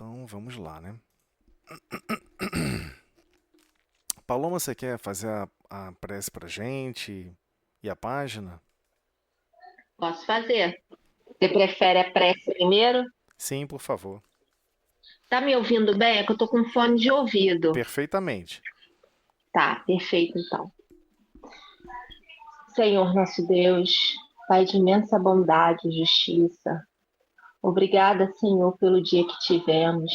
Então vamos lá, né? Paloma, você quer fazer a prece pra gente e a página? Posso fazer. Você prefere a prece primeiro? Sim, por favor. Tá me ouvindo bem? É que eu tô com fone de ouvido. Perfeitamente. Tá, perfeito então. Senhor nosso Deus, Pai de imensa bondade e justiça, obrigada, Senhor, pelo dia que tivemos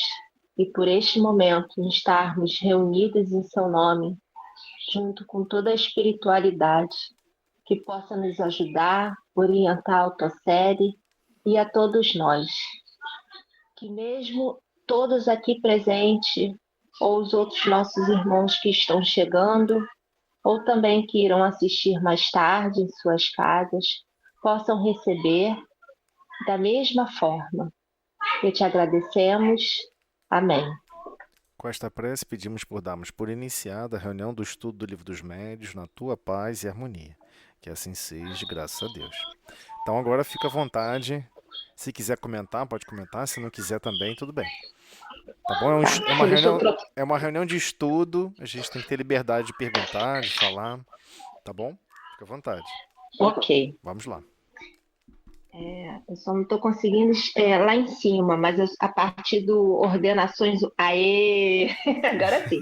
e por este momento em estarmos reunidos em Seu nome, junto com toda a espiritualidade que possa nos ajudar, orientar a tua série e a todos nós. Que mesmo todos aqui presentes, ou os outros nossos irmãos que estão chegando, ou também que irão assistir mais tarde em suas casas, possam receber da mesma forma. E te agradecemos. Amém. Com esta prece, pedimos por darmos por iniciada a reunião do estudo do Livro dos Médiuns na tua paz e harmonia. Que assim seja, graças a Deus. Então agora fica à vontade. Se quiser comentar, pode comentar. Se não quiser também, tudo bem. Tá bom? É uma Deixa eu reunião, trocar. é uma reunião de estudo. A gente tem que ter liberdade de perguntar, de falar. Tá bom? Fica à vontade. Ok. Vamos lá. Eu só não estou conseguindo lá em cima, mas a partir do ordenações. Aê! Agora sim.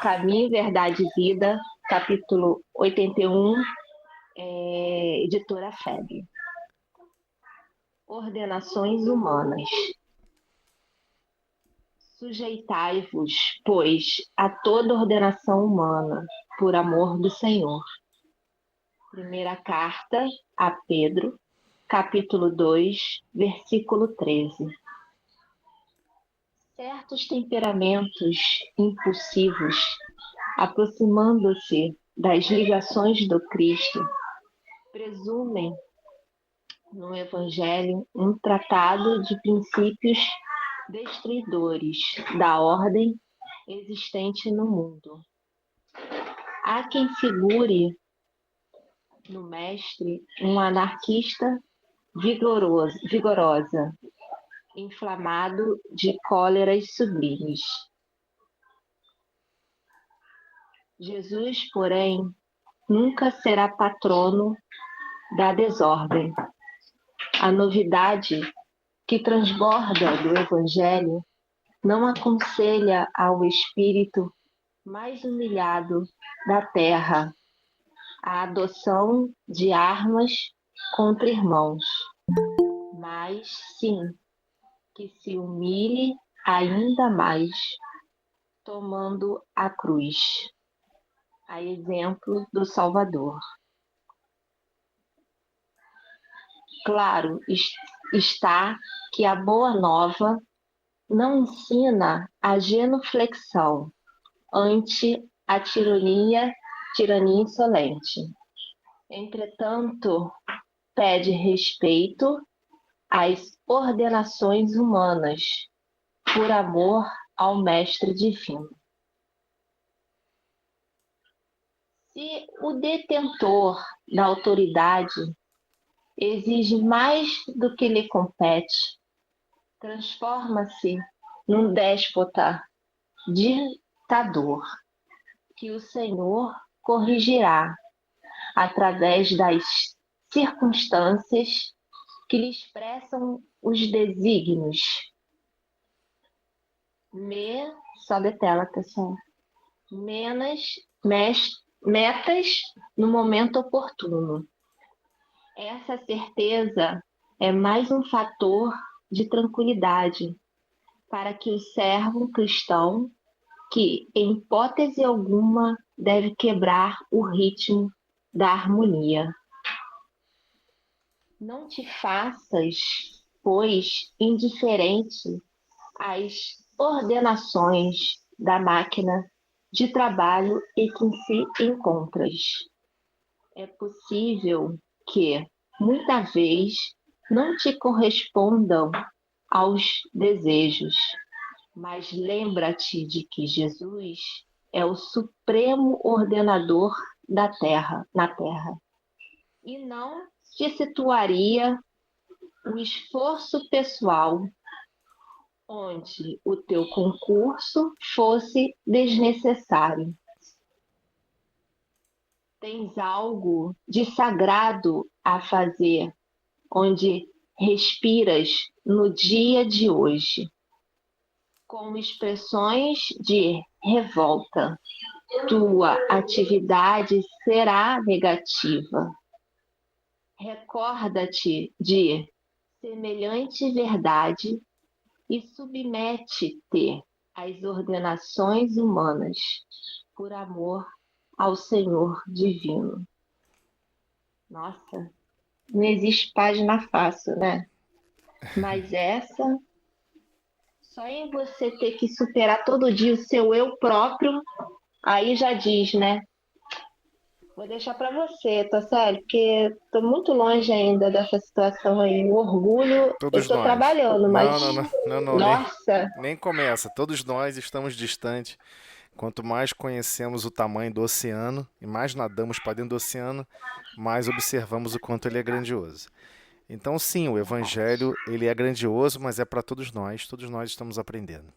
Caminho, Verdade e Vida, capítulo 81, editora FEB. Ordenações humanas. Sujeitai-vos, pois, a toda ordenação humana, por amor do Senhor. Primeira carta a Pedro, capítulo 2, versículo 13. Certos temperamentos impulsivos, aproximando-se das ligações do Cristo, presumem no Evangelho um tratado de princípios destruidores da ordem existente no mundo. Há quem figure no mestre um anarquista vigorosa, inflamado de cóleras sublimes. Jesus, porém, nunca será patrono da desordem. A novidade que transborda do Evangelho não aconselha ao espírito mais humilhado da terra a adoção de armas contra irmãos, mas sim que se humilhe ainda mais, tomando a cruz, a exemplo do Salvador. Claro está que a Boa Nova não ensina a genuflexão ante a tirania insolente. Entretanto, pede respeito às ordenações humanas, por amor ao Mestre Divino. Se o detentor da autoridade exige mais do que lhe compete, transforma-se num déspota ditador, que o Senhor corrigirá através das circunstâncias que lhe expressam os desígnios. Sobe a tela, pessoal. Metas no momento oportuno. Essa certeza é mais um fator de tranquilidade para que o servo cristão, que em hipótese alguma deve quebrar o ritmo da harmonia. Não te faças, pois, indiferente às ordenações da máquina de trabalho em que se encontras. É possível que, muita vez, não te correspondam aos desejos, mas lembra-te de que Jesus é o supremo ordenador na terra, e não te situaria o esforço pessoal onde o teu concurso fosse desnecessário. Tens algo de sagrado a fazer, onde respiras no dia de hoje, com expressões de revolta. Tua atividade será negativa. Recorda-te de semelhante verdade e submete-te às ordenações humanas, por amor ao Senhor divino. Nossa, não existe página fácil, né? Mas essa, só em você ter que superar todo dia o seu eu próprio, aí já diz, né? Vou deixar para você, tá sério? Porque tô muito longe ainda dessa situação aí. O orgulho, eu Todos tô nós. trabalhando, Não, mas não, não, não, não, nossa, nem começa. Todos nós estamos distantes. Quanto mais conhecemos o tamanho do oceano e mais nadamos para dentro do oceano, mais observamos o quanto ele é grandioso. Então, sim, o evangelho, ele é grandioso, mas é para todos nós estamos aprendendo.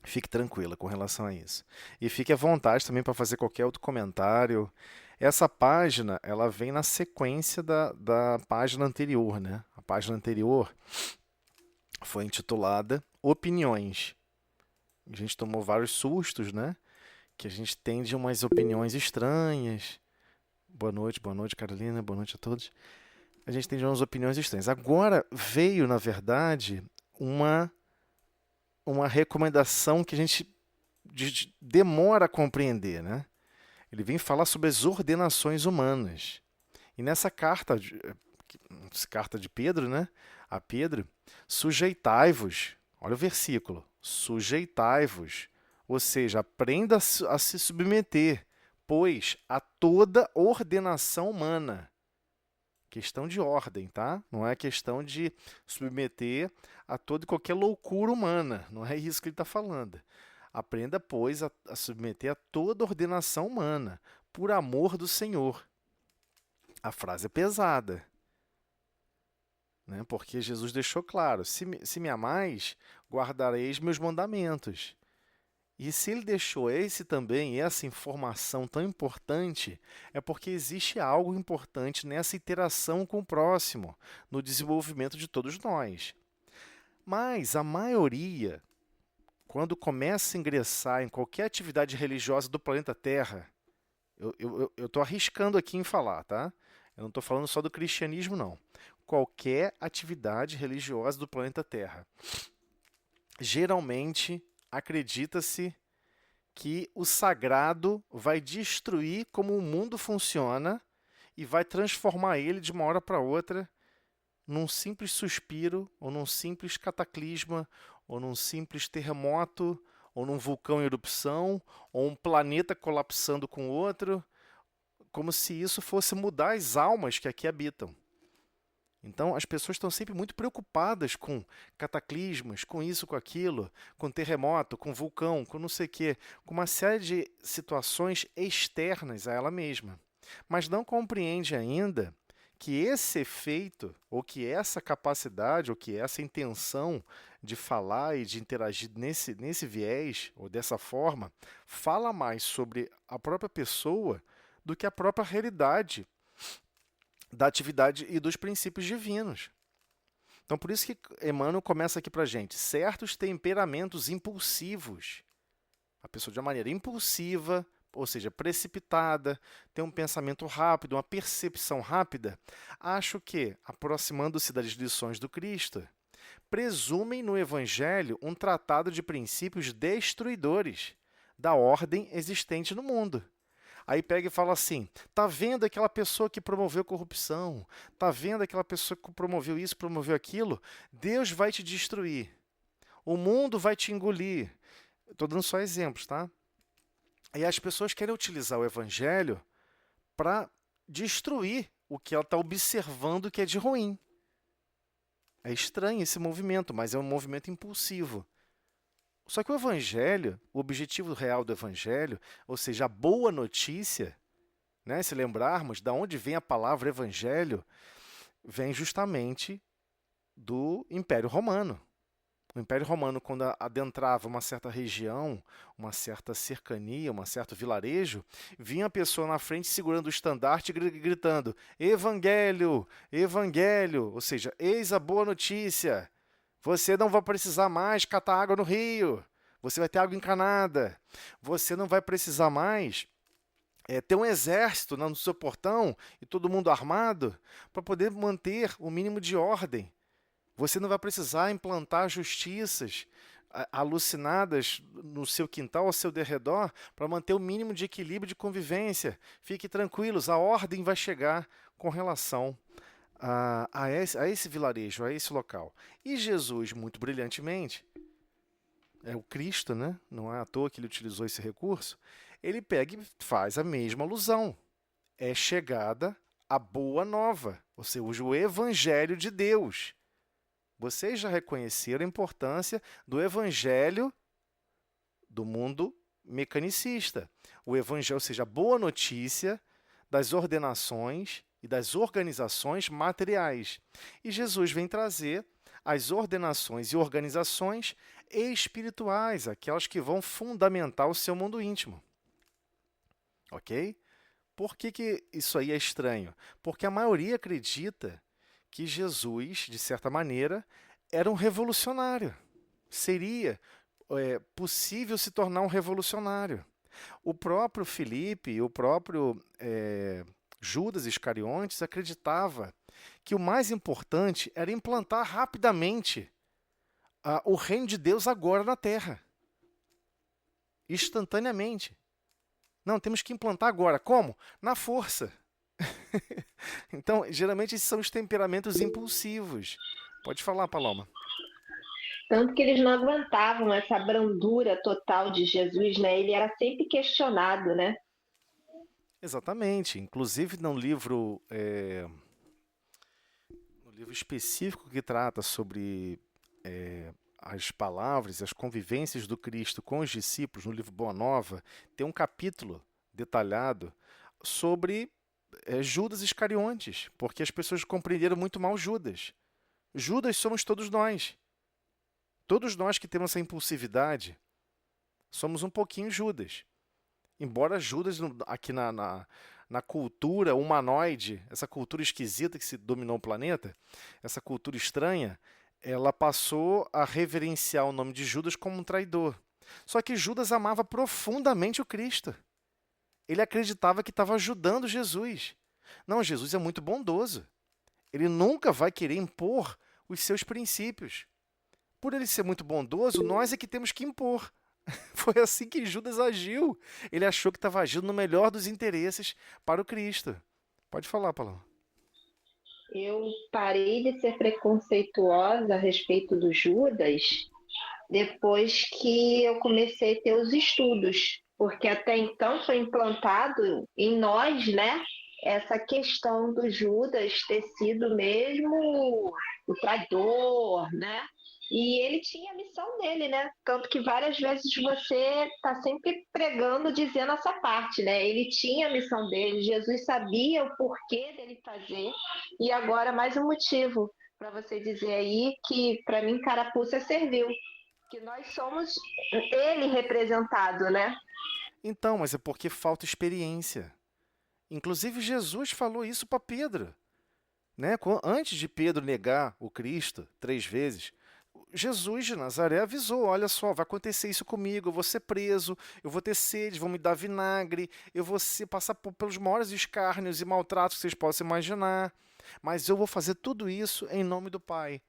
Fique tranquila com relação a isso. E fique à vontade também para fazer qualquer outro comentário. Essa página, ela vem na sequência da página anterior, né? A página anterior foi intitulada Opiniões. A gente tomou vários sustos, né? Que a gente tem de umas opiniões estranhas. Boa noite, Carolina, boa noite a todos. A gente tem de umas opiniões estranhas. Agora veio, na verdade, uma, uma recomendação que a gente demora a compreender, né? Ele vem falar sobre as ordenações humanas. E nessa carta de Pedro, né? A Pedro, sujeitai-vos. Olha o versículo. Sujeitai-vos. Ou seja, aprenda a se submeter, pois a toda ordenação humana. Questão de ordem, tá? Não é questão de submeter a toda e qualquer loucura humana. Não é isso que ele está falando. Aprenda, pois, a submeter a toda ordenação humana, por amor do Senhor. A frase é pesada, né? Porque Jesus deixou claro: se me amais, guardareis meus mandamentos. E se ele deixou esse também, essa informação tão importante, é porque existe algo importante nessa interação com o próximo, no desenvolvimento de todos nós. Mas a maioria, quando começa a ingressar em qualquer atividade religiosa do planeta Terra, eu estou arriscando aqui em falar, tá? Eu não estou falando só do cristianismo, não. Qualquer atividade religiosa do planeta Terra. Geralmente, acredita-se que o sagrado vai destruir como o mundo funciona e vai transformar ele de uma hora para outra num simples suspiro, ou num simples cataclisma, ou num simples terremoto, ou num vulcão em erupção, ou um planeta colapsando com o outro, como se isso fosse mudar as almas que aqui habitam. Então, as pessoas estão sempre muito preocupadas com cataclismas, com isso, com aquilo, com terremoto, com vulcão, com não sei o quê, com uma série de situações externas a ela mesma. Mas não compreende ainda que esse efeito, ou que essa capacidade, ou que essa intenção de falar e de interagir nesse viés, ou dessa forma, fala mais sobre a própria pessoa do que a própria realidade da atividade e dos princípios divinos. Então, por isso que Emmanuel começa aqui para a gente. Certos temperamentos impulsivos. A pessoa, de uma maneira impulsiva, ou seja, precipitada, tem um pensamento rápido, uma percepção rápida, acho que, aproximando-se das lições do Cristo, presumem no Evangelho um tratado de princípios destruidores da ordem existente no mundo. Aí pega e fala assim: tá vendo aquela pessoa que promoveu corrupção? Tá vendo aquela pessoa que promoveu isso, promoveu aquilo? Deus vai te destruir. O mundo vai te engolir. Estou dando só exemplos, tá? E as pessoas querem utilizar o evangelho para destruir o que ela está observando que é de ruim. É estranho esse movimento, mas é um movimento impulsivo. Só que o evangelho, o objetivo real do evangelho, ou seja, a boa notícia, né, se lembrarmos de onde vem a palavra evangelho, vem justamente do Império Romano. O Império Romano, quando adentrava uma certa região, uma certa cercania, um certo vilarejo, vinha a pessoa na frente segurando o estandarte e gritando: Evangelho, Evangelho, ou seja, eis a boa notícia. Você não vai precisar mais catar água no rio. Você vai ter água encanada. Você não vai precisar mais ter um exército no seu portão e todo mundo armado para poder manter o mínimo de ordem. Você não vai precisar implantar justiças alucinadas no seu quintal, ao seu derredor, para manter o mínimo de equilíbrio de convivência. Fique tranquilos, a ordem vai chegar com relação a esse vilarejo, a esse local. E Jesus, muito brilhantemente, é o Cristo, né? Não é à toa que ele utilizou esse recurso, ele pega e faz a mesma alusão. É chegada a boa nova, ou seja, o Evangelho de Deus. Vocês já reconheceram a importância do evangelho do mundo mecanicista. O evangelho, ou seja, a boa notícia das ordenações e das organizações materiais. E Jesus vem trazer as ordenações e organizações espirituais, aquelas que vão fundamentar o seu mundo íntimo. Ok? Por que isso aí é estranho? Porque a maioria acredita que Jesus, de certa maneira, era um revolucionário. Seria possível se tornar um revolucionário. O próprio Filipe e o próprio Judas Iscariotes acreditava que o mais importante era implantar rapidamente o reino de Deus agora na Terra, instantaneamente. Não, temos que implantar agora. Como? Na força. Então, geralmente, esses são os temperamentos impulsivos. Pode falar, Paloma. Tanto que eles não aguentavam essa brandura total de Jesus, né? Ele era sempre questionado, né? Exatamente. Inclusive, no livro específico que trata sobre as palavras, as convivências do Cristo com os discípulos, no livro Boa Nova, tem um capítulo detalhado sobre Judas Iscariotes, porque as pessoas compreenderam muito mal Judas. Judas somos todos nós. Todos nós que temos essa impulsividade somos um pouquinho Judas. Embora Judas, aqui na cultura humanoide, essa cultura esquisita que se dominou o planeta, essa cultura estranha, ela passou a reverenciar o nome de Judas como um traidor. Só que Judas amava profundamente o Cristo. Ele acreditava que estava ajudando Jesus. Não, Jesus é muito bondoso. Ele nunca vai querer impor os seus princípios. Por ele ser muito bondoso, nós é que temos que impor. Foi assim que Judas agiu. Ele achou que estava agindo no melhor dos interesses para o Cristo. Pode falar, Paulo. Eu parei de ser preconceituosa a respeito do Judas depois que eu comecei a ter os estudos, porque até então foi implantado em nós, né, essa questão do Judas ter sido mesmo o traidor, né? E ele tinha a missão dele, né? Tanto que várias vezes você está sempre pregando, dizendo essa parte, né? Ele tinha a missão dele, Jesus sabia o porquê dele fazer, e agora mais um motivo para você dizer aí que para mim carapuça serviu, que nós somos ele representado, né? Então, mas é porque falta experiência. Inclusive, Jesus falou isso para Pedro. Né? Antes de Pedro negar o Cristo 3 vezes, Jesus de Nazaré avisou: olha só, vai acontecer isso comigo, eu vou ser preso, eu vou ter sede, vão me dar vinagre, eu vou passar pelos maiores escárnios e maltratos que vocês possam imaginar, mas eu vou fazer tudo isso em nome do Pai.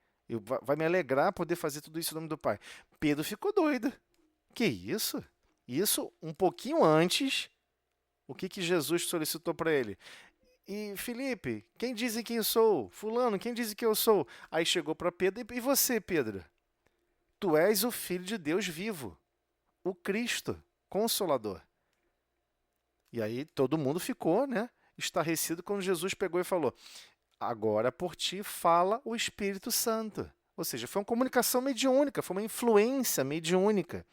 Vai me alegrar poder fazer tudo isso em nome do Pai. Pedro ficou doido. Que isso? Isso um pouquinho antes, o que Jesus solicitou para ele? E Felipe, quem dizem que eu sou? Fulano, quem dizem que eu sou? Aí chegou para Pedro: e você, Pedro? Tu és o Filho de Deus vivo, o Cristo, Consolador. E aí todo mundo ficou, né, estarrecido quando Jesus pegou e falou: agora por ti fala o Espírito Santo. Ou seja, foi uma comunicação mediúnica, foi uma influência mediúnica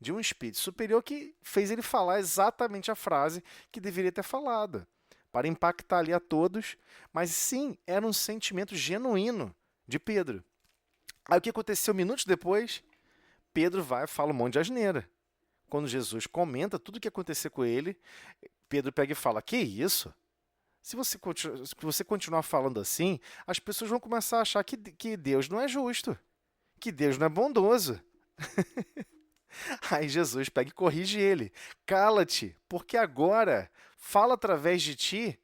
de um espírito superior que fez ele falar exatamente a frase que deveria ter falado, para impactar ali a todos, mas sim, era um sentimento genuíno de Pedro. Aí o que aconteceu minutos depois? Pedro vai e fala um monte de asneira. Quando Jesus comenta tudo o que aconteceu com ele, Pedro pega e fala: Que isso? Se você continuar falando assim, as pessoas vão começar a achar que Deus não é justo, que Deus não é bondoso. Aí Jesus pega e corrige ele: Cala-te, porque agora fala através de ti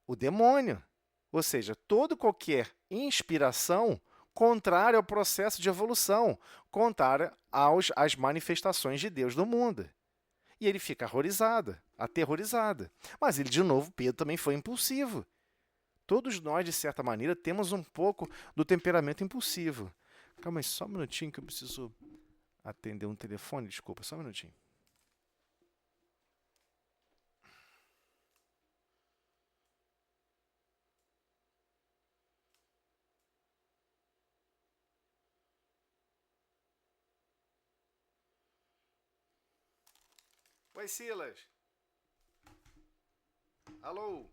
o demônio. Ou seja, toda qualquer inspiração contrária ao processo de evolução, contrária às manifestações de Deus no mundo. E ele fica horrorizado, aterrorizado. Mas ele, de novo, Pedro também foi impulsivo. Todos nós, de certa maneira, temos um pouco do temperamento impulsivo. Calma aí, só um minutinho que eu preciso atender um telefone. Desculpa, só um minutinho. Oi, Silas. Alô?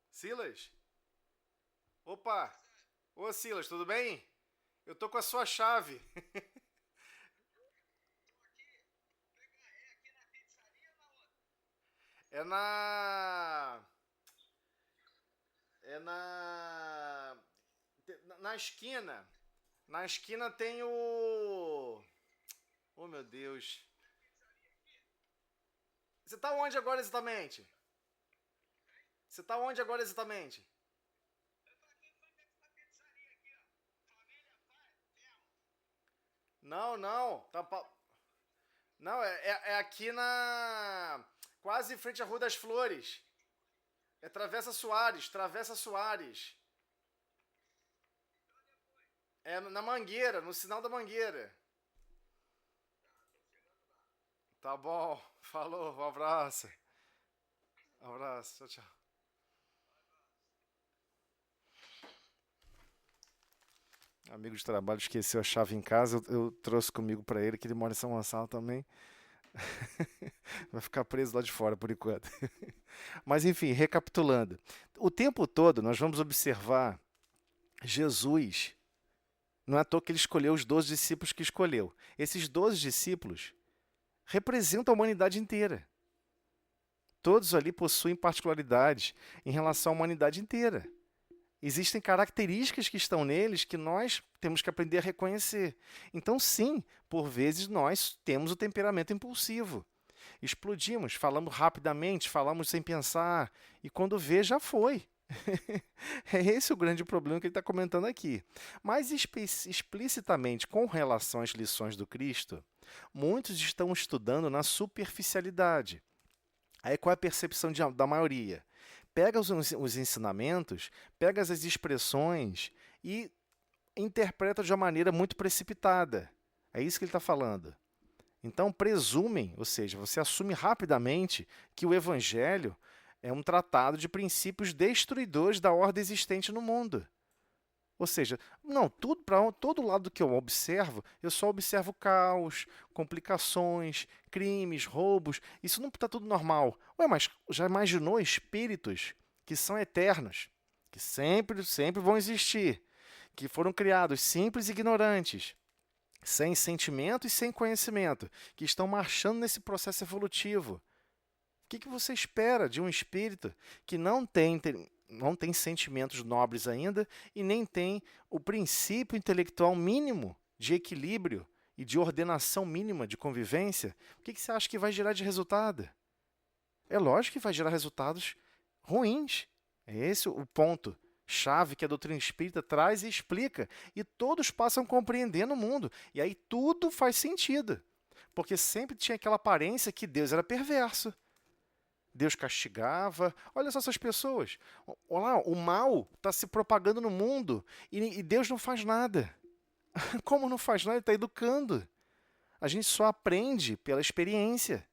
Silas? Opa! Ô, Silas, tudo bem? Eu tô com a sua chave. É na. É na esquina. Na esquina tem o. Oh, meu Deus. Você tá onde agora exatamente? Você tá onde agora exatamente? Não, não. Não, é aqui na. Quase em frente à Rua das Flores. É Travessa Soares, Travessa Soares. É na Mangueira, no sinal da Mangueira. Tá bom. Falou, um abraço. Um abraço, tchau, tchau. Amigo de trabalho esqueceu a chave em casa, eu trouxe comigo para ele, que ele mora em São Gonçalo também. Vai ficar preso lá de fora por enquanto. Mas enfim, recapitulando. O tempo todo nós vamos observar Jesus. Não é à toa que ele escolheu os 12 discípulos que escolheu. Esses 12 discípulos representam a humanidade inteira. Todos ali possuem particularidades em relação à humanidade inteira. Existem características que estão neles que nós temos que aprender a reconhecer. Então, sim, por vezes nós temos o temperamento impulsivo. Explodimos, falamos rapidamente, falamos sem pensar, e quando vê, já foi. É esse o grande problema que ele está comentando aqui. Mas explicitamente com relação às lições do Cristo, muitos estão estudando na superficialidade. Aí qual é a percepção da maioria? Pega os ensinamentos, pega as expressões e interpreta de uma maneira muito precipitada. É isso que ele está falando. Então, presumem, ou seja, você assume rapidamente que o Evangelho é um tratado de princípios destruidores da ordem existente no mundo. Ou seja, não, tudo para todo lado que eu observo, eu só observo caos, complicações, crimes, roubos. Isso não está tudo normal. Ué, mas já imaginou espíritos que são eternos, que sempre vão existir, que foram criados simples e ignorantes, sem sentimento e sem conhecimento, que estão marchando nesse processo evolutivo? O que você espera de um espírito que não tem sentimentos nobres ainda e nem tem o princípio intelectual mínimo de equilíbrio e de ordenação mínima de convivência? O que você acha que vai gerar de resultado? É lógico que vai gerar resultados ruins. É esse o ponto chave que a doutrina espírita traz e explica. E todos passam a compreender no mundo. E aí tudo faz sentido. Porque sempre tinha aquela aparência que Deus era perverso. Deus castigava. Olha só essas pessoas. Olha lá, o mal está se propagando no mundo e Deus não faz nada. Como não faz nada? Ele está educando. A gente só aprende pela experiência.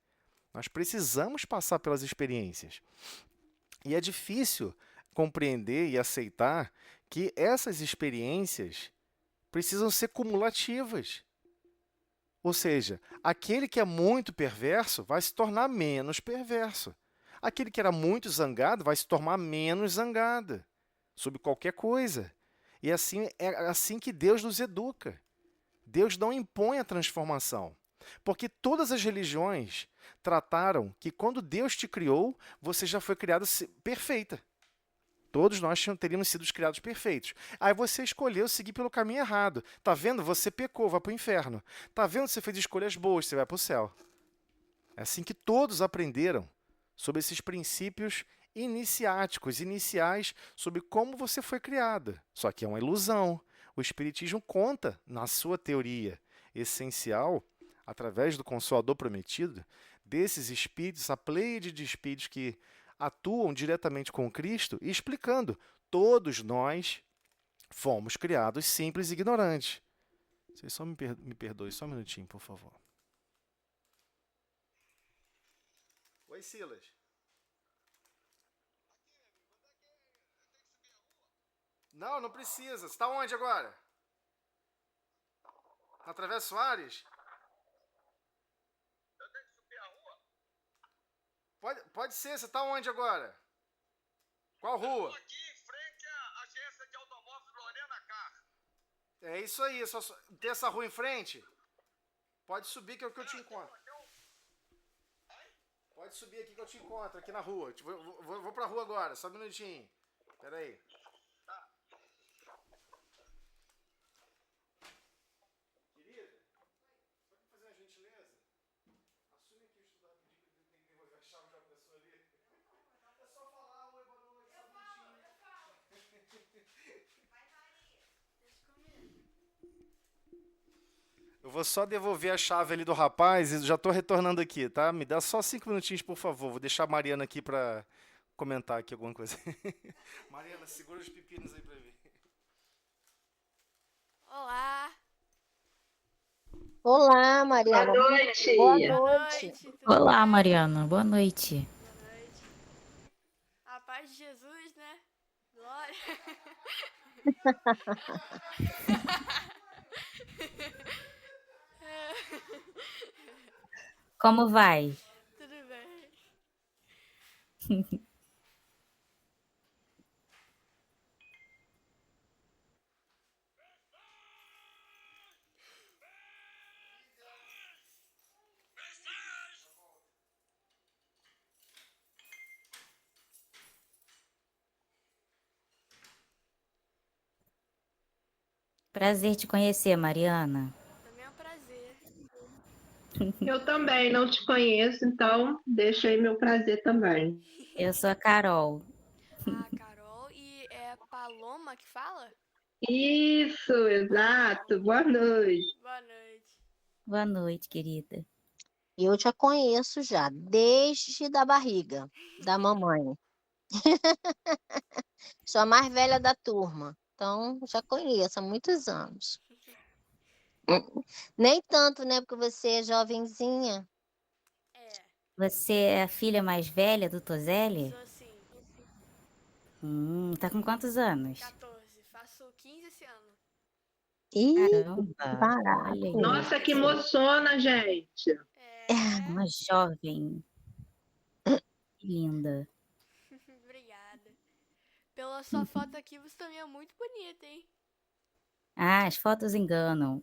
Nós precisamos passar pelas experiências. E é difícil compreender e aceitar que essas experiências precisam ser cumulativas. Ou seja, aquele que é muito perverso vai se tornar menos perverso. Aquele que era muito zangado vai se tornar menos zangado, sobre qualquer coisa. E assim é assim que Deus nos educa. Deus não impõe a transformação. Porque todas as religiões trataram que quando Deus te criou, você já foi criada perfeita. Todos nós teríamos sido criados perfeitos. Aí você escolheu seguir pelo caminho errado. Tá vendo? Você pecou, vai para o inferno. Tá vendo? Você fez escolhas boas, você vai para o céu. É assim que todos aprenderam sobre esses princípios iniciáticos, iniciais, sobre como você foi criada. Só que é uma ilusão. O Espiritismo conta, na sua teoria essencial, através do Consolador Prometido, desses espíritos, a pleiade de espíritos que atuam diretamente com Cristo, e explicando: todos nós fomos criados simples e ignorantes. Vocês só me perdoem, só um minutinho, por favor. Oi, Silas. Não, não precisa. Você está onde agora? Na Travessa Soares? Eu tenho que subir a rua? Pode ser. Você está onde agora? Qual rua? Estou aqui em frente à agência de automóveis Lorena Car. É isso aí. Só ter essa rua em frente? Pode subir que é o que eu te encontro. Pode subir aqui que eu te encontro, aqui na rua. Vou pra rua agora, só um minutinho. Pera aí. Querida, pode fazer uma gentileza? Assume aqui o estudo rapidinho que tem que devolver a chave da pessoa ali. É só falar, oi, boa noite, só um minutinho. Vai, Maria. Deixa comigo. Eu vou só devolver a chave ali do rapaz e já tô retornando aqui, tá? Me dá só 5 minutinhos, por favor. Vou deixar a Mariana aqui pra comentar aqui alguma coisa. Mariana, segura os pepinos aí pra mim. Olá, Olá, Boa Mariana. noite. Boa boa noite. noite, tudo Olá, bem? Mariana. Boa noite. Boa noite. A paz de Jesus, né? Glória. Como vai? Tudo bem. Prazer te conhecer, Mariana. Também é um prazer. Eu também não te conheço, então deixa aí meu prazer também. Eu sou a Carol. Ah, Carol, e é Paloma que fala? Isso, exato. Boa noite. Boa noite. Boa noite, querida. Eu já conheço já, desde da barriga da mamãe. Sou a mais velha da turma, então já conheço há muitos anos. Nem tanto, né? Porque você é jovenzinha. É, Você é a filha mais velha do Tozelli? sou assim, Tá com quantos anos? 14, faço 15 esse ano. Ih, Caramba, barato. olha aí. Nossa, que emociona, gente. É, Uma jovem. Que linda. obrigada. Pela sua foto aqui, você também é muito bonita, hein? Ah, as fotos enganam.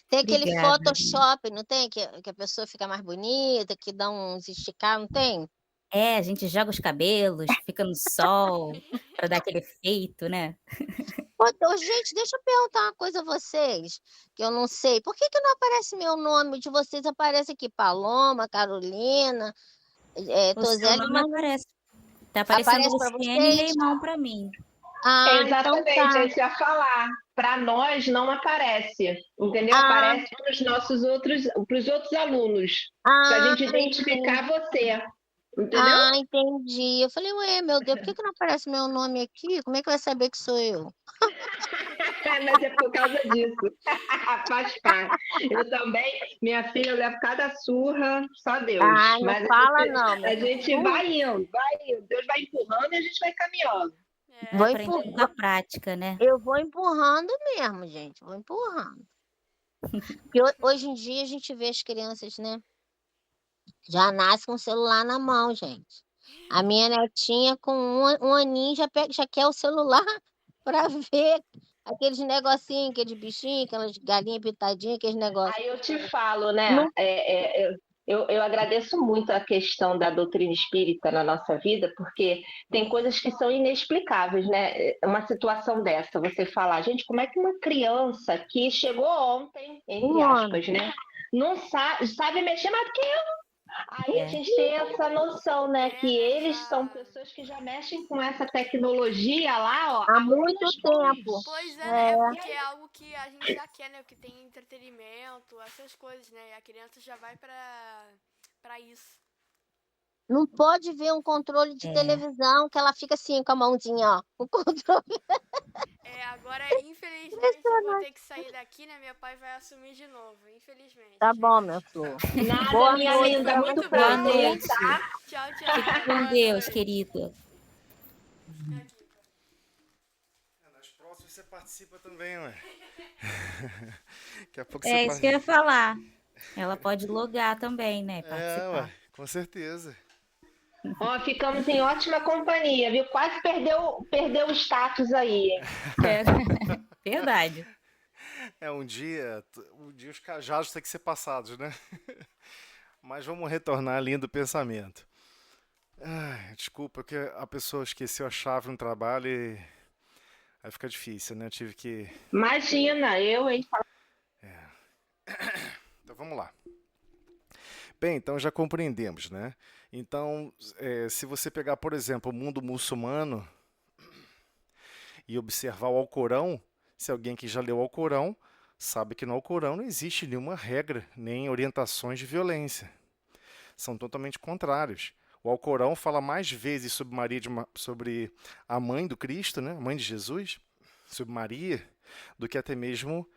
Tem aquele Obrigada. Photoshop, não tem? Que a pessoa fica mais bonita, que dá uns esticar, não tem? É, a gente joga os cabelos, fica no sol, pra dar aquele efeito, né? Gente, deixa eu perguntar uma coisa a vocês, que eu não sei. Por que não aparece meu nome? De vocês aparece aqui Paloma, Carolina, O seu Tozelli, nome mas aparece. Tá aparecendo aparece para Luciene e vocês? Reimão pra mim. Ah, então Exatamente, tá. é isso que eu ia falar. Para nós não aparece, entendeu? Ah, Aparece para os outros alunos, para a gente identificar você, entendeu? Ah, entendi. Eu falei, ué, meu Deus, por que não aparece meu nome aqui? Como é que vai saber que sou eu? Mas é por causa disso. Faz parte. Eu também, minha filha, eu levo cada surra, só Deus. Ah, não Mas fala não, a meu gente filho. vai indo, vai indo. Deus vai empurrando e a gente vai caminhando. É, Vou Aprendendo empurrar. com a prática, né? Eu vou empurrando mesmo, gente. Vou empurrando. Porque hoje em dia a gente vê as crianças, né? Já nascem com o celular na mão, gente. A minha netinha com um aninho já quer o celular para ver aqueles negocinhos, aqueles bichinhos, aquelas galinhas pitadinhas, aqueles negócios. Aí eu te falo, né? Não, Eu agradeço muito a questão da doutrina espírita na nossa vida, porque tem coisas que são inexplicáveis, né? Uma situação dessa, você falar, gente, como é que uma criança que chegou ontem, um entre ano. aspas, né? Não sabe mexer mais do que eu. Aí a É. gente tem essa noção, né? Que mas eles são pessoas que já mexem com essa tecnologia lá, ó, Há há muito anos tempo. luz. Pois é, né? É, É porque é algo que a gente já quer, né? Porque tem entretenimento, essas coisas, né? E a criança já vai pra isso. não pode ver um controle de É. televisão que ela fica assim com a mãozinha, ó. O controle. Agora, infelizmente, eu vou ter que sair daqui, né? Meu pai vai assumir de novo, infelizmente. Tá bom, meu flor. Nada, Boa minha noite linda, pra muito você. Boa prazer, noite. tá? Tchau, tchau. Fique com Boa Deus, noite. querida. Nas próximas você participa também, ué. Daqui a pouco É você isso que eu ia falar. Ela pode logar também, né? É, Participar. ué, com certeza. Ó, ficamos em ótima companhia, viu? Quase perdeu o status aí, hein? É. Verdade. Um dia os cajados têm que ser passados, né? Mas vamos retornar à linha do pensamento. Ai, desculpa, porque a pessoa esqueceu a chave no trabalho e aí fica difícil, né? Eu tive que. Imagina, hein? Então vamos lá. Bem, então já compreendemos, né? Então, se você pegar, por exemplo, o mundo muçulmano e observar o Alcorão, se alguém que já leu o Alcorão, sabe que no Alcorão não existe nenhuma regra, nem orientações de violência. São totalmente contrários. O Alcorão fala mais vezes sobre sobre a mãe do Cristo, né? A mãe de Jesus, sobre Maria, do que até mesmo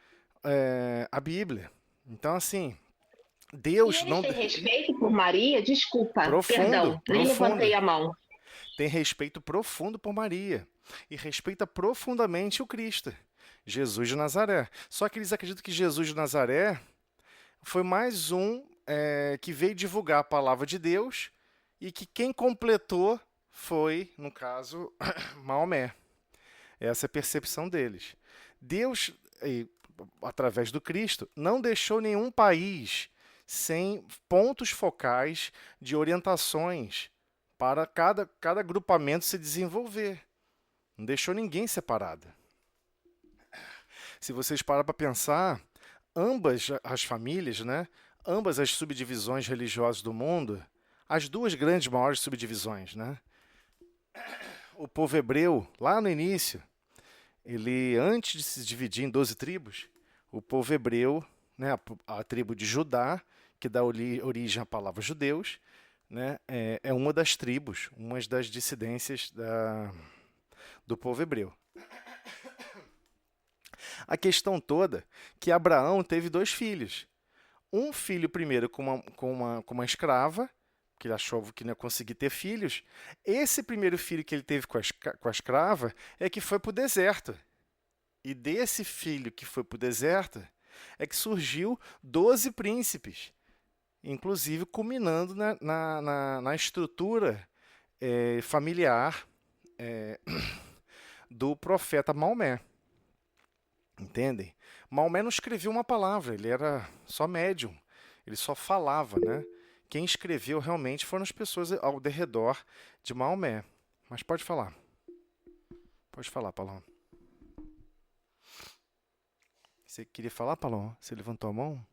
a Bíblia. Então, assim, E Deus eles não têm respeito por Maria? Desculpa, profundo, perdão, nem levantei a mão. tem respeito profundo por Maria e respeita profundamente o Cristo, Jesus de Nazaré. Só que eles acreditam que Jesus de Nazaré foi mais um que veio divulgar a palavra de Deus e que quem completou foi, no caso, Maomé. Essa é a percepção deles. Deus, através do Cristo, não deixou nenhum país sem pontos focais de orientações para cada agrupamento se desenvolver. Não deixou ninguém separado. Se vocês param para pensar, ambas as famílias, né, ambas as subdivisões religiosas do mundo, as duas grandes maiores subdivisões, né? O povo hebreu, lá no início, ele antes de se dividir em 12 tribos, o povo hebreu, né, a tribo de Judá, que dá origem à palavra judeus, né, é uma das tribos, uma das dissidências do povo hebreu. A questão toda é que Abraão teve 2 filhos. Um filho primeiro com uma escrava, que ele achou que não ia conseguir ter filhos. Esse primeiro filho que ele teve com a escrava é que foi para o deserto. E desse filho que foi para o deserto é que surgiu 12 príncipes, inclusive culminando na estrutura familiar do profeta Maomé. Entendem? Maomé não escreveu uma palavra, ele era só médium, ele só falava, né? Quem escreveu realmente foram as pessoas ao redor de Maomé. Mas pode falar. Pode falar, Paloma. Você queria falar, Paloma? Você levantou a mão?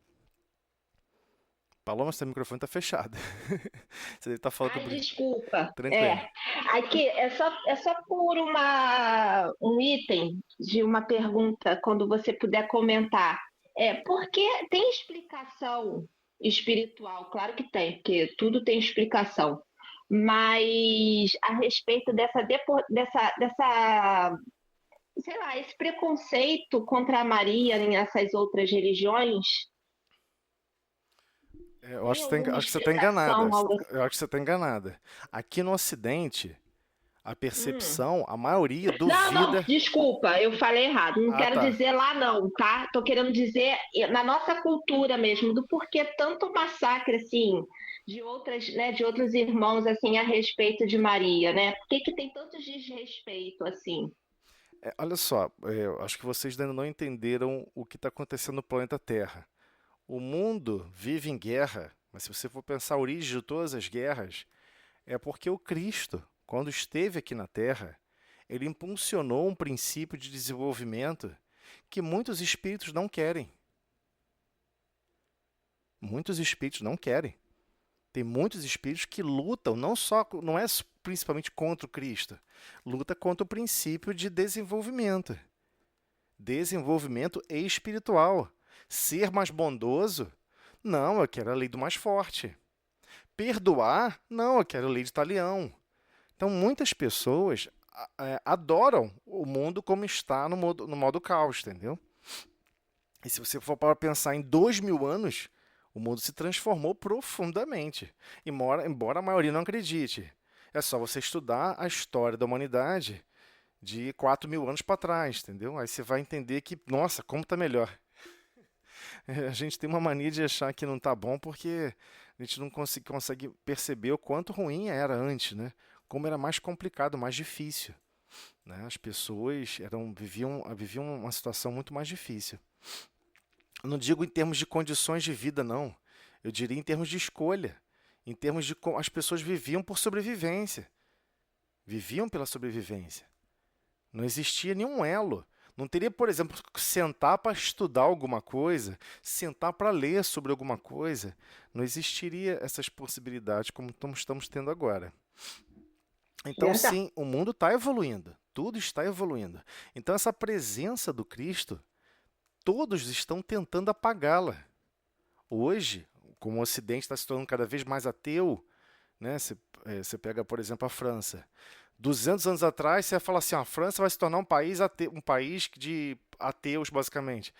Paloma, seu microfone está fechado. Você deve estar falando Ai, com... desculpa. Tranquilo. Aqui é só por um item de uma pergunta, quando você puder comentar. Porque tem explicação espiritual, claro que tem, porque tudo tem explicação. Mas a respeito dessa sei lá, esse preconceito contra a Maria nessas outras religiões. Eu acho que Tem alguma você está enganada. explicação, algo assim? Eu acho que você está enganada. Aqui no Ocidente, a percepção, a maioria Não, duvida. desculpa, eu falei errado. Não quero tá. dizer lá não, tá? Tô querendo dizer na nossa cultura mesmo, do porquê tanto massacre, assim, de outras, né, de outros irmãos assim a respeito de Maria, né? Por que que tem tanto desrespeito assim? Olha só, eu acho que vocês ainda não entenderam o que está acontecendo no planeta Terra. O mundo vive em guerra, mas se você for pensar a origem de todas as guerras, é porque o Cristo, quando esteve aqui na Terra, ele impulsionou um princípio de desenvolvimento que muitos espíritos não querem. Muitos espíritos não querem. Tem muitos espíritos que lutam, não é principalmente contra o Cristo, luta contra o princípio de desenvolvimento. Desenvolvimento espiritual. Ser mais bondoso? Não, eu quero a lei do mais forte. Perdoar? Não, eu quero a lei de Talião. Então, muitas pessoas adoram o mundo como está no modo caos, entendeu? E se você for para pensar em 2000 anos, o mundo se transformou profundamente. Embora a maioria não acredite. É só você estudar a história da humanidade de 4000 anos para trás, entendeu? Aí você vai entender que, nossa, como está melhor. A gente tem uma mania de achar que não está bom porque a gente não consegue perceber o quanto ruim era antes, né? Como era mais complicado, mais difícil, né? As pessoas viviam uma situação muito mais difícil. Eu não digo em termos de condições de vida, não. Eu diria em termos de escolha. Em termos de como as pessoas viviam por sobrevivência. Viviam pela sobrevivência. Não existia nenhum elo. Não teria, por exemplo, sentar para estudar alguma coisa, sentar para ler sobre alguma coisa. Não existiria essas possibilidades como estamos tendo agora. Então, Verdade. sim, o mundo está evoluindo. Tudo está evoluindo. Então, essa presença do Cristo, todos estão tentando apagá-la. Hoje, como o Ocidente está se tornando cada vez mais ateu, né? Você pega, por exemplo, a França. 200 anos atrás, você ia falar assim, a França vai se tornar um país ateu, um país de ateus, basicamente.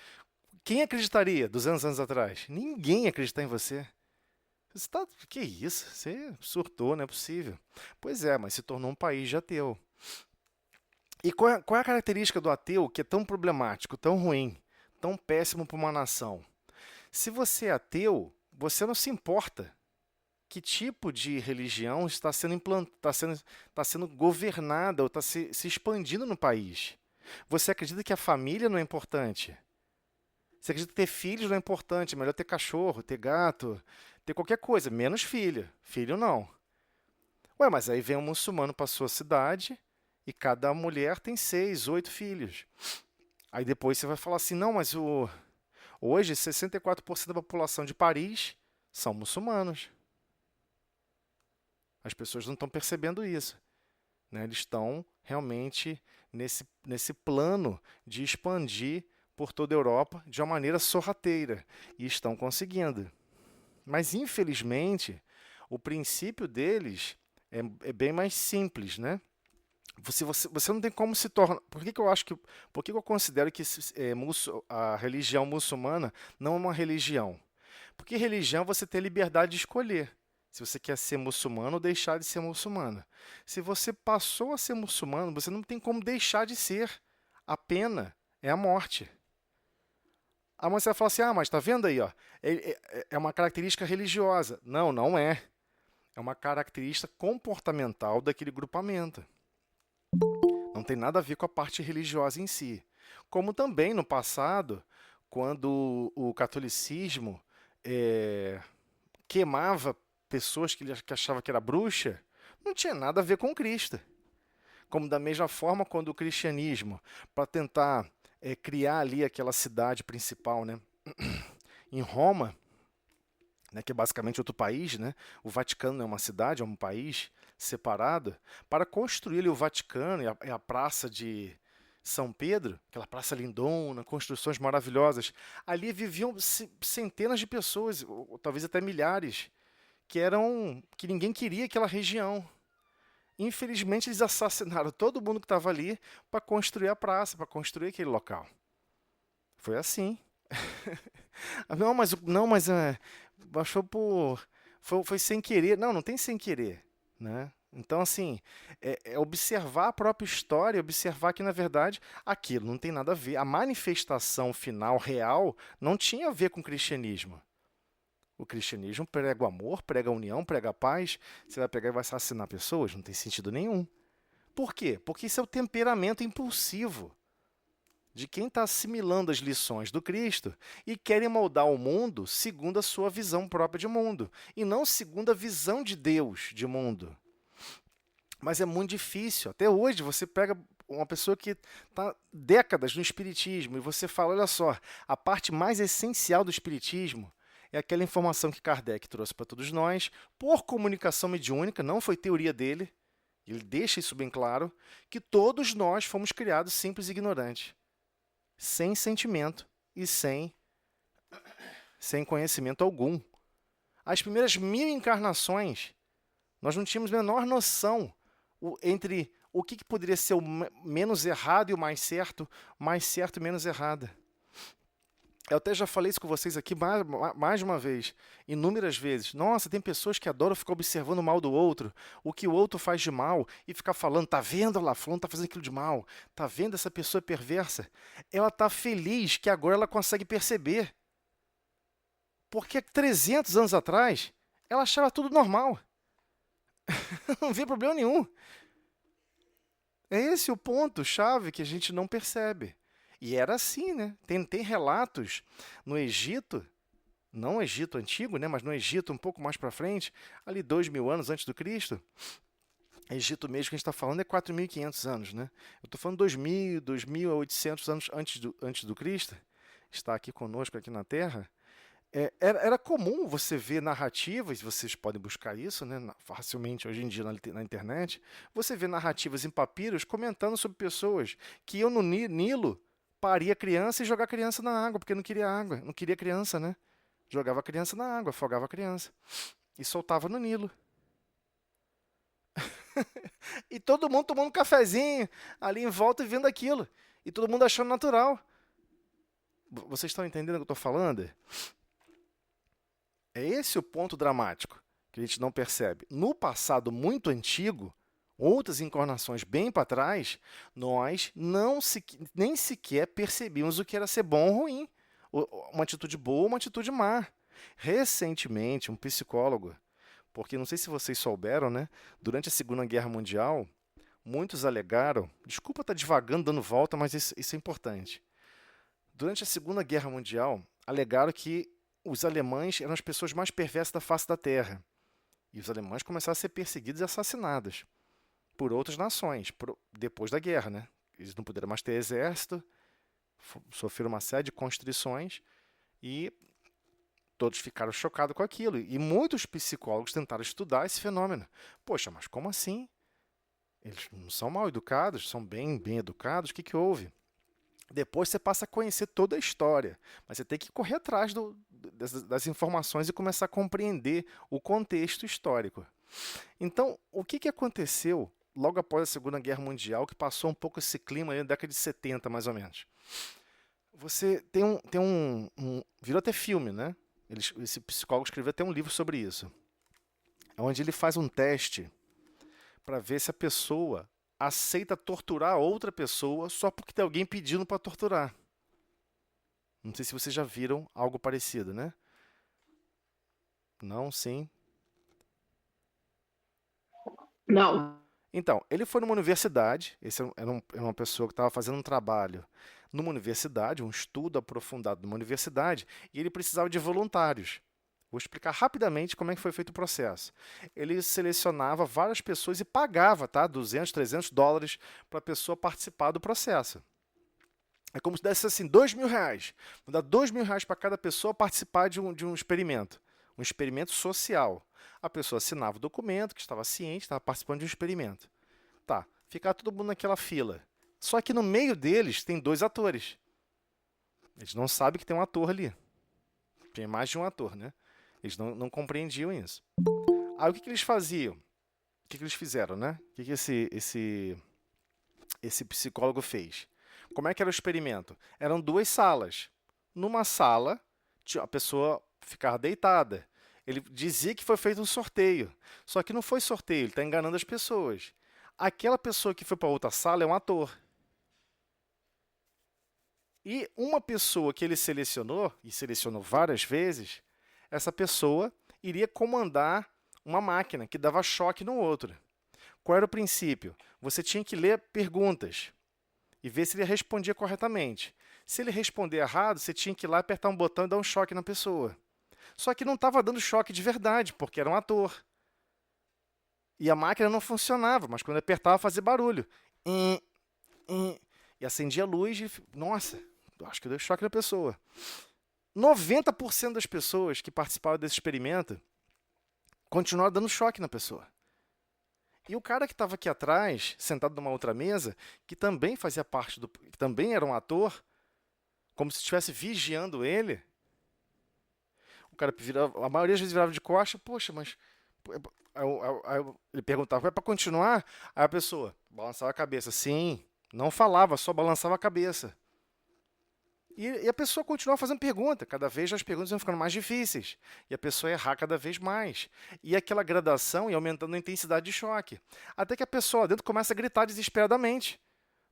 Quem acreditaria 200 anos atrás? Ninguém ia acreditar em você. Que isso? Você surtou, não é possível. Pois é, mas se tornou um país de ateu. E qual é a característica do ateu que é tão problemático, tão ruim, tão péssimo para uma nação? Se você é ateu, você não se importa que tipo de religião está sendo está sendo governada ou está se expandindo no país. Você acredita que a família não é importante? Você acredita que ter filhos não é importante? É melhor ter cachorro, ter gato, ter qualquer coisa, menos filho. Filho não. Ué, mas aí vem um muçulmano para sua cidade e cada mulher tem 6, 8 filhos. Aí depois você vai falar assim, não, mas hoje 64% da população de Paris são muçulmanos. As pessoas não estão percebendo isso, né? Eles estão realmente nesse plano de expandir por toda a Europa de uma maneira sorrateira e estão conseguindo. Mas, infelizmente, o princípio deles é bem mais simples, né? Você não tem como se tornar. Por que eu considero que a religião muçulmana não é uma religião? Porque religião você tem a liberdade de escolher. Se você quer ser muçulmano ou deixar de ser muçulmano. Se você passou a ser muçulmano, você não tem como deixar de ser. A pena é a morte. A mãe vai falar assim, mas tá vendo aí, ó? É uma característica religiosa. Não, não é. É uma característica comportamental daquele grupamento. Não tem nada a ver com a parte religiosa em si. Como também no passado, quando o catolicismo queimava pessoas que achavam que era bruxa, não tinha nada a ver com Cristo. Como da mesma forma, quando o cristianismo, para tentar criar ali aquela cidade principal, né, em Roma, né, que é basicamente outro país, né, o Vaticano não é uma cidade, é um país separado, para construir ali o Vaticano e a praça de São Pedro, aquela praça lindona, construções maravilhosas, ali viviam centenas de pessoas, ou talvez até milhares, que ninguém queria aquela região. Infelizmente, eles assassinaram todo mundo que estava ali para construir a praça, para construir aquele local. Foi assim. Não, mas baixou por... Foi sem querer. Não, não tem sem querer, né? Então, assim, é observar a própria história, observar que, na verdade, aquilo não tem nada a ver. A manifestação final, real, não tinha a ver com o cristianismo. O cristianismo prega o amor, prega a união, prega a paz. Você vai pegar e vai assassinar pessoas? Não tem sentido nenhum. Por quê? Porque isso é o temperamento impulsivo de quem está assimilando as lições do Cristo e querem moldar o mundo segundo a sua visão própria de mundo, e não segundo a visão de Deus de mundo. Mas é muito difícil. Até hoje, você pega uma pessoa que está décadas no espiritismo e você fala, olha só, a parte mais essencial do espiritismo é aquela informação que Kardec trouxe para todos nós, por comunicação mediúnica, não foi teoria dele, ele deixa isso bem claro, que todos nós fomos criados simples e ignorantes, sem sentimento e sem conhecimento algum. As primeiras 1000 encarnações, nós não tínhamos a menor noção entre o que poderia ser o menos errado e o mais certo e menos errada. Eu até já falei isso com vocês aqui mais de uma vez, inúmeras vezes. Nossa, tem pessoas que adoram ficar observando o mal do outro, o que o outro faz de mal, e ficar falando, tá vendo lá, fulano tá fazendo aquilo de mal, tá vendo essa pessoa perversa? Ela tá feliz que agora ela consegue perceber. Porque 300 anos atrás, ela achava tudo normal. Não vê problema nenhum. É esse o ponto-chave que a gente não percebe. E era assim, né? Tem relatos no Egito, não no Egito antigo, né? Mas no Egito um pouco mais para frente, ali 2000 anos antes do Cristo. Egito mesmo que a gente está falando é 4.500 anos, né? Eu estou falando 2.000, 2.800 anos antes do Cristo. Está aqui conosco, aqui na Terra. Era comum você ver narrativas, vocês podem buscar isso, né, facilmente hoje em dia na internet, você vê narrativas em papiros comentando sobre pessoas que iam no Nilo parir a criança e jogar a criança na água, porque não queria água, não queria criança, né? Jogava a criança na água, afogava a criança e soltava no Nilo. E todo mundo tomando um cafezinho ali em volta e vendo aquilo. E todo mundo achando natural. Vocês estão entendendo o que eu estou falando? É esse o ponto dramático que a gente não percebe. No passado muito antigo, outras encarnações bem para trás, nós nem sequer percebíamos o que era ser bom ou ruim. Uma atitude boa ou uma atitude má. Recentemente, um psicólogo, porque não sei se vocês souberam, né? Durante a Segunda Guerra Mundial, muitos alegaram, desculpa estar divagando, dando volta, mas isso é importante. Durante a Segunda Guerra Mundial, alegaram que os alemães eram as pessoas mais perversas da face da Terra. E os alemães começaram a ser perseguidos e assassinados por outras nações, depois da guerra, né? Eles não puderam mais ter exército, sofreram uma série de constrições e todos ficaram chocados com aquilo. E muitos psicólogos tentaram estudar esse fenômeno. Poxa, mas como assim? Eles não são mal educados, são bem educados, o que houve? Depois você passa a conhecer toda a história, mas você tem que correr atrás das informações e começar a compreender o contexto histórico. Então, o que aconteceu logo após a Segunda Guerra Mundial, que passou um pouco esse clima aí na década de 70, mais ou menos? Você virou até filme, né? Esse psicólogo escreveu até um livro sobre isso, onde ele faz um teste para ver se a pessoa aceita torturar outra pessoa só porque tem alguém pedindo para torturar. Não sei se vocês já viram algo parecido, né? Não, sim. Não. Então, ele foi numa universidade, era uma pessoa que estava fazendo um trabalho numa universidade, um estudo aprofundado numa universidade, e ele precisava de voluntários. Vou explicar rapidamente como é que foi feito o processo. Ele selecionava várias pessoas e pagava, tá? 200, 300 dólares para a pessoa participar do processo. É como se desse assim, R$2.000. Vou dar R$2.000 para cada pessoa participar de um experimento social. A pessoa assinava o documento, que estava ciente, estava participando de um experimento. Tá, ficar todo mundo naquela fila. Só que no meio deles tem 2 atores. Eles não sabem que tem um ator ali. Tem mais de um ator, né? Eles não compreendiam isso. Aí o que eles faziam? O que eles fizeram, né? O que esse psicólogo fez? Como é que era o experimento? Eram 2 salas. Numa sala, a pessoa ficava deitada. Ele dizia que foi feito um sorteio. Só que não foi sorteio, ele está enganando as pessoas. Aquela pessoa que foi para outra sala é um ator. E uma pessoa que ele selecionou, e selecionou várias vezes, essa pessoa iria comandar uma máquina que dava choque no outro. Qual era o princípio? Você tinha que ler perguntas e ver se ele respondia corretamente. Se ele responder errado, você tinha que ir lá apertar um botão e dar um choque na pessoa. Só que não estava dando choque de verdade, porque era um ator. E a máquina não funcionava, mas quando apertava fazia barulho. E acendia a luz e, nossa, acho que deu choque na pessoa. 90% das pessoas que participaram desse experimento continuaram dando choque na pessoa. E o cara que estava aqui atrás, sentado numa outra mesa, que também fazia parte que também era um ator, como se estivesse vigiando ele, o cara virava, a maioria das vezes virava de costas, poxa, mas... ele perguntava, é para continuar? Aí a pessoa balançava a cabeça, sim, não falava, só balançava a cabeça. E a pessoa continuava fazendo pergunta, cada vez as perguntas iam ficando mais difíceis, e a pessoa ia errar cada vez mais. E aquela gradação ia aumentando a intensidade de choque, até que a pessoa lá dentro começa a gritar desesperadamente.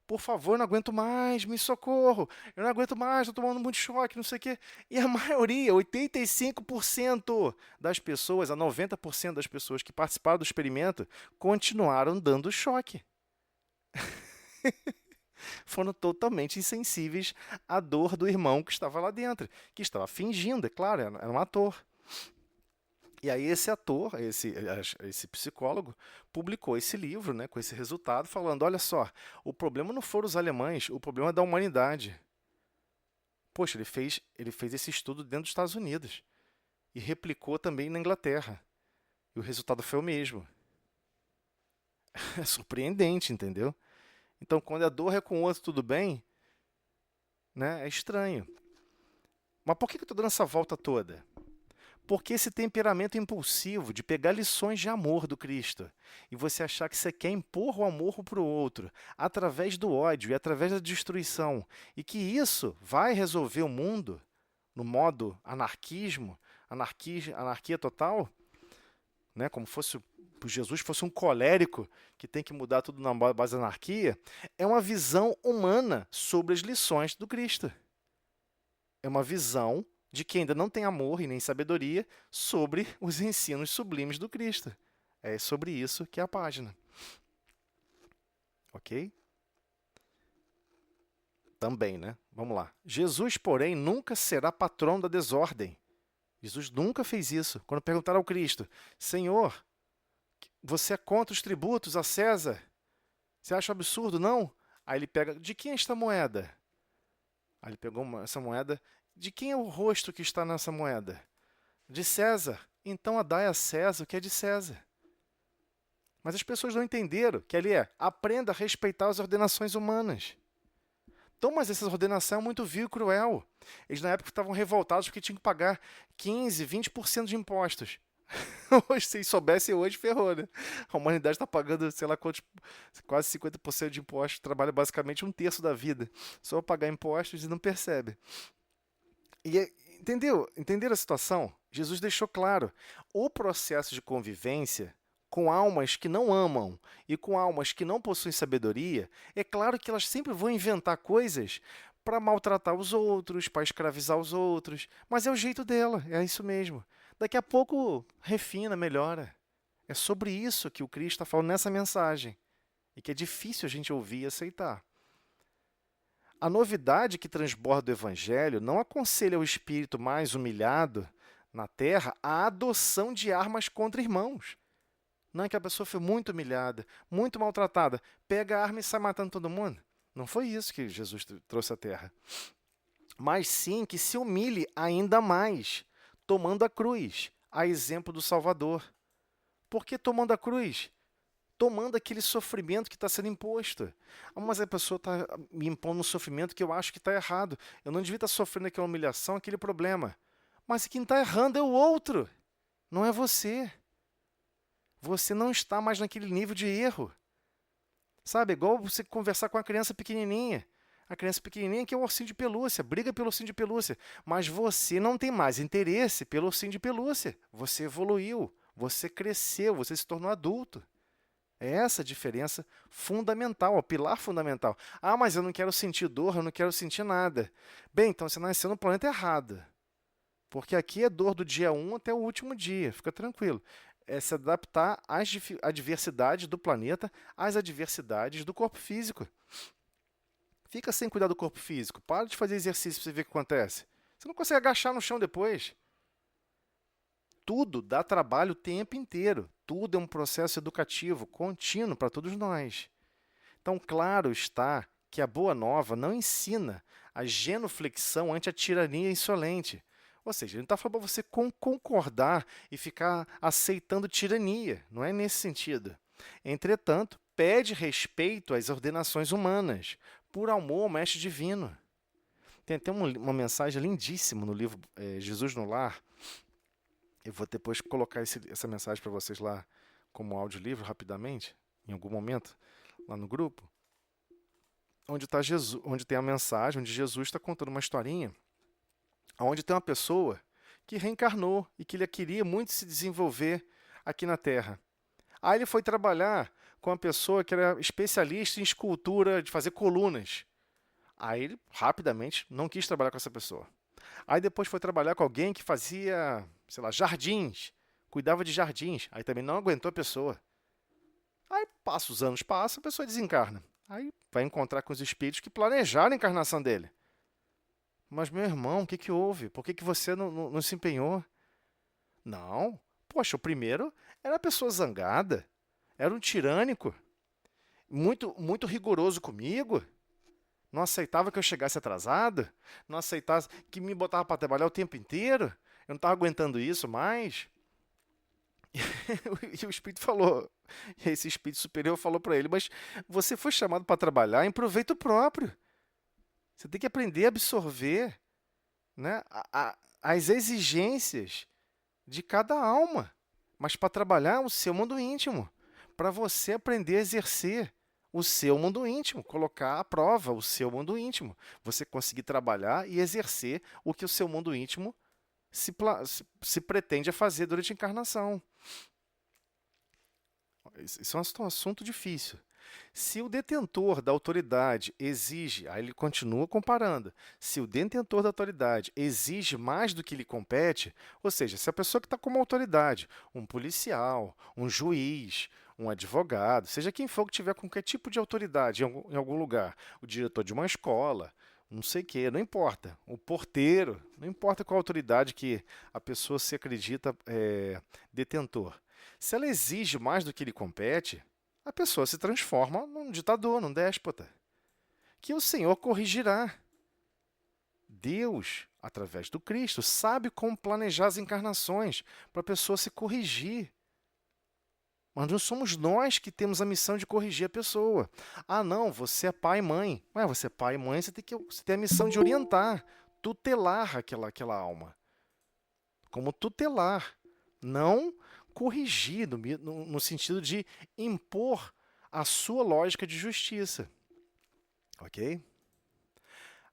Por favor, eu não aguento mais, me socorro, eu não aguento mais, estou tomando muito choque, não sei o quê. E a maioria, 85% das pessoas, a 90% das pessoas que participaram do experimento, continuaram dando choque. Foram totalmente insensíveis à dor do irmão que estava lá dentro, que estava fingindo, é claro, era um ator. E aí esse ator, esse psicólogo, publicou esse livro, né, com esse resultado, falando, olha só, o problema não foram os alemães, o problema é da humanidade. Poxa, ele fez esse estudo dentro dos Estados Unidos e replicou também na Inglaterra. E o resultado foi o mesmo. É surpreendente, entendeu? Então, quando a dor é com o outro, tudo bem, né? É estranho. Mas por que eu estou dando essa volta toda? Porque esse temperamento impulsivo de pegar lições de amor do Cristo e você achar que você quer impor o amor para o outro através do ódio e através da destruição e que isso vai resolver o mundo no modo anarquismo, anarquia total, né? Como fosse Jesus fosse um colérico que tem que mudar tudo na base da anarquia, é uma visão humana sobre as lições do Cristo. É uma visão de quem ainda não tem amor e nem sabedoria sobre os ensinos sublimes do Cristo. É sobre isso que é a página. Ok? Também, né? Vamos lá. Jesus, porém, nunca será patrão da desordem. Jesus nunca fez isso. Quando perguntaram ao Cristo, Senhor, você é contra os tributos a César? Você acha absurdo, não? Aí ele pega, de quem é esta moeda? Aí ele pegou essa moeda, de quem é o rosto que está nessa moeda? De César. Então dai a César o que é de César. Mas as pessoas não entenderam que ali aprenda a respeitar as ordenações humanas. Então, mas essa ordenação é muito vil e cruel. Eles na época estavam revoltados porque tinham que pagar 15%, 20% de impostos. Hoje, se soubessem hoje, ferrou, né? A humanidade está pagando, sei lá quantos, quase 50% de impostos, trabalha basicamente um terço da vida. Só pagar impostos e não percebe. E entenderam a situação? Jesus deixou claro, o processo de convivência com almas que não amam e com almas que não possuem sabedoria, é claro que elas sempre vão inventar coisas para maltratar os outros, para escravizar os outros, mas é o jeito dela, é isso mesmo. Daqui a pouco refina, melhora. É sobre isso que o Cristo está falando nessa mensagem e que é difícil a gente ouvir e aceitar. A novidade que transborda o Evangelho não aconselha o espírito mais humilhado na terra a adoção de armas contra irmãos. Não é que a pessoa foi muito humilhada, muito maltratada, pega a arma e sai matando todo mundo. Não foi isso que Jesus trouxe à terra. Mas sim que se humilhe ainda mais, tomando a cruz, a exemplo do Salvador. Por que tomando a cruz? Tomando aquele sofrimento que está sendo imposto. Mas a pessoa está me impondo um sofrimento que eu acho que está errado. Eu não devia estar sofrendo aquela humilhação, aquele problema. Mas quem está errando é o outro, não é você. Você não está mais naquele nível de erro. Sabe, igual você conversar com a criança pequenininha. A criança pequenininha que é o ursinho de pelúcia, briga pelo ursinho de pelúcia. Mas você não tem mais interesse pelo ursinho de pelúcia. Você evoluiu, você cresceu, você se tornou adulto. É essa a diferença fundamental, o pilar fundamental. Ah, mas eu não quero sentir dor, eu não quero sentir nada. Bem, então você nasceu no planeta errado. Porque aqui é dor do dia 1 até o último dia, fica tranquilo. É se adaptar às adversidades do planeta, às adversidades do corpo físico. Fica sem cuidar do corpo físico, para de fazer exercício para você ver o que acontece. Você não consegue agachar no chão depois. Tudo dá trabalho o tempo inteiro. Tudo é um processo educativo contínuo para todos nós. Então, claro está que a Boa Nova não ensina a genuflexão ante a tirania insolente. Ou seja, ele não está falando para você concordar e ficar aceitando tirania. Não é nesse sentido. Entretanto, pede respeito às ordenações humanas, por amor ao Mestre Divino. Tem até uma mensagem lindíssima no livro Jesus no Lar. Eu vou depois colocar essa mensagem para vocês lá como audiolivro rapidamente, em algum momento, lá no grupo, onde está Jesus, onde tem a mensagem, onde Jesus está contando uma historinha, onde tem uma pessoa que reencarnou e que ele queria muito se desenvolver aqui na Terra. Aí ele foi trabalhar com uma pessoa que era especialista em escultura, de fazer colunas. Aí ele rapidamente não quis trabalhar com essa pessoa. Aí depois foi trabalhar com alguém que fazia, sei lá, jardins, cuidava de jardins. Aí também não aguentou a pessoa. Aí os anos passam, a pessoa desencarna. Aí vai encontrar com os espíritos que planejaram a encarnação dele. Mas, meu irmão, o que houve? Por que você não se empenhou? Não. Poxa, o primeiro era uma pessoa zangada, era um tirânico, muito rigoroso comigo. Não aceitava que eu chegasse atrasado, não aceitava que me botava para trabalhar o tempo inteiro. Eu não estava aguentando isso mais. E o espírito falou, esse espírito superior falou para ele, mas você foi chamado para trabalhar em proveito próprio. Você tem que aprender a absorver, né, as exigências de cada alma, mas para trabalhar o seu mundo íntimo, para você aprender a exercer o seu mundo íntimo, colocar à prova o seu mundo íntimo, você conseguir trabalhar e exercer o que o seu mundo íntimo se pretende a fazer durante a encarnação. Isso é um assunto difícil. Se o detentor da autoridade exige, aí ele continua comparando, se o detentor da autoridade exige mais do que lhe compete, ou seja, se a pessoa que está como autoridade, um policial, um juiz, um advogado, seja quem for que tiver qualquer tipo de autoridade em algum lugar, o diretor de uma escola, não sei o quê, não importa, o porteiro, não importa qual autoridade que a pessoa se acredita detentor. Se ela exige mais do que lhe compete, a pessoa se transforma num ditador, num déspota, que o Senhor corrigirá. Deus, através do Cristo, sabe como planejar as encarnações para a pessoa se corrigir. Mas não somos nós que temos a missão de corrigir a pessoa. Ah, não, você é pai e mãe. Ué, você é pai e mãe, você tem a missão de orientar, tutelar aquela alma. Como tutelar, não corrigir, no sentido de impor a sua lógica de justiça. Ok?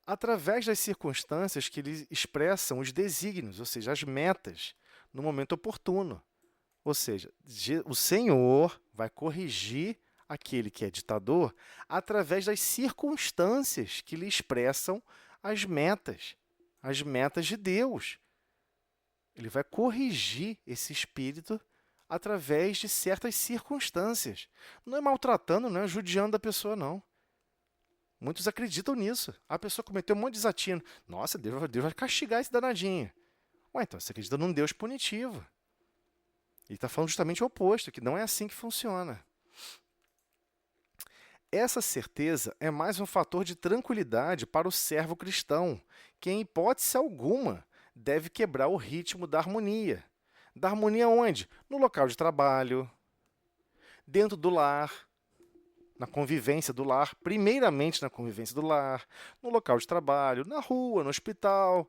Através das circunstâncias que lhe expressam os desígnios, ou seja, as metas, no momento oportuno. Ou seja, o Senhor vai corrigir aquele que é ditador através das circunstâncias que lhe expressam as metas de Deus. Ele vai corrigir esse espírito através de certas circunstâncias. Não é maltratando, não é judiando a pessoa, não. Muitos acreditam nisso. A pessoa cometeu um monte de desatino. Nossa, Deus vai castigar esse danadinho. Ué, então você acredita num Deus punitivo. Ele está falando justamente o oposto, que não é assim que funciona. Essa certeza é mais um fator de tranquilidade para o servo cristão, que, em hipótese alguma, deve quebrar o ritmo da harmonia. Da harmonia onde? No local de trabalho, dentro do lar, na convivência do lar, primeiramente na convivência do lar, no local de trabalho, na rua, no hospital.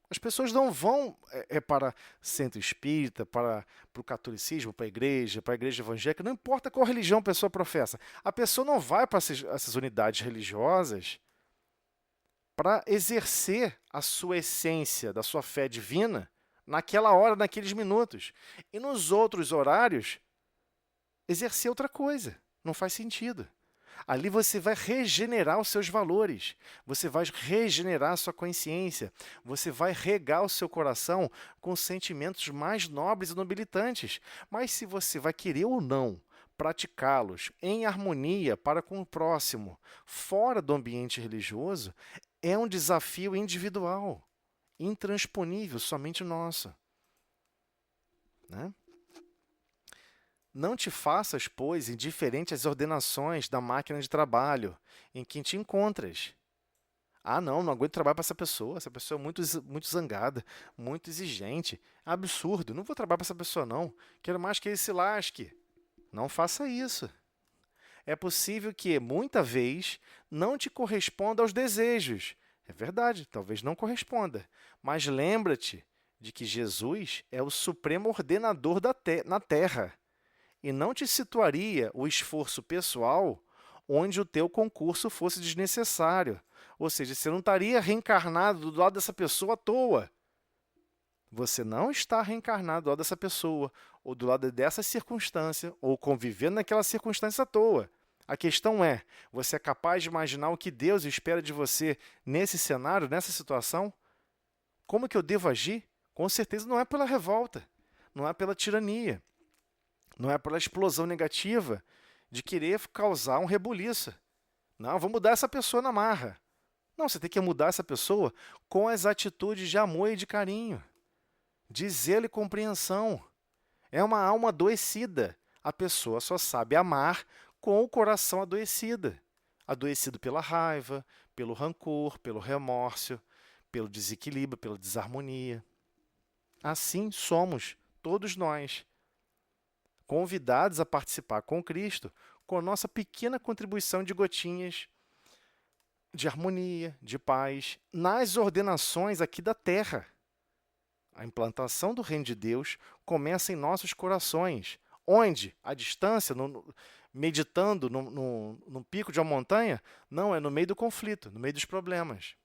As pessoas não vão para centro espírita, para o catolicismo, para a igreja evangélica, não importa qual religião a pessoa professa. A pessoa não vai para essas unidades religiosas para exercer a sua essência da sua fé divina naquela hora, naqueles minutos. E nos outros horários, exercer outra coisa. Não faz sentido. Ali você vai regenerar os seus valores, você vai regenerar a sua consciência, você vai regar o seu coração com sentimentos mais nobres e nobilitantes. Mas se você vai querer ou não praticá-los em harmonia para com o próximo, fora do ambiente religioso, é um desafio individual, intransponível, somente nosso, né? Não te faças, pois, indiferente às ordenações da máquina de trabalho em que te encontras. Ah, não aguento trabalhar para essa pessoa é muito zangada, muito exigente, absurdo, não vou trabalhar para essa pessoa não, quero mais que ele se lasque. Não faça isso. É possível que, muita vez, não te corresponda aos desejos. É verdade, talvez não corresponda, mas lembra-te de que Jesus é o supremo ordenador na Terra. E não te situaria o esforço pessoal onde o teu concurso fosse desnecessário. Ou seja, você não estaria reencarnado do lado dessa pessoa à toa. Você não está reencarnado do lado dessa pessoa, ou do lado dessa circunstância, ou convivendo naquela circunstância à toa. A questão é, você é capaz de imaginar o que Deus espera de você nesse cenário, nessa situação? Como que eu devo agir? Com certeza não é pela revolta, não é pela tirania. Não é pela explosão negativa de querer causar um rebuliço. Não, vou mudar essa pessoa na marra. Não, você tem que mudar essa pessoa com as atitudes de amor e de carinho, de zelo e compreensão. É uma alma adoecida. A pessoa só sabe amar com o coração adoecido. Adoecido pela raiva, pelo rancor, pelo remorso, pelo desequilíbrio, pela desarmonia. Assim somos todos nós, convidados a participar com Cristo, com a nossa pequena contribuição de gotinhas de harmonia, de paz, nas ordenações aqui da terra. A implantação do reino de Deus começa em nossos corações, onde, à distância, meditando no pico de uma montanha, não, é no meio do conflito, no meio dos problemas,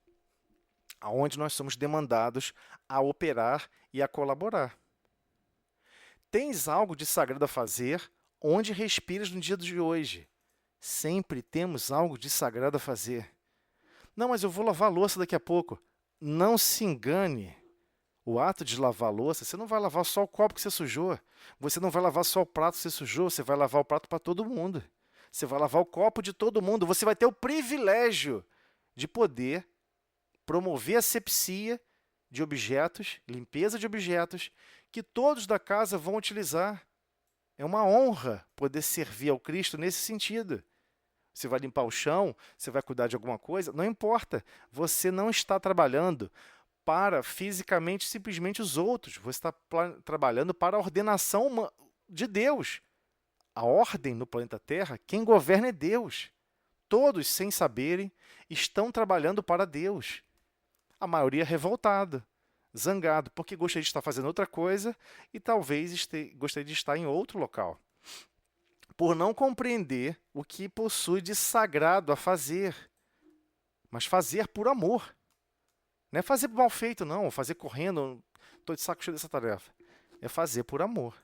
aonde nós somos demandados a operar e a colaborar. Tens algo de sagrado a fazer onde respiras no dia de hoje. Sempre temos algo de sagrado a fazer. Não, mas eu vou lavar a louça daqui a pouco. Não se engane. O ato de lavar a louça, você não vai lavar só o copo que você sujou. Você não vai lavar só o prato que você sujou, você vai lavar o prato para todo mundo. Você vai lavar o copo de todo mundo. Você vai ter o privilégio de poder promover a asepsia de objetos, limpeza de objetos, que todos da casa vão utilizar. É uma honra poder servir ao Cristo nesse sentido. Você vai limpar o chão, você vai cuidar de alguma coisa, não importa. Você não está trabalhando para fisicamente simplesmente os outros. Você está trabalhando para a ordenação de Deus. A ordem no planeta Terra, quem governa é Deus. Todos, sem saberem, estão trabalhando para Deus. A maioria revoltada, zangado, porque gostaria de estar fazendo outra coisa e talvez gostaria de estar em outro local. Por não compreender o que possui de sagrado a fazer, mas fazer por amor. Não é fazer mal feito, não, fazer correndo, estou de saco cheio dessa tarefa. É fazer por amor.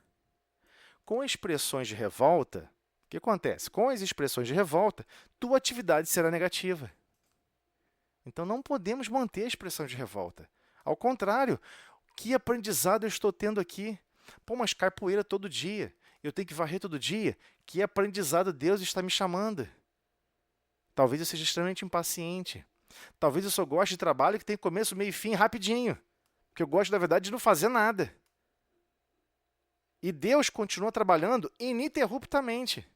Com expressões de revolta, o que acontece? Com as expressões de revolta, tua atividade será negativa. Então não podemos manter a expressão de revolta. Ao contrário, que aprendizado eu estou tendo aqui? Pô, mas cai poeira todo dia, eu tenho que varrer todo dia. Que aprendizado Deus está me chamando? Talvez eu seja extremamente impaciente. Talvez eu só goste de trabalho que tem começo, meio e fim rapidinho. Porque eu gosto, na verdade, de não fazer nada. E Deus continua trabalhando ininterruptamente.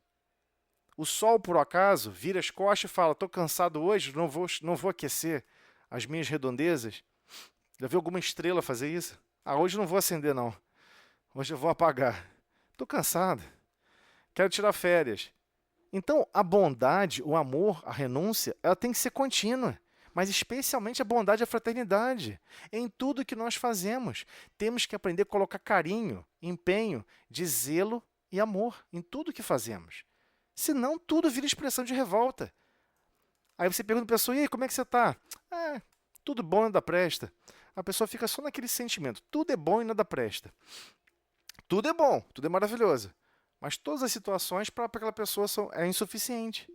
O sol, por acaso, vira as costas e fala, estou cansado hoje, não vou aquecer as minhas redondezas. Já viu alguma estrela fazer isso? Ah, hoje não vou acender, não. Hoje eu vou apagar. Estou cansado. Quero tirar férias. Então, a bondade, o amor, a renúncia, ela tem que ser contínua. Mas especialmente a bondade e a fraternidade. Em tudo que nós fazemos. Temos que aprender a colocar carinho, empenho, de zelo e amor em tudo que fazemos. Senão, tudo vira expressão de revolta. Aí você pergunta a pessoa, e aí, como é que você está? Tudo bom e nada presta. A pessoa fica só naquele sentimento, tudo é bom e nada presta. Tudo é bom, tudo é maravilhoso. Mas todas as situações para aquela pessoa é insuficiente.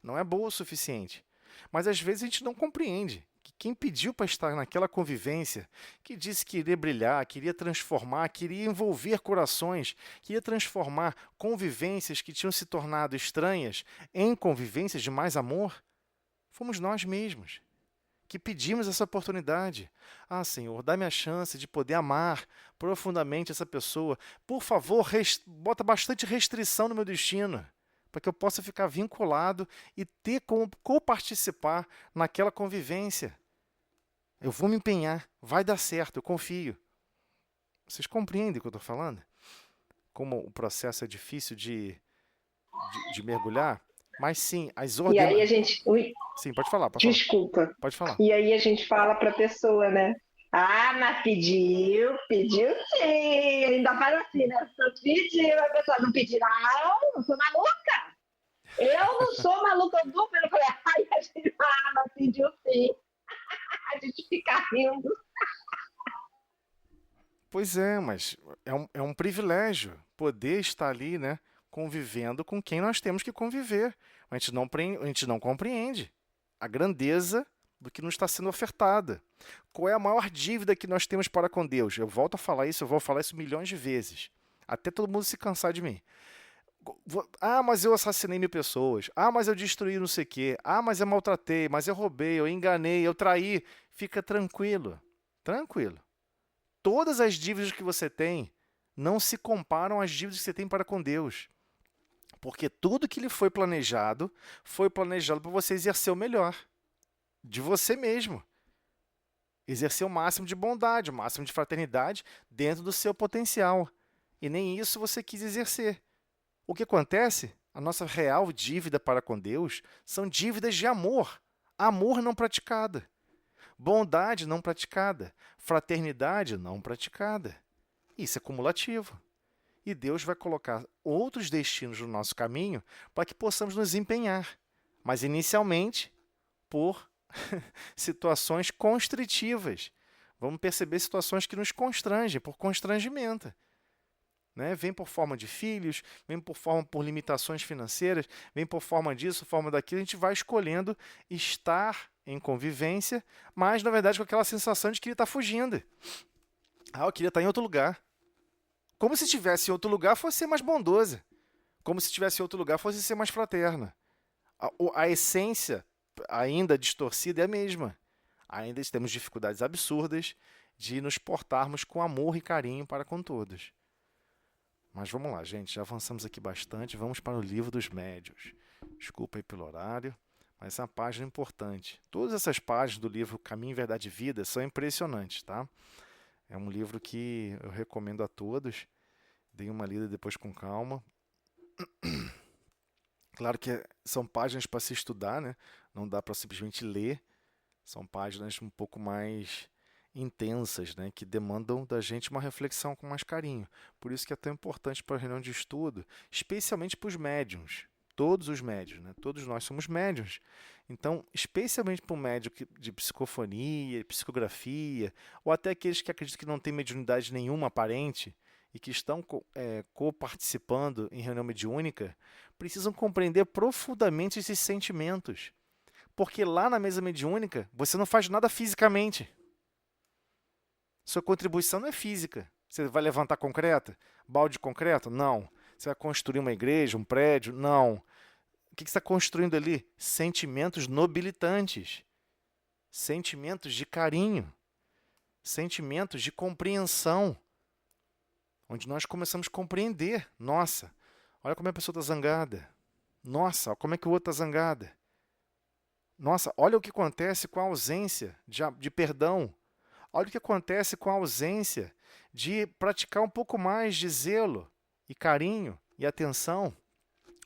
não é boa o suficiente. Mas às vezes a gente não compreende que quem pediu para estar naquela convivência, que disse que iria brilhar, queria transformar, queria envolver corações, queria transformar convivências que tinham se tornado estranhas em convivências de mais amor, fomos nós mesmos que pedimos essa oportunidade. Ah, Senhor, dá-me a chance de poder amar profundamente essa pessoa. Por favor, bota bastante restrição no meu destino, para que eu possa ficar vinculado e ter como coparticipar naquela convivência. Eu vou me empenhar, vai dar certo, eu confio. Vocês compreendem o que eu estou falando? Como o processo é difícil de mergulhar? Mas sim, as E aí a ordenações... gente. Sim, pode falar, pode falar. Desculpa. Pode falar. E aí a gente fala para a pessoa, né? Ah, mas pediu sim. Ainda fala assim, né? Pediu, a pessoa não pediu, não sou maluca. Eu não sou maluca, eu dou pelo. Aí a gente fala, mas pediu sim. A gente fica rindo. Pois é, mas é um privilégio poder estar ali, né, convivendo com quem nós temos que conviver. A gente não compreende a grandeza do que nos está sendo ofertada. Qual é a maior dívida que nós temos para com Deus? Eu volto a falar isso, eu vou falar isso milhões de vezes, até todo mundo se cansar de mim. Ah, mas eu assassinei 1000 pessoas. Ah, mas eu destruí não sei o quê. Ah, mas eu maltratei, mas eu roubei, eu enganei, eu traí. Fica tranquilo, tranquilo. Todas as dívidas que você tem não se comparam às dívidas que você tem para com Deus. Porque tudo que lhe foi planejado para você exercer o melhor de você mesmo. Exercer o máximo de bondade, o máximo de fraternidade dentro do seu potencial. E nem isso você quis exercer. O que acontece? A nossa real dívida para com Deus são dívidas de amor. Amor não praticado. Bondade não praticada. Fraternidade não praticada. Isso é cumulativo. E Deus vai colocar outros destinos no nosso caminho para que possamos nos empenhar. Mas inicialmente por situações constritivas. Vamos perceber situações que nos constrangem, por constrangimento. Né? Vem por forma de filhos, vem por limitações financeiras, vem por forma disso, forma daquilo. A gente vai escolhendo estar em convivência, mas na verdade com aquela sensação de que ele está fugindo. Ah, eu queria estar em outro lugar. Como se estivesse em outro lugar fosse ser mais bondosa. Como se estivesse em outro lugar fosse ser mais fraterna. A essência, ainda distorcida, é a mesma. Ainda temos dificuldades absurdas de nos portarmos com amor e carinho para com todos. Mas vamos lá, gente, já avançamos aqui bastante, vamos para o Livro dos Médiuns. Desculpa aí pelo horário, mas é uma página importante. Todas essas páginas do livro Caminho, Verdade e Vida são impressionantes, tá? É um livro que eu recomendo a todos. Deem uma lida depois com calma. Claro que são páginas para se estudar, né? Não dá para simplesmente ler. São páginas um pouco mais intensas, né? Que demandam da gente uma reflexão com mais carinho. Por isso que é tão importante para a reunião de estudo, especialmente para os médiuns. Todos os médiuns, né? Todos nós somos médiuns. Então, especialmente para o médium de psicofonia, psicografia, ou até aqueles que acreditam que não têm mediunidade nenhuma aparente e que estão co-participando em reunião mediúnica, precisam compreender profundamente esses sentimentos. Porque lá na mesa mediúnica, você não faz nada fisicamente. Sua contribuição não é física. Você vai levantar concreto? Balde de concreto? Não. Você vai construir uma igreja, um prédio? Não. O que você está construindo ali? Sentimentos nobilitantes. Sentimentos de carinho. Sentimentos de compreensão. Onde nós começamos a compreender. Nossa, olha como a pessoa está zangada. Nossa, olha como é que o outro está zangada. Nossa, olha o que acontece com a ausência de perdão. Olha o que acontece com a ausência de praticar um pouco mais de zelo e carinho e atenção.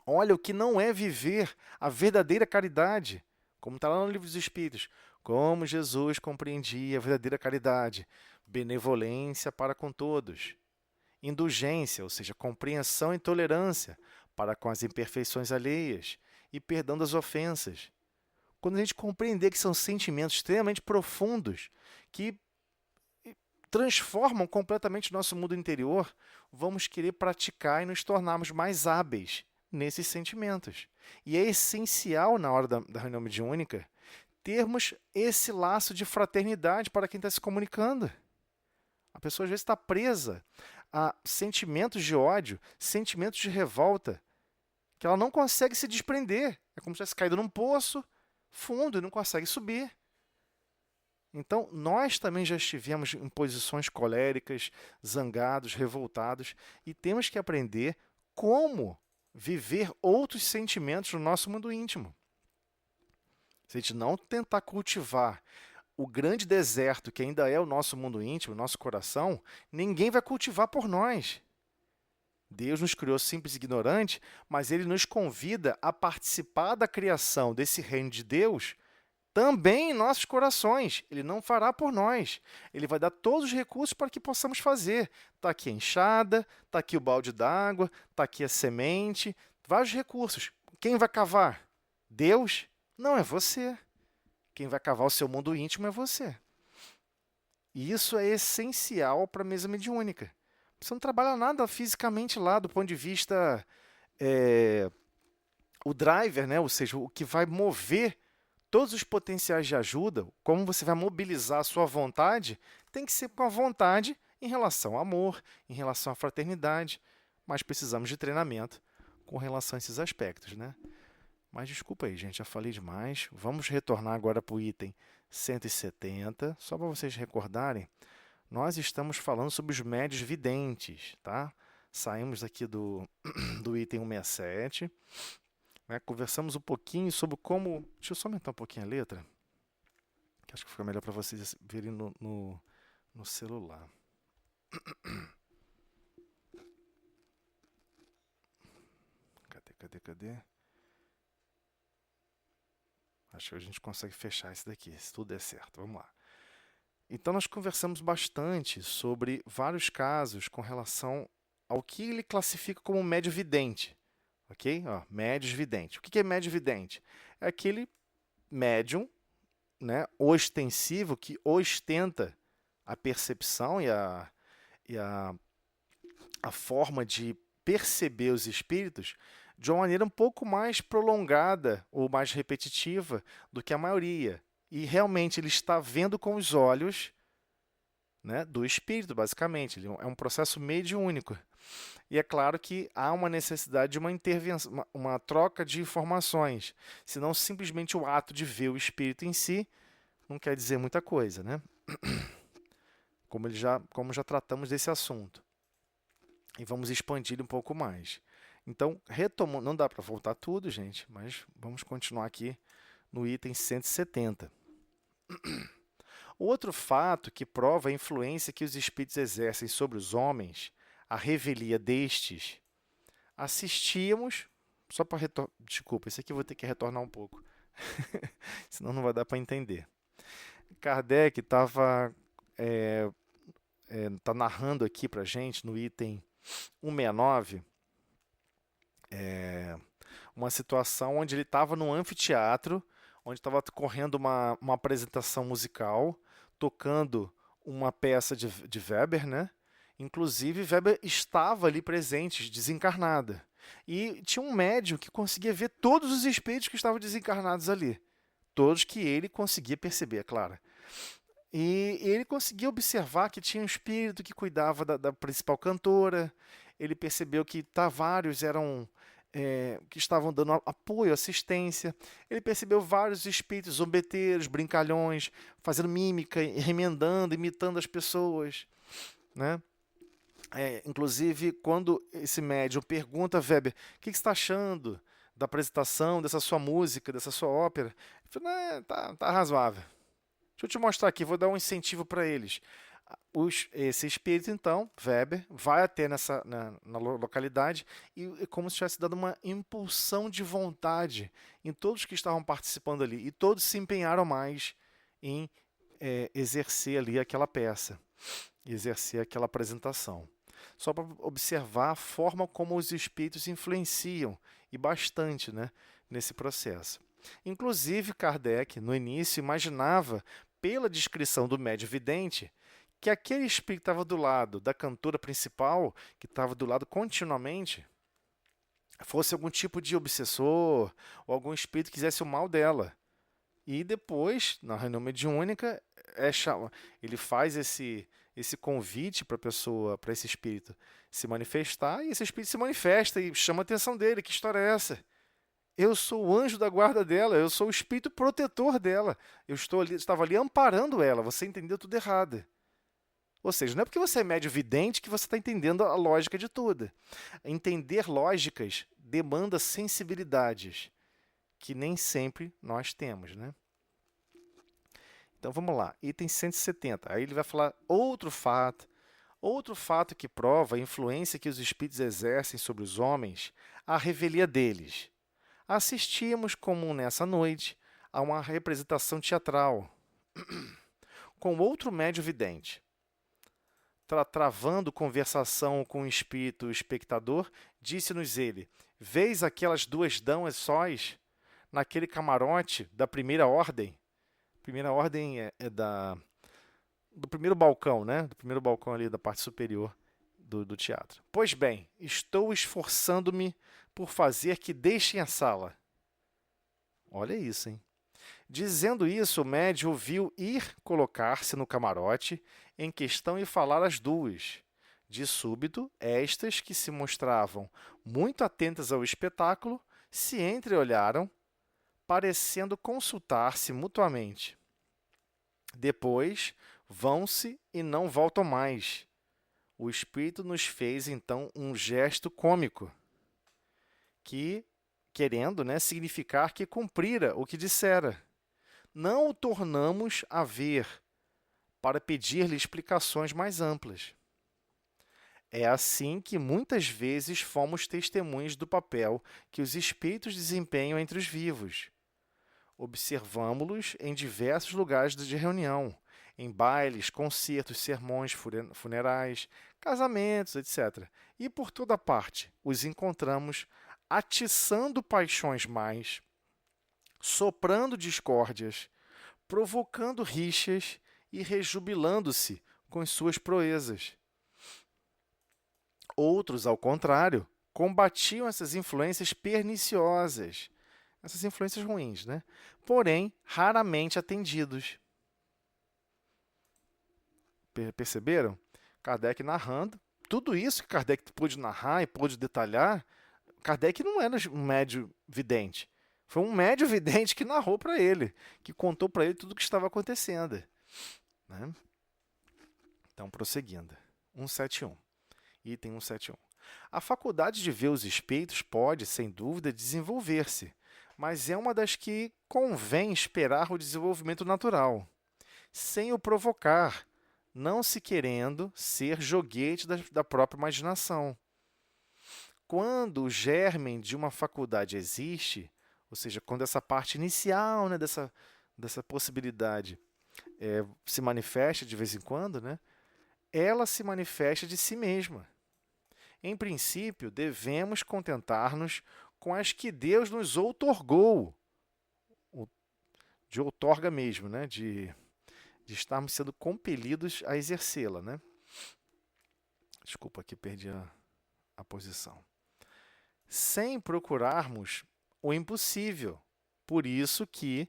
Olha o que não é viver a verdadeira caridade, como está lá no Livro dos Espíritos. Como Jesus compreendia a verdadeira caridade, benevolência para com todos, indulgência, ou seja, compreensão e tolerância para com as imperfeições alheias e perdão das ofensas. Quando a gente compreender que são sentimentos extremamente profundos que transformam completamente o nosso mundo interior, vamos querer praticar e nos tornarmos mais hábeis nesses sentimentos. E é essencial, na hora da reunião mediúnica, termos esse laço de fraternidade para quem está se comunicando. A pessoa às vezes está presa a sentimentos de ódio, sentimentos de revolta, que ela não consegue se desprender. É como se tivesse caído num poço fundo e não consegue subir. Então, nós também já estivemos em posições coléricas, zangados, revoltados, e temos que aprender como viver outros sentimentos no nosso mundo íntimo. Se a gente não tentar cultivar o grande deserto que ainda é o nosso mundo íntimo, o nosso coração, ninguém vai cultivar por nós. Deus nos criou simples e ignorante, mas Ele nos convida a participar da criação desse reino de Deus também em nossos corações. Ele não fará por nós. Ele vai dar todos os recursos para que possamos fazer. Está aqui a enxada, está aqui o balde d'água, está aqui a semente, vários recursos. Quem vai cavar? Deus? Não, é você. Quem vai cavar o seu mundo íntimo é você. E isso é essencial para a mesa mediúnica. Você não trabalha nada fisicamente lá do ponto de vista o driver, né? Ou seja, o que vai mover todos os potenciais de ajuda, como você vai mobilizar a sua vontade, tem que ser com a vontade em relação ao amor, em relação à fraternidade, mas precisamos de treinamento com relação a esses aspectos, né? Mas desculpa aí, gente, já falei demais. Vamos retornar agora para o item 170, só para vocês recordarem. Nós estamos falando sobre os médios videntes, tá? Saímos aqui do item 167, né? Conversamos um pouquinho sobre como... Deixa eu só aumentar um pouquinho a letra, que acho que fica melhor para vocês verem no celular. Cadê? Acho que a gente consegue fechar isso daqui, se tudo der certo. Vamos lá. Então, nós conversamos bastante sobre vários casos com relação ao que ele classifica como médio vidente. Ok? Médios vidente. O que é médio vidente? É aquele médium, né, ostensivo que ostenta a percepção e a forma de perceber os espíritos de uma maneira um pouco mais prolongada ou mais repetitiva do que a maioria. E realmente ele está vendo com os olhos, né, do espírito, basicamente. Ele é um processo mediúnico. E é claro que há uma necessidade de uma intervenção, uma troca de informações. Senão, simplesmente o ato de ver o espírito em si não quer dizer muita coisa, né? Como já tratamos desse assunto. E vamos expandir um pouco mais. Então, retomando, não dá para voltar tudo, gente, mas vamos continuar aqui no item 170. Outro fato que prova a influência que os espíritos exercem sobre os homens, a revelia destes, assistíamos, só para desculpa, esse aqui eu vou ter que retornar um pouco, senão não vai dar para entender. Kardec estava tá narrando aqui para a gente, no item 169, uma situação onde ele estava num anfiteatro, onde estava correndo uma apresentação musical, tocando uma peça de Weber, né? Inclusive, Weber estava ali presente, desencarnada. E tinha um médium que conseguia ver todos os espíritos que estavam desencarnados ali. Todos que ele conseguia perceber, é claro. E ele conseguia observar que tinha um espírito que cuidava da principal cantora. Ele percebeu que vários eram... que estavam dando apoio, assistência. Ele percebeu vários espíritos zombeteiros, brincalhões, fazendo mímica, remendando, imitando as pessoas, né? Inclusive, quando esse médium pergunta a Weber, o que você está achando da apresentação, dessa sua música, dessa sua ópera? Ele fala, tá razoável. Deixa eu te mostrar aqui, vou dar um incentivo para eles. Esse espírito, então, Weber, vai até na localidade e é como se tivesse dado uma impulsão de vontade em todos que estavam participando ali. E todos se empenharam mais em exercer ali aquela peça, exercer aquela apresentação. Só para observar a forma como os espíritos influenciam, e bastante, né, nesse processo. Inclusive, Kardec, no início, imaginava, pela descrição do médium vidente, que aquele espírito que estava do lado da cantora principal, que estava do lado continuamente, fosse algum tipo de obsessor ou algum espírito que quisesse o mal dela. E depois, na reunião mediúnica, ele faz esse convite para a pessoa, para esse espírito se manifestar, e esse espírito se manifesta e chama a atenção dele. Que história é essa? Eu sou o anjo da guarda dela, eu sou o espírito protetor dela. Estava ali amparando ela, você entendeu tudo errado. Ou seja, não é porque você é médio vidente que você está entendendo a lógica de tudo. Entender lógicas demanda sensibilidades que nem sempre nós temos, né? Então vamos lá, item 170. Aí ele vai falar outro fato que prova a influência que os espíritos exercem sobre os homens, a revelia deles. Assistimos, como nessa noite, a uma representação teatral com outro médio vidente. Travando conversação com o espírito espectador, disse-nos ele: vês aquelas duas damas sós naquele camarote da primeira ordem? Primeira ordem é do primeiro balcão, né? Do primeiro balcão ali da parte superior do teatro. Pois bem, estou esforçando-me por fazer que deixem a sala. Olha isso, hein? Dizendo isso, o médium ouviu ir colocar-se no camarote em questão e falar às duas. De súbito, estas, que se mostravam muito atentas ao espetáculo, se entreolharam, parecendo consultar-se mutuamente. Depois, vão-se e não voltam mais. O espírito nos fez, então, um gesto cômico, que, querendo, né, significar que cumprira o que dissera. Não o tornamos a ver, para pedir-lhe explicações mais amplas. É assim que muitas vezes fomos testemunhas do papel que os espíritos desempenham entre os vivos. Observamo-los em diversos lugares de reunião, em bailes, concertos, sermões funerais, casamentos, etc. E por toda parte os encontramos atiçando paixões mais, soprando discórdias, provocando rixas e rejubilando-se com as suas proezas. Outros, ao contrário, combatiam essas influências perniciosas, essas influências ruins, né? Porém, raramente atendidos. Perceberam? Kardec narrando. Tudo isso que Kardec pôde narrar e pôde detalhar, Kardec não era um médio vidente. Foi um médio vidente que narrou para ele, que contou para ele tudo o que estava acontecendo. Né? Então, prosseguindo. 171. Item 171. A faculdade de ver os espíritos pode, sem dúvida, desenvolver-se, mas é uma das que convém esperar o desenvolvimento natural, sem o provocar, não se querendo ser joguete da própria imaginação. Quando o germe de uma faculdade existe, ou seja, quando essa parte inicial, né, dessa possibilidade se manifesta de vez em quando, né, ela se manifesta de si mesma. Em princípio, devemos contentar-nos com as que Deus nos outorgou, de outorga mesmo, né, de estarmos sendo compelidos a exercê-la. Né? Desculpa, aqui perdi a posição. Sem procurarmos o impossível. Por isso que,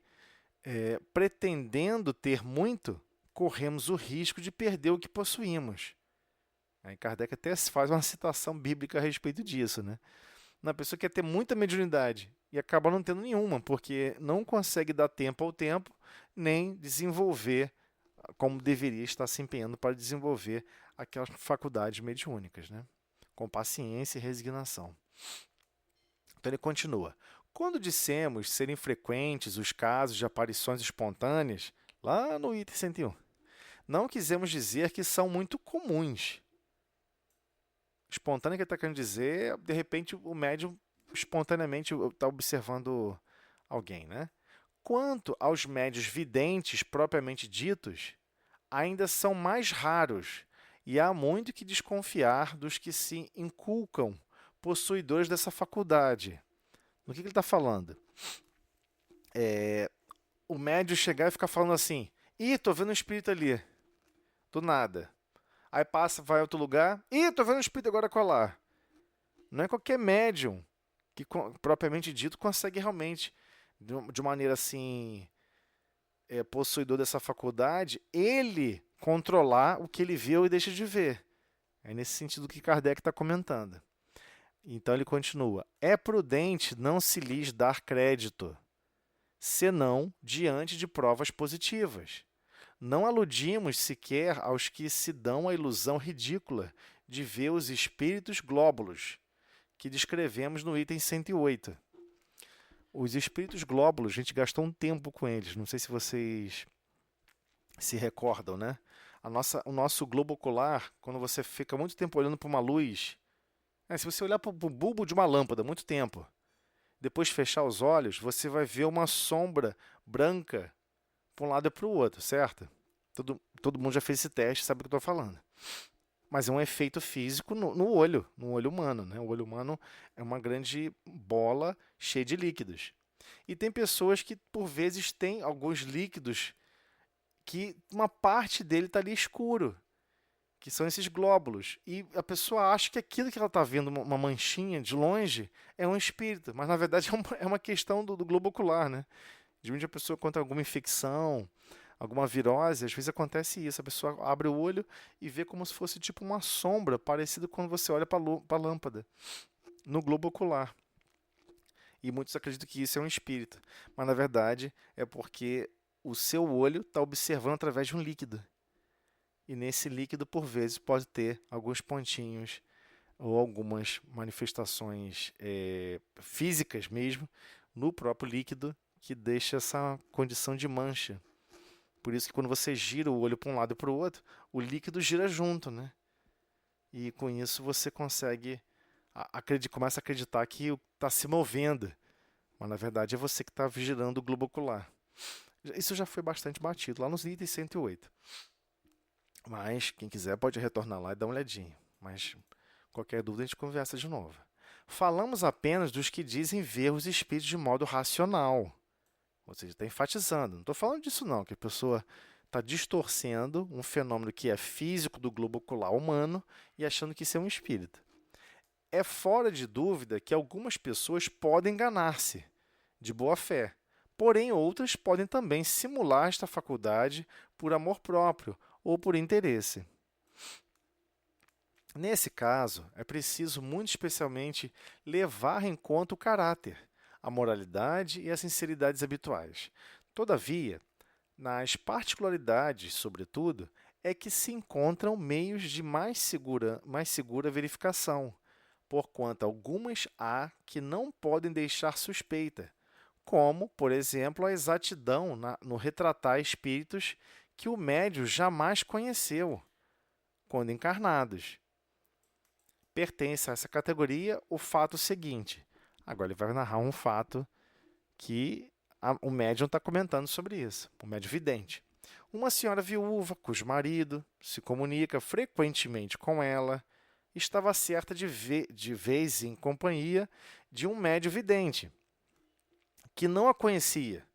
pretendendo ter muito, corremos o risco de perder o que possuímos. Aí Kardec até faz uma citação bíblica a respeito disso. Né? Uma pessoa quer ter muita mediunidade e acaba não tendo nenhuma, porque não consegue dar tempo ao tempo, nem desenvolver como deveria estar se empenhando para desenvolver aquelas faculdades mediúnicas, né? Com paciência e resignação. Então ele continua. Quando dissemos serem frequentes os casos de aparições espontâneas, lá no item 101, não quisemos dizer que são muito comuns. Espontâneo que ele está querendo dizer, de repente o médium espontaneamente está observando alguém, né? Quanto aos médios videntes propriamente ditos, ainda são mais raros e há muito que desconfiar dos que se inculcam possuidores dessa faculdade. Do que ele está falando? O médium chegar e ficar falando assim: ih, tô vendo um espírito ali, do nada. Aí passa, vai a outro lugar, ih, tô vendo um espírito agora colar. Não é qualquer médium que, propriamente dito, consegue realmente, de maneira assim, possuidor dessa faculdade, ele controlar o que ele vê ou deixa de ver. É nesse sentido que Kardec está comentando. Então ele continua: é prudente não se lhes dar crédito, senão diante de provas positivas. Não aludimos sequer aos que se dão a ilusão ridícula de ver os espíritos glóbulos, que descrevemos no item 108. Os espíritos glóbulos, a gente gastou um tempo com eles, não sei se vocês se recordam, né? O nosso globo ocular, quando você fica muito tempo olhando para uma luz, se você olhar para o bulbo de uma lâmpada muito tempo, depois fechar os olhos, você vai ver uma sombra branca para um lado e para o outro, certo? Todo mundo já fez esse teste, sabe o que eu estou falando. Mas é um efeito físico no olho humano, né? O olho humano é uma grande bola cheia de líquidos. E tem pessoas que, por vezes, têm alguns líquidos que uma parte dele está ali escuro, que são esses glóbulos. E a pessoa acha que aquilo que ela está vendo, uma manchinha de longe, é um espírito. Mas, na verdade, é uma questão do globo ocular, né? De onde a pessoa conta alguma infecção, alguma virose, às vezes acontece isso. A pessoa abre o olho e vê como se fosse tipo uma sombra, parecido quando você olha para a lâmpada, no globo ocular. E muitos acreditam que isso é um espírito. Mas, na verdade, é porque o seu olho está observando através de um líquido. E nesse líquido, por vezes, pode ter alguns pontinhos ou algumas manifestações físicas mesmo no próprio líquido que deixa essa condição de mancha. Por isso que quando você gira o olho para um lado e para o outro, o líquido gira junto, né? E com isso você consegue, começa a acreditar que está se movendo. Mas na verdade é você que está girando o globo ocular. Isso já foi bastante batido lá nos itens 108. Mas quem quiser pode retornar lá e dar uma olhadinha. Mas qualquer dúvida a gente conversa de novo. Falamos apenas dos que dizem ver os espíritos de modo racional. Ou seja, está enfatizando. Não estou falando disso não, que a pessoa está distorcendo um fenômeno que é físico do globo ocular humano e achando que isso é um espírito. É fora de dúvida que algumas pessoas podem enganar-se, de boa fé. Porém, outras podem também simular esta faculdade por amor próprio ou por interesse. Nesse caso, é preciso muito especialmente levar em conta o caráter, a moralidade e as sinceridades habituais. Todavia, nas particularidades, sobretudo, é que se encontram meios de mais segura verificação, porquanto algumas há que não podem deixar suspeita, como, por exemplo, a exatidão no retratar espíritos que o médium jamais conheceu, quando encarnados. Pertence a essa categoria o fato seguinte. Agora ele vai narrar um fato que o médium está comentando sobre isso, o médium vidente. Uma senhora viúva, cujo marido se comunica frequentemente com ela, estava certa de vez em companhia de um médium vidente, que não a conhecia.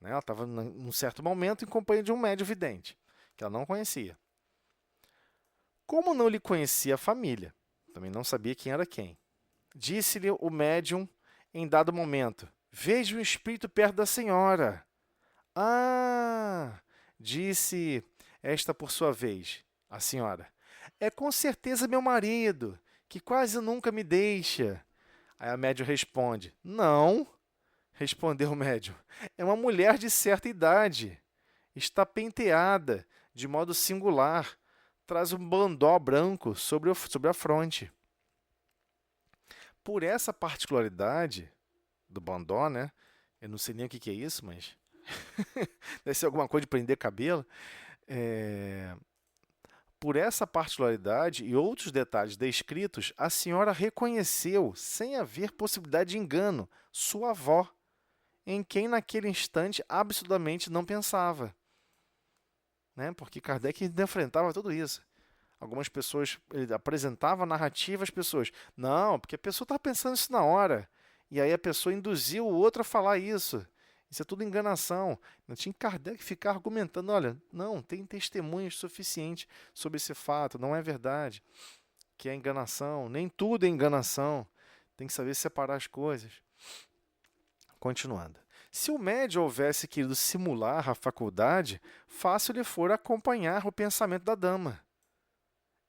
Ela estava, num certo momento, em companhia de um médium vidente, que ela não conhecia. Como não lhe conhecia a família, também não sabia quem era quem, disse-lhe o médium em dado momento: veja um espírito perto da senhora. Ah, disse esta por sua vez, a senhora, é com certeza meu marido, que quase nunca me deixa. Aí a médium responde: não, respondeu o médium, é uma mulher de certa idade, está penteada de modo singular, traz um bandó branco sobre a fronte. Por essa particularidade do bandó, né? Eu não sei nem o que é isso, mas deve ser alguma coisa de prender cabelo. Por essa particularidade e outros detalhes descritos, a senhora reconheceu, sem haver possibilidade de engano, sua avó, em quem naquele instante absolutamente não pensava. Né? Porque Kardec enfrentava tudo isso. Algumas pessoas, ele apresentava a narrativa às pessoas. Não, porque a pessoa estava pensando isso na hora. E aí a pessoa induziu o outro a falar isso. Isso é tudo enganação. Não tinha Kardec ficar argumentando, olha, não, tem testemunhas suficientes sobre esse fato, não é verdade. Que é enganação, nem tudo é enganação. Tem que saber separar as coisas. Continuando. Se o médium houvesse querido simular a faculdade, fácil lhe fora acompanhar o pensamento da dama.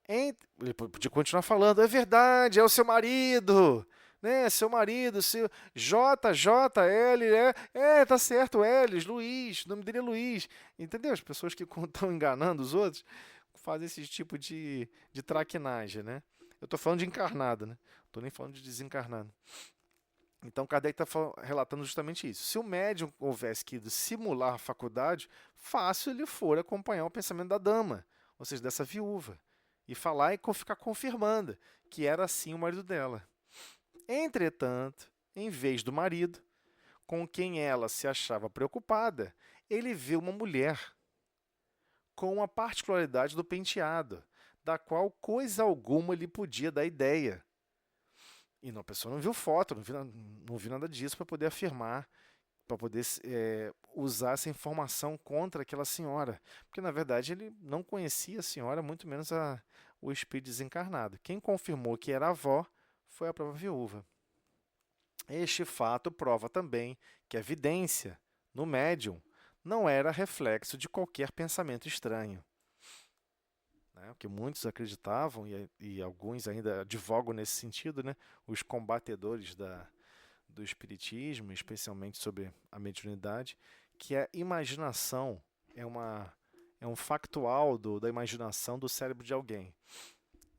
Ele podia continuar falando, é verdade, é o seu marido, né? Seu marido, seu JL, tá certo, L, Luiz, o nome dele é Luiz. Entendeu? As pessoas que estão enganando os outros fazem esse tipo de traquinagem, né? Eu estou falando de encarnado, né? Estou nem falando de desencarnado. Então, Kardec está relatando justamente isso. Se o médium houvesse querido simular a faculdade, fácil lhe for acompanhar o pensamento da dama, ou seja, dessa viúva, e falar e ficar confirmando que era assim o marido dela. Entretanto, em vez do marido, com quem ela se achava preocupada, ele viu uma mulher com a particularidade do penteado, da qual coisa alguma lhe podia dar ideia. E a pessoa não viu foto, não viu nada disso para poder afirmar, para poder usar essa informação contra aquela senhora. Porque, na verdade, ele não conhecia a senhora, muito menos o espírito desencarnado. Quem confirmou que era a avó foi a própria viúva. Este fato prova também que a vidência, no médium, não era reflexo de qualquer pensamento estranho. O que muitos acreditavam, e alguns ainda advogam nesse sentido, né? Os combatedores do espiritismo, especialmente sobre a mediunidade, que a imaginação é um factual da imaginação do cérebro de alguém.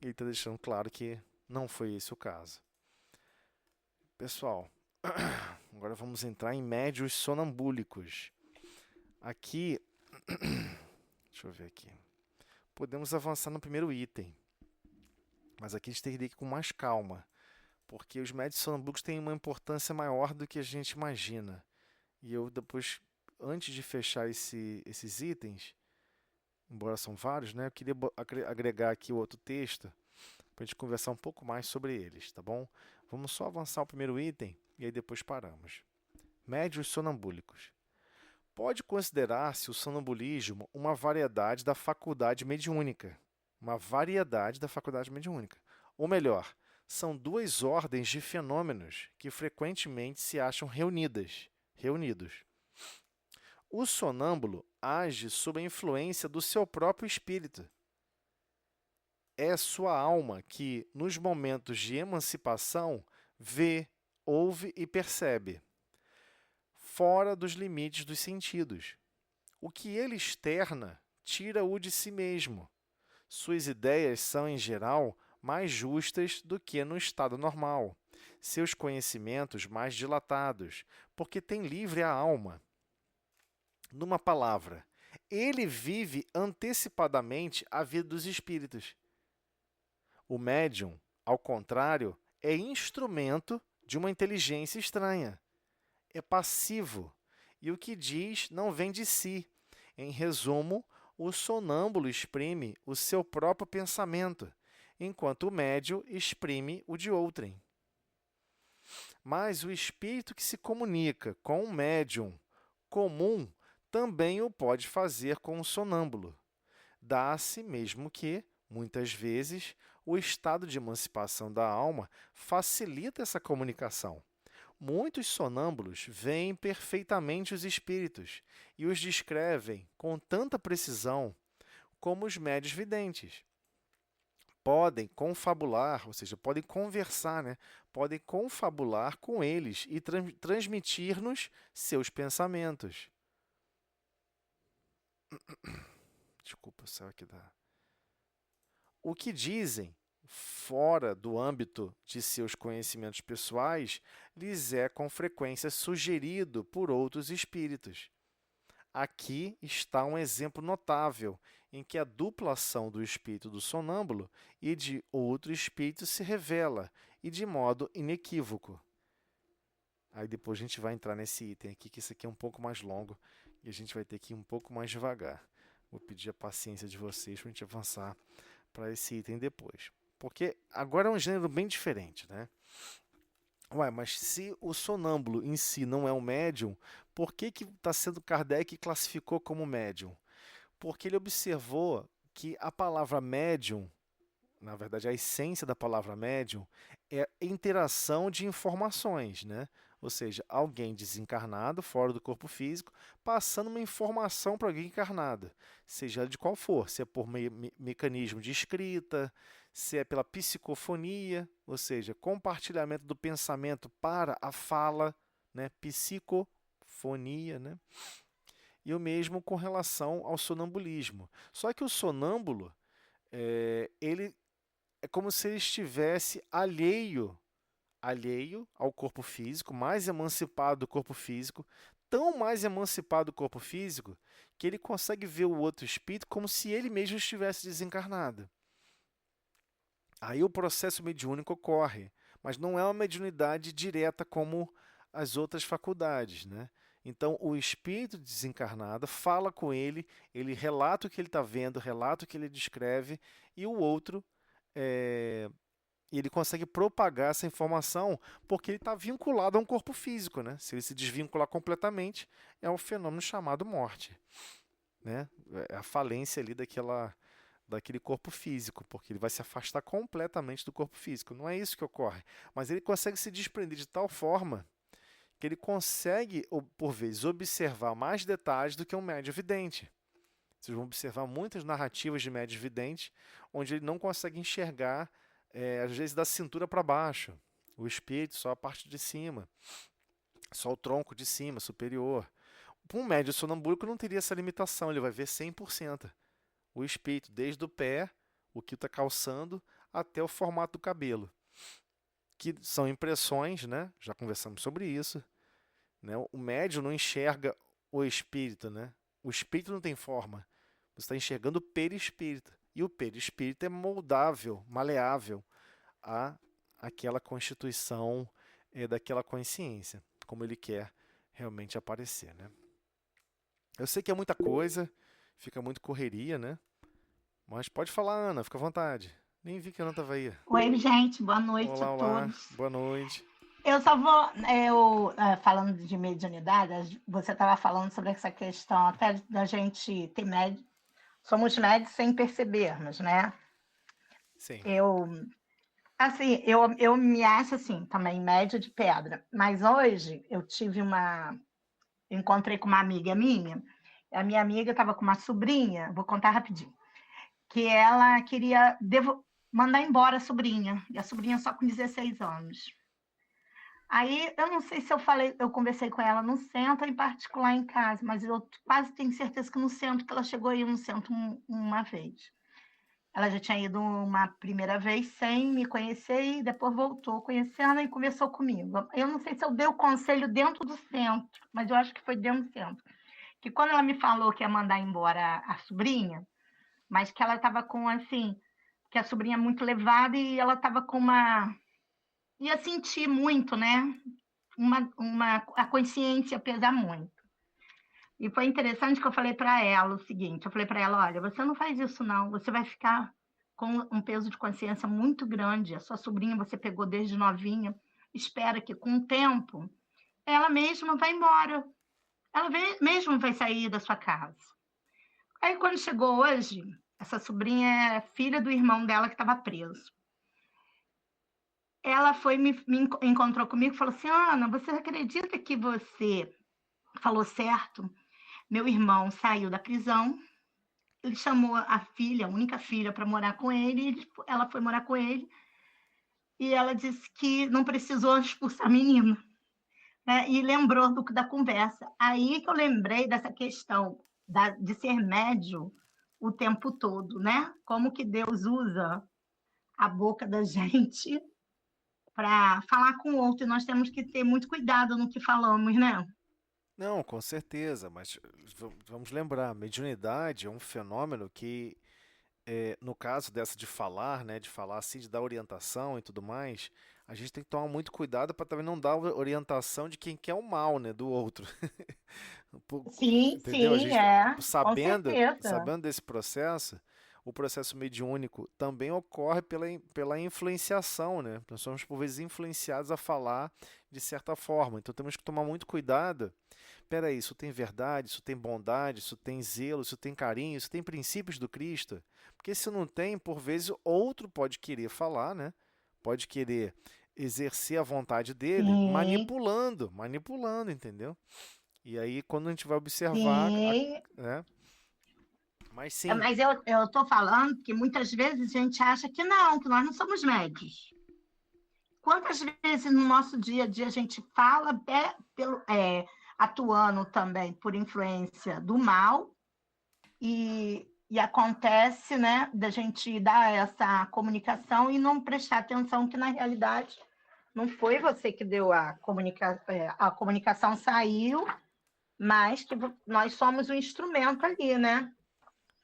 Ele está deixando claro que não foi esse o caso. Pessoal, agora vamos entrar em médiuns sonambúlicos. Aqui, deixa eu ver aqui. Podemos avançar no primeiro item, mas aqui a gente tem que ir com mais calma, porque os médiuns sonambúlicos têm uma importância maior do que a gente imagina. E eu depois, antes de fechar esses itens, embora são vários, né, eu queria agregar aqui o outro texto para a gente conversar um pouco mais sobre eles, tá bom? Vamos só avançar o primeiro item e aí depois paramos. Médiuns sonambúlicos. Pode considerar-se o sonambulismo uma variedade da faculdade mediúnica. Uma variedade da faculdade mediúnica. Ou melhor, são duas ordens de fenômenos que frequentemente se acham reunidos. O sonâmbulo age sob a influência do seu próprio espírito. É sua alma que, nos momentos de emancipação, vê, ouve e percebe, fora dos limites dos sentidos. O que ele externa, tira-o de si mesmo. Suas ideias são, em geral, mais justas do que no estado normal. Seus conhecimentos mais dilatados, porque tem livre a alma. Numa palavra, ele vive antecipadamente a vida dos espíritos. O médium, ao contrário, é instrumento de uma inteligência estranha. É passivo, e o que diz não vem de si. Em resumo, o sonâmbulo exprime o seu próprio pensamento, enquanto o médium exprime o de outrem. Mas o espírito que se comunica com um médium comum também o pode fazer com o sonâmbulo. Dá-se mesmo que, muitas vezes, o estado de emancipação da alma facilita essa comunicação. Muitos sonâmbulos veem perfeitamente os espíritos e os descrevem com tanta precisão como os médiuns videntes. Podem confabular, ou seja, podem conversar, né? Podem confabular com eles e transmitir-nos seus pensamentos. Desculpa, saiu aqui da... O que dizem, fora do âmbito de seus conhecimentos pessoais, lhes é com frequência sugerido por outros espíritos. Aqui está um exemplo notável em que a dupla ação do espírito do sonâmbulo e de outro espírito se revela, e de modo inequívoco. Aí depois a gente vai entrar nesse item aqui, que isso aqui é um pouco mais longo, e a gente vai ter que ir um pouco mais devagar. Vou pedir a paciência de vocês para a gente avançar para esse item depois. Porque agora é um gênero bem diferente, né? Ué, mas se o sonâmbulo em si não é um médium, por que está sendo Kardec que classificou como médium? Porque ele observou que a palavra médium, na verdade, a essência da palavra médium é interação de informações, né? Ou seja, alguém desencarnado, fora do corpo físico, passando uma informação para alguém encarnado, seja ela de qual for, se é por mecanismo de escrita, se é pela psicofonia, ou seja, compartilhamento do pensamento para a fala, né? Psicofonia, né? E o mesmo com relação ao sonambulismo. Só que o sonâmbulo, ele é como se ele estivesse alheio ao corpo físico, mais emancipado do corpo físico, tão mais emancipado do corpo físico que ele consegue ver o outro espírito como se ele mesmo estivesse desencarnado. Aí o processo mediúnico ocorre, mas não é uma mediunidade direta como as outras faculdades, né? Então, o espírito desencarnado fala com ele, ele relata o que ele está vendo, relata o que ele descreve, e o outro é, ele consegue propagar essa informação porque ele está vinculado a um corpo físico, né? Se ele se desvincular completamente, é um fenômeno chamado morte, né? É a falência ali daquele corpo físico, porque ele vai se afastar completamente do corpo físico. Não é isso que ocorre, mas ele consegue se desprender de tal forma que ele consegue, por vezes, observar mais detalhes do que um médium vidente. Vocês vão observar muitas narrativas de médios videntes onde ele não consegue enxergar, às vezes, da cintura para baixo, o espírito, só a parte de cima, só o tronco de cima, superior. Um médium sonambúlico não teria essa limitação, ele vai ver 100%. O espírito, desde o pé, o que está calçando, até o formato do cabelo. Que são impressões, né? Já conversamos sobre isso. Né? O médium não enxerga o espírito, né? O espírito não tem forma. Você está enxergando o perispírito. E o perispírito é moldável, maleável a aquela constituição daquela consciência, como ele quer realmente aparecer, né? Eu sei que é muita coisa, fica muito correria, né? Mas pode falar, Ana, fica à vontade. Nem vi que a Ana estava aí. Oi, gente, boa noite a Olá, olá, todos. boa noite. Eu só vou, falando de mediunidade, você estava falando sobre essa questão até da gente ter médium, somos médios sem percebermos, né? Sim. Eu me acho assim, também média de pedra, mas hoje encontrei com uma amiga minha, a minha amiga estava com uma sobrinha, vou contar rapidinho, que ela queria mandar embora a sobrinha, e a sobrinha só com 16 anos. Aí, eu não sei se eu conversei com ela no centro, em particular em casa, mas eu quase tenho certeza que no centro, que ela chegou aí no centro uma vez. Ela já tinha ido uma primeira vez sem me conhecer e depois voltou conhecendo e conversou comigo. Eu não sei se eu dei o conselho dentro do centro, mas eu acho que foi dentro do centro. Que quando ela me falou que ia mandar embora a sobrinha, mas que ela estava com, assim, que a sobrinha é muito levada e ela estava com ia sentir muito, né? A consciência pesar muito. E foi interessante que eu falei para ela o seguinte, eu falei para ela, olha, você não faz isso não, você vai ficar com um peso de consciência muito grande, a sua sobrinha você pegou desde novinha, espera que com o tempo ela mesma vai embora, ela mesma vai sair da sua casa. Aí quando chegou hoje, essa sobrinha é filha do irmão dela que estava preso. Ela me encontrou comigo e falou assim, Ana, você acredita que você falou certo? Meu irmão saiu da prisão, ele chamou a filha, a única filha, para morar com ele, ela foi morar com ele, e ela disse que não precisou expulsar a menina, né? E lembrou da conversa. Aí que eu lembrei dessa questão de ser médium o tempo todo, né? Como que Deus usa a boca da gente para falar com o outro, e nós temos que ter muito cuidado no que falamos, né? Não, com certeza, mas vamos lembrar, mediunidade é um fenômeno que, no caso dessa de falar, né, de falar assim, de dar orientação e tudo mais, a gente tem que tomar muito cuidado para também não dar orientação de quem quer o mal, né, do outro. Sim, Entendeu? A sim, gente, com sabendo certeza. desse processo, o processo mediúnico também ocorre pela influenciação, né? Nós somos, por vezes, influenciados a falar de certa forma. Então, temos que tomar muito cuidado. Espera aí, isso tem verdade, isso tem bondade, isso tem zelo, isso tem carinho, isso tem princípios do Cristo? Porque se não tem, por vezes, outro pode querer falar, né? Pode querer exercer a vontade dele, Sim, manipulando, entendeu? E aí, quando a gente vai observar, sim. né? Mas sim, Mas eu estou falando que muitas vezes a gente acha que não, que nós não somos médios. Quantas vezes no nosso dia a dia a gente fala atuando também por influência do mal e acontece, né, da gente dar essa comunicação e não prestar atenção que na realidade não foi você que deu a comunicação saiu, mas que nós somos um instrumento ali, né?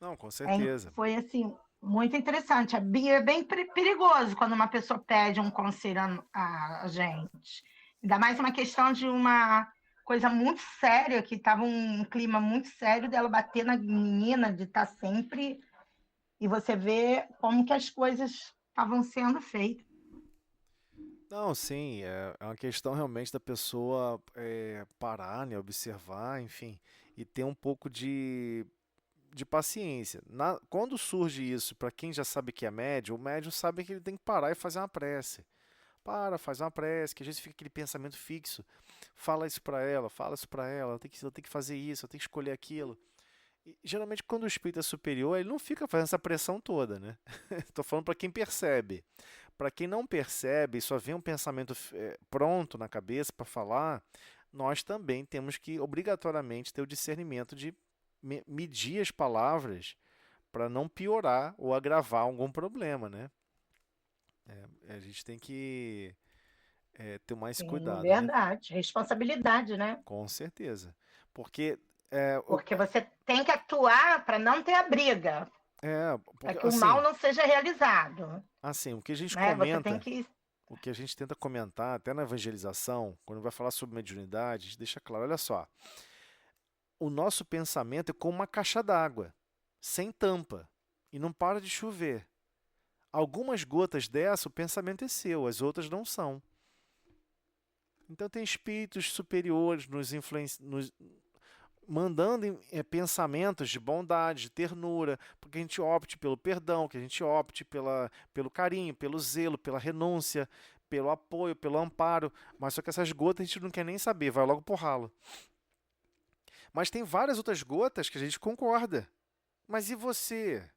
não, com certeza. Foi assim muito interessante. É bem perigoso quando uma pessoa pede um conselho a gente. Ainda mais uma questão de uma coisa muito séria, que estava um clima muito sério dela bater na menina, de estar sempre. E você vê como que as coisas estavam sendo feitas. Não, sim, é uma questão realmente da pessoa parar, né, observar, enfim, e ter um pouco de paciência. Quando surge isso, para quem já sabe que é médio, o médio sabe que ele tem que parar e fazer uma prece. Para, faz uma prece, que às vezes fica aquele pensamento fixo. Fala isso para ela, fala isso para ela, eu tenho que fazer isso, eu tenho que escolher aquilo. E, geralmente, quando o espírito é superior, ele não fica fazendo essa pressão toda, né? Estou falando para quem percebe. Para quem não percebe e só vê um pensamento pronto na cabeça para falar, nós também temos que obrigatoriamente ter o discernimento de medir as palavras para não piorar ou agravar algum problema, né? A gente tem que ter mais Sim, cuidado, né? verdade. Responsabilidade, né? Com certeza. Porque, Porque você tem que atuar para não ter a briga, para porque que o mal assim, não seja realizado, o que a gente né? Você tem comenta, que. o que a gente tenta comentar, até na evangelização, quando vai falar sobre mediunidade, a gente deixa claro, olha só, o nosso pensamento é como uma caixa d'água, sem tampa, e não para de chover. Algumas gotas dessa, o pensamento é seu, as outras não são. Então tem espíritos superiores nos mandando pensamentos de bondade, de ternura, porque a gente opte pelo perdão, que a gente opte pelo carinho, pelo zelo, pela renúncia, pelo apoio, pelo amparo. Mas só que essas gotas a gente não quer nem saber, vai logo pro ralo. Mas tem várias outras gotas que a gente concorda. Mas e você?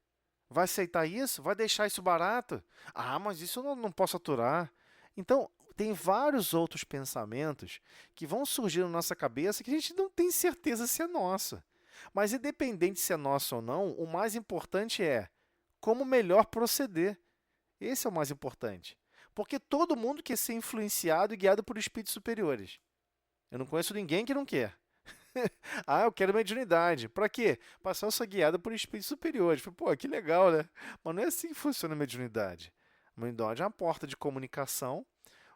Vai aceitar isso? Vai deixar isso barato? Ah, mas isso eu não posso aturar. Então, tem vários outros pensamentos que vão surgir na nossa cabeça que a gente não tem certeza se é nosso. Mas, independente se é nosso ou não, o mais importante é como melhor proceder. Esse é o mais importante. Porque todo mundo quer ser influenciado e guiado por espíritos superiores. Eu não conheço ninguém que não quer. Ah, eu quero mediunidade. Para quê? Passar a ser guiado por espíritos superiores. Falei, pô, que legal, né? Mas não é assim que funciona a mediunidade. A mediunidade é uma porta de comunicação,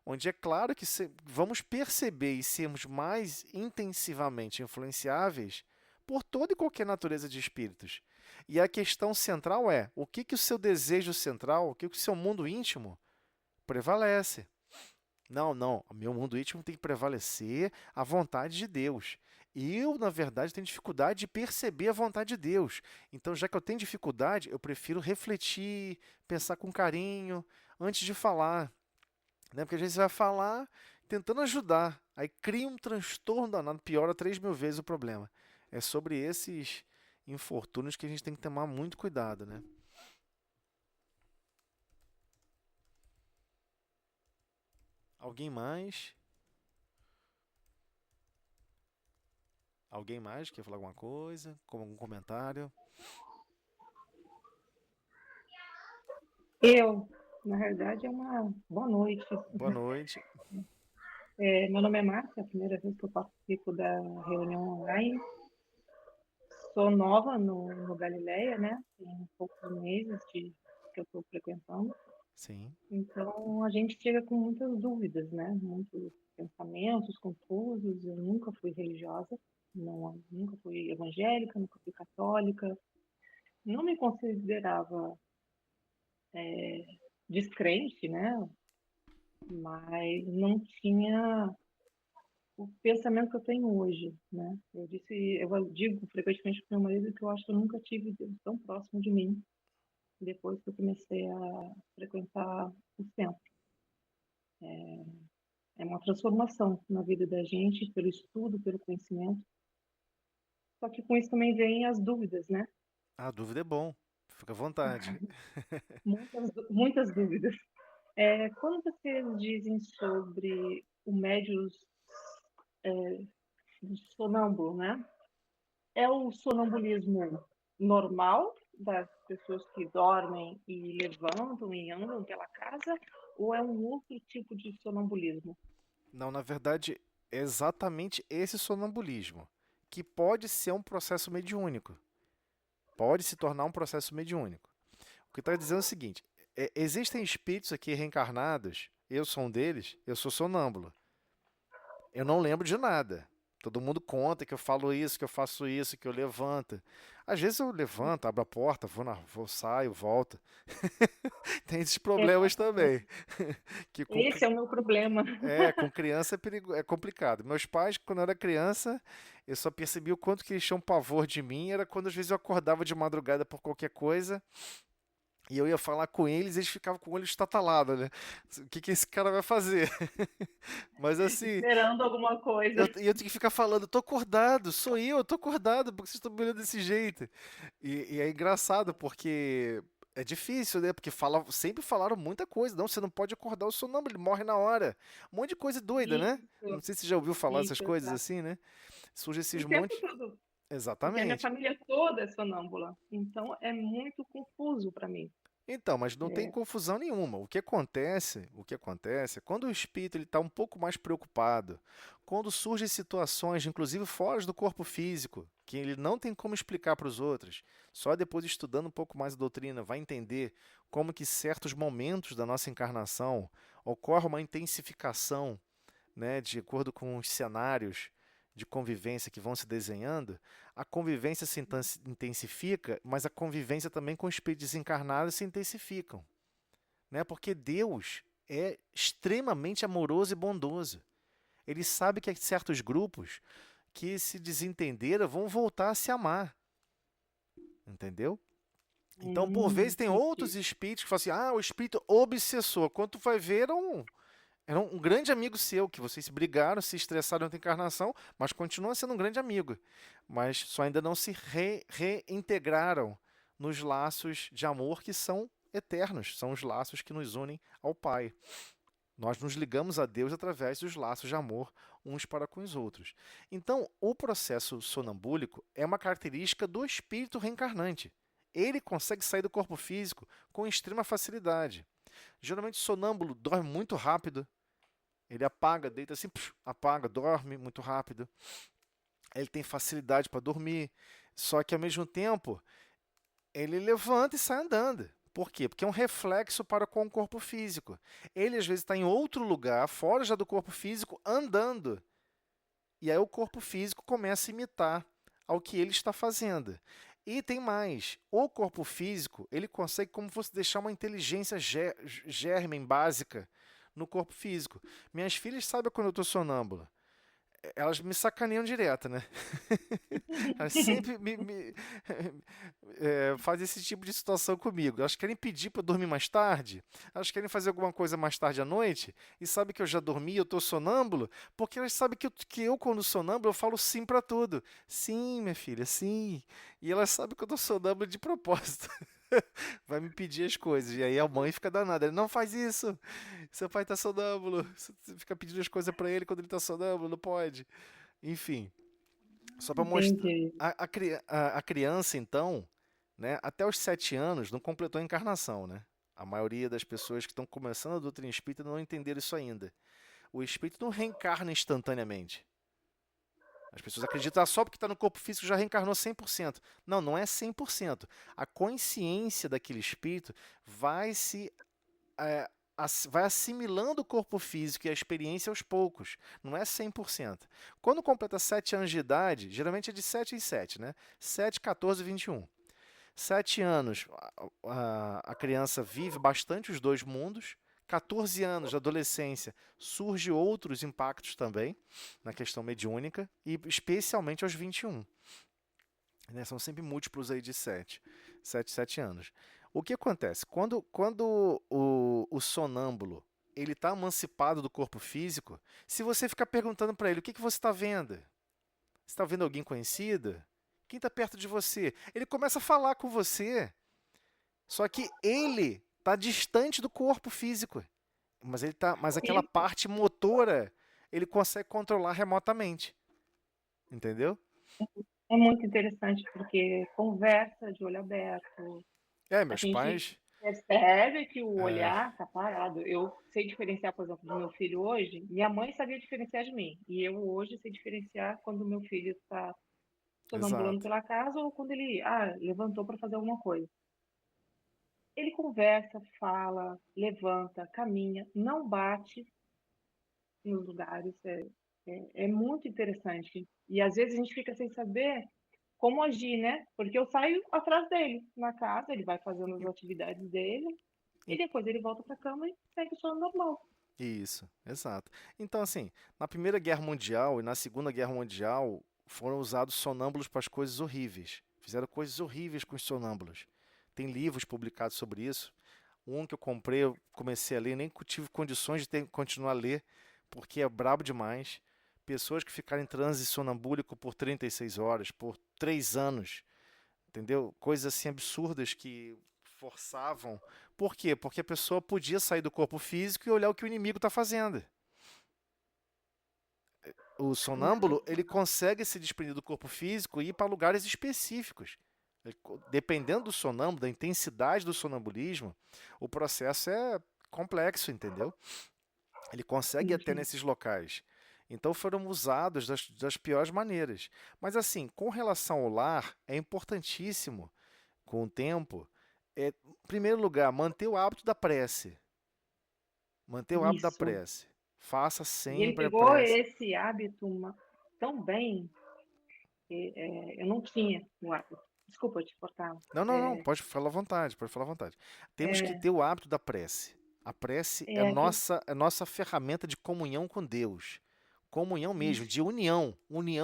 onde é claro que vamos perceber e sermos mais intensivamente influenciáveis por toda e qualquer natureza de espíritos. E a questão central é, o que o seu desejo central, o que o seu mundo íntimo prevalece? Não, não. O meu mundo íntimo tem que prevalecer a vontade de Deus. Eu, na verdade, tenho dificuldade de perceber a vontade de Deus. Então, já que eu tenho dificuldade, eu prefiro refletir, pensar com carinho antes de falar. Né? Porque às vezes você vai falar tentando ajudar. Aí cria um transtorno danado, piora 3.000 vezes o problema. É sobre esses infortúnios que a gente tem que tomar muito cuidado, né? Alguém mais? Alguém mais quer falar alguma coisa? Com algum comentário? Eu, na realidade, é uma boa noite. Boa noite. Meu nome é Márcia, é a primeira vez que eu participo da reunião online. Sou nova no Galileia, né? Tem poucos meses que eu estou frequentando. Sim. Então, a gente chega com muitas dúvidas, né? Muitos pensamentos confusos. Eu nunca fui religiosa, nunca fui evangélica, nunca fui católica. não me considerava descrente, né? Mas não tinha o pensamento que eu tenho hoje, né? Eu digo frequentemente para meu marido que eu acho que eu nunca tive Deus tão próximo de mim depois que eu comecei a frequentar o centro. É uma transformação na vida da gente, pelo estudo, pelo conhecimento. Só que com isso também vem as dúvidas, né? A dúvida é bom. Fica à vontade. Muitas dúvidas. Quando vocês dizem sobre o médium sonâmbulo, né? É o sonambulismo normal das pessoas que dormem e levantam e andam pela casa, ou é um outro tipo de sonambulismo? Não, na verdade, é exatamente esse sonambulismo, que pode ser um processo mediúnico. Pode se tornar um processo mediúnico. O que está dizendo é o seguinte: existem espíritos aqui reencarnados, eu sou um deles, eu sou sonâmbulo. Eu não lembro de nada. Todo mundo conta que eu falo isso, que eu faço isso, que eu levanto. Às vezes eu levanto, abro a porta, saio, volto. Tem esses problemas também. Exatamente. Que Esse é o meu problema. com criança é complicado. Meus pais, quando eu era criança, eu só percebi o quanto que eles tinham pavor de mim. Era quando às vezes eu acordava de madrugada por qualquer coisa e eu ia falar com eles ficavam com o olho estatalado, né? O que que esse cara vai fazer? Mas assim, Esperando alguma coisa. eu tenho que ficar falando, tô acordado, sou eu tô acordado, porque vocês estão me olhando desse jeito. E é engraçado, porque é difícil, né? Porque sempre falaram muita coisa. Não, você não pode acordar o sonâmbulo, ele morre na hora. Um monte de coisa doida, né? Não Isso, sei se você já ouviu falar essas coisas exato. assim, né? Surge esses O tempo montes. todo. Porque a minha Exatamente. família toda é sonâmbula. Então é muito confuso para mim. Então, mas não tem É, confusão nenhuma. O que acontece é quando o espírito ele está um pouco mais preocupado, quando surgem situações, inclusive fora do corpo físico, que ele não tem como explicar para os outros, só depois estudando um pouco mais a doutrina vai entender como que certos momentos da nossa encarnação ocorre uma intensificação, né, de acordo com os cenários de convivência que vão se desenhando, a convivência se intensifica, mas a convivência também com espíritos desencarnados se intensificam, né? Porque Deus é extremamente amoroso e bondoso. Ele sabe que certos grupos que se desentenderam vão voltar a se amar, entendeu? Então, por vezes, tem outros entendi. espíritos que falam assim: ah, o espírito obsessor. Quando tu vai ver, era um grande amigo seu, que vocês se brigaram, se estressaram na encarnação, mas continua sendo um grande amigo. Mas só ainda não se reintegraram nos laços de amor que são eternos, são os laços que nos unem ao Pai. Nós nos ligamos a Deus através dos laços de amor uns para com os outros. Então, o processo sonambúlico é uma característica do espírito reencarnante. Ele consegue sair do corpo físico com extrema facilidade. Geralmente, o sonâmbulo dorme muito rápido. Ele apaga, deita assim, apaga, dorme muito rápido. Ele tem facilidade para dormir. Só que, ao mesmo tempo, ele levanta e sai andando. Por quê? Porque é um reflexo para com o corpo físico. Ele, às vezes, está em outro lugar, fora já do corpo físico, andando. E aí o corpo físico começa a imitar ao que ele está fazendo. E tem mais. O corpo físico, ele consegue como fosse deixar uma inteligência germen básica no corpo físico. Minhas filhas sabem quando eu estou sonâmbula. Elas me sacaneiam direto, né? Elas sempre fazem esse tipo de situação comigo. Elas querem pedir para eu dormir mais tarde, elas querem fazer alguma coisa mais tarde à noite, e sabem que eu já dormi, eu estou sonâmbulo, porque elas sabem que eu, quando sonâmbulo, eu falo sim para tudo. Sim, minha filha, sim. E elas sabem que eu estou sonâmbulo de propósito. Vai me pedir as coisas. E aí a mãe fica danada. Não faz isso. Seu pai tá sonâmbulo. Você fica pedindo as coisas pra ele quando ele tá sonâmbulo. Não pode. Enfim, só pra mostrar. Entendi. A criança, então, né, até os 7 anos, não completou a encarnação, né? A maioria das pessoas que estão começando a doutrina espírita não entenderam isso ainda. O espírito não reencarna instantaneamente. As pessoas acreditam só porque está no corpo físico já reencarnou 100%. Não, não é 100%. A consciência daquele espírito é, vai assimilando o corpo físico e a experiência aos poucos. Não é 100%. Quando completa 7 anos de idade, geralmente é de 7 em 7, né? 7, 14, 21. 7 anos, a criança vive bastante os dois mundos. 14 anos de adolescência, surge outros impactos também na questão mediúnica, e especialmente aos 21. Né? São sempre múltiplos aí de 7 anos. O que acontece? Quando o sonâmbulo ele está emancipado do corpo físico, se você ficar perguntando para ele o que você está vendo? Você está vendo alguém conhecido? Quem está perto de você? Ele começa a falar com você, só que ele está distante do corpo físico, mas aquela E parte motora ele consegue controlar remotamente, entendeu? é muito interessante porque conversa de olho aberto, a Meus gente pais. percebe que o É, olhar tá parado. Eu sei diferenciar, por exemplo, do meu filho hoje. Minha mãe sabia diferenciar de mim. E eu hoje sei diferenciar quando o meu filho está sonambulando exato. pela casa ou quando ele levantou para fazer alguma coisa. Ele conversa, fala, levanta, caminha, não bate nos lugares. É muito interessante. E às vezes a gente fica sem saber como agir, né? Porque eu saio atrás dele na casa, ele vai fazendo as atividades dele e depois ele volta para a cama e segue o sono normal. Isso, exato. Então, assim, na Primeira Guerra Mundial e na Segunda Guerra Mundial foram usados sonâmbulos para as coisas horríveis. Fizeram coisas horríveis com os sonâmbulos. Tem livros publicados sobre isso. Um que eu comprei, eu comecei a ler, nem tive condições de continuar a ler, porque é brabo demais. Pessoas que ficaram em transe sonambúlico por 36 horas, por 3 anos, entendeu? Coisas assim absurdas que forçavam. Por quê? Porque a pessoa podia sair do corpo físico e olhar o que o inimigo está fazendo. O sonâmbulo, ele consegue se desprender do corpo físico e ir para lugares específicos. Dependendo do sonâmbulo, da intensidade do sonambulismo, o processo é complexo, entendeu? Ele consegue ir até Entendi. nesses locais. Então foram usados das piores maneiras. Mas assim, com relação ao lar, é importantíssimo, com o tempo, em primeiro lugar, manter o hábito da prece. Manter o hábito da Isso. prece. Faça E ele sempre a pegou prece. esse hábito tão bem que eu não tinha o hábito. Desculpa te cortar. Não, não, não, pode falar à vontade, pode falar à vontade. Temos que É, ter o hábito da prece. A prece é é que nossa ferramenta de comunhão com Deus. Comunhão mesmo, isso, de união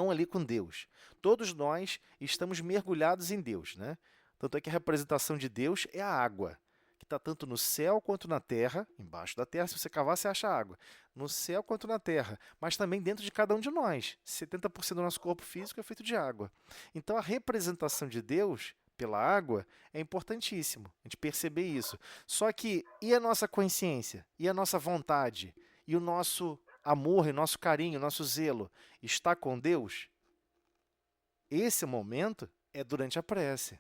ali com Deus. Todos nós estamos mergulhados em Deus, né? Tanto é que a representação de Deus é a água, que está tanto no céu quanto na terra. Embaixo da terra, se você cavar, você acha água. No céu quanto na terra, mas também dentro de cada um de nós. 70% do nosso corpo físico é feito de água. Então a representação de Deus pela água é importantíssimo, a gente perceber isso. Só que, e a nossa consciência? E a nossa vontade? E o nosso amor, e nosso carinho, nosso zelo está com Deus? Esse momento é durante a prece.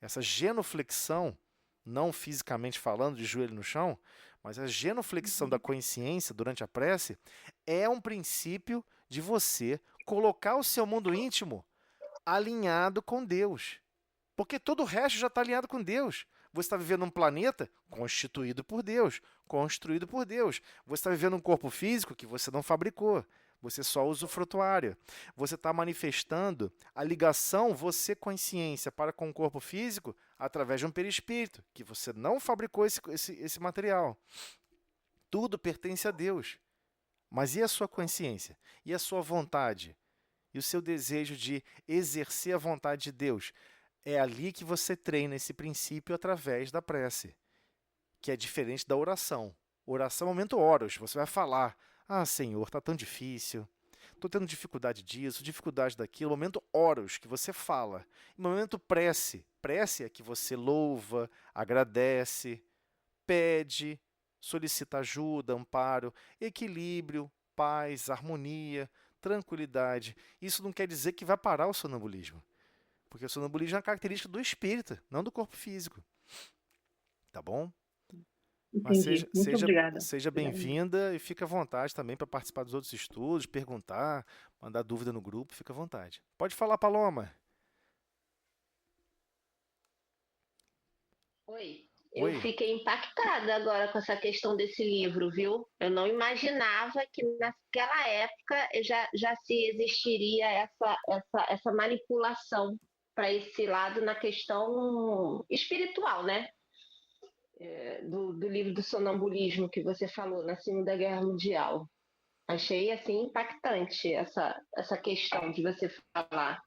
Essa genuflexão, não fisicamente falando, de joelho no chão, mas a genuflexão da consciência durante a prece é um princípio de você colocar o seu mundo íntimo alinhado com Deus. Porque todo o resto já está alinhado com Deus. Você está vivendo um planeta constituído por Deus, construído por Deus. Você está vivendo um corpo físico que você não fabricou. Você só usa o frutuário. Você está manifestando a ligação, você consciência, para com o corpo físico através de um perispírito, que você não fabricou esse material. Tudo pertence a Deus. Mas e a sua consciência? E a sua vontade? E o seu desejo de exercer a vontade de Deus? É ali que você treina esse princípio através da prece, que é diferente da oração. Oração é o momento oros, você vai falar: ah, Senhor, está tão difícil, estou tendo dificuldade disso, dificuldade daquilo. Momento oros, que você fala. E momento prece. Prece é que você louva, agradece, pede, solicita ajuda, amparo, equilíbrio, paz, harmonia, tranquilidade. Isso não quer dizer que vai parar o sonambulismo. Porque o sonambulismo é uma característica do espírito, não do corpo físico. Tá bom? Mas entendi. Muito obrigada. seja Obrigada mesmo. bem-vinda e fica à vontade também para participar dos outros estudos, perguntar, mandar dúvida no grupo, fica à vontade. Pode falar, Paloma. Oi, eu Oi. fiquei impactada agora com essa questão desse livro, viu? Eu não imaginava que naquela época já se existiria essa manipulação esse lado na questão espiritual, né? Do livro do sonambulismo que você falou na Segunda Guerra Mundial. Achei assim impactante essa questão de você falar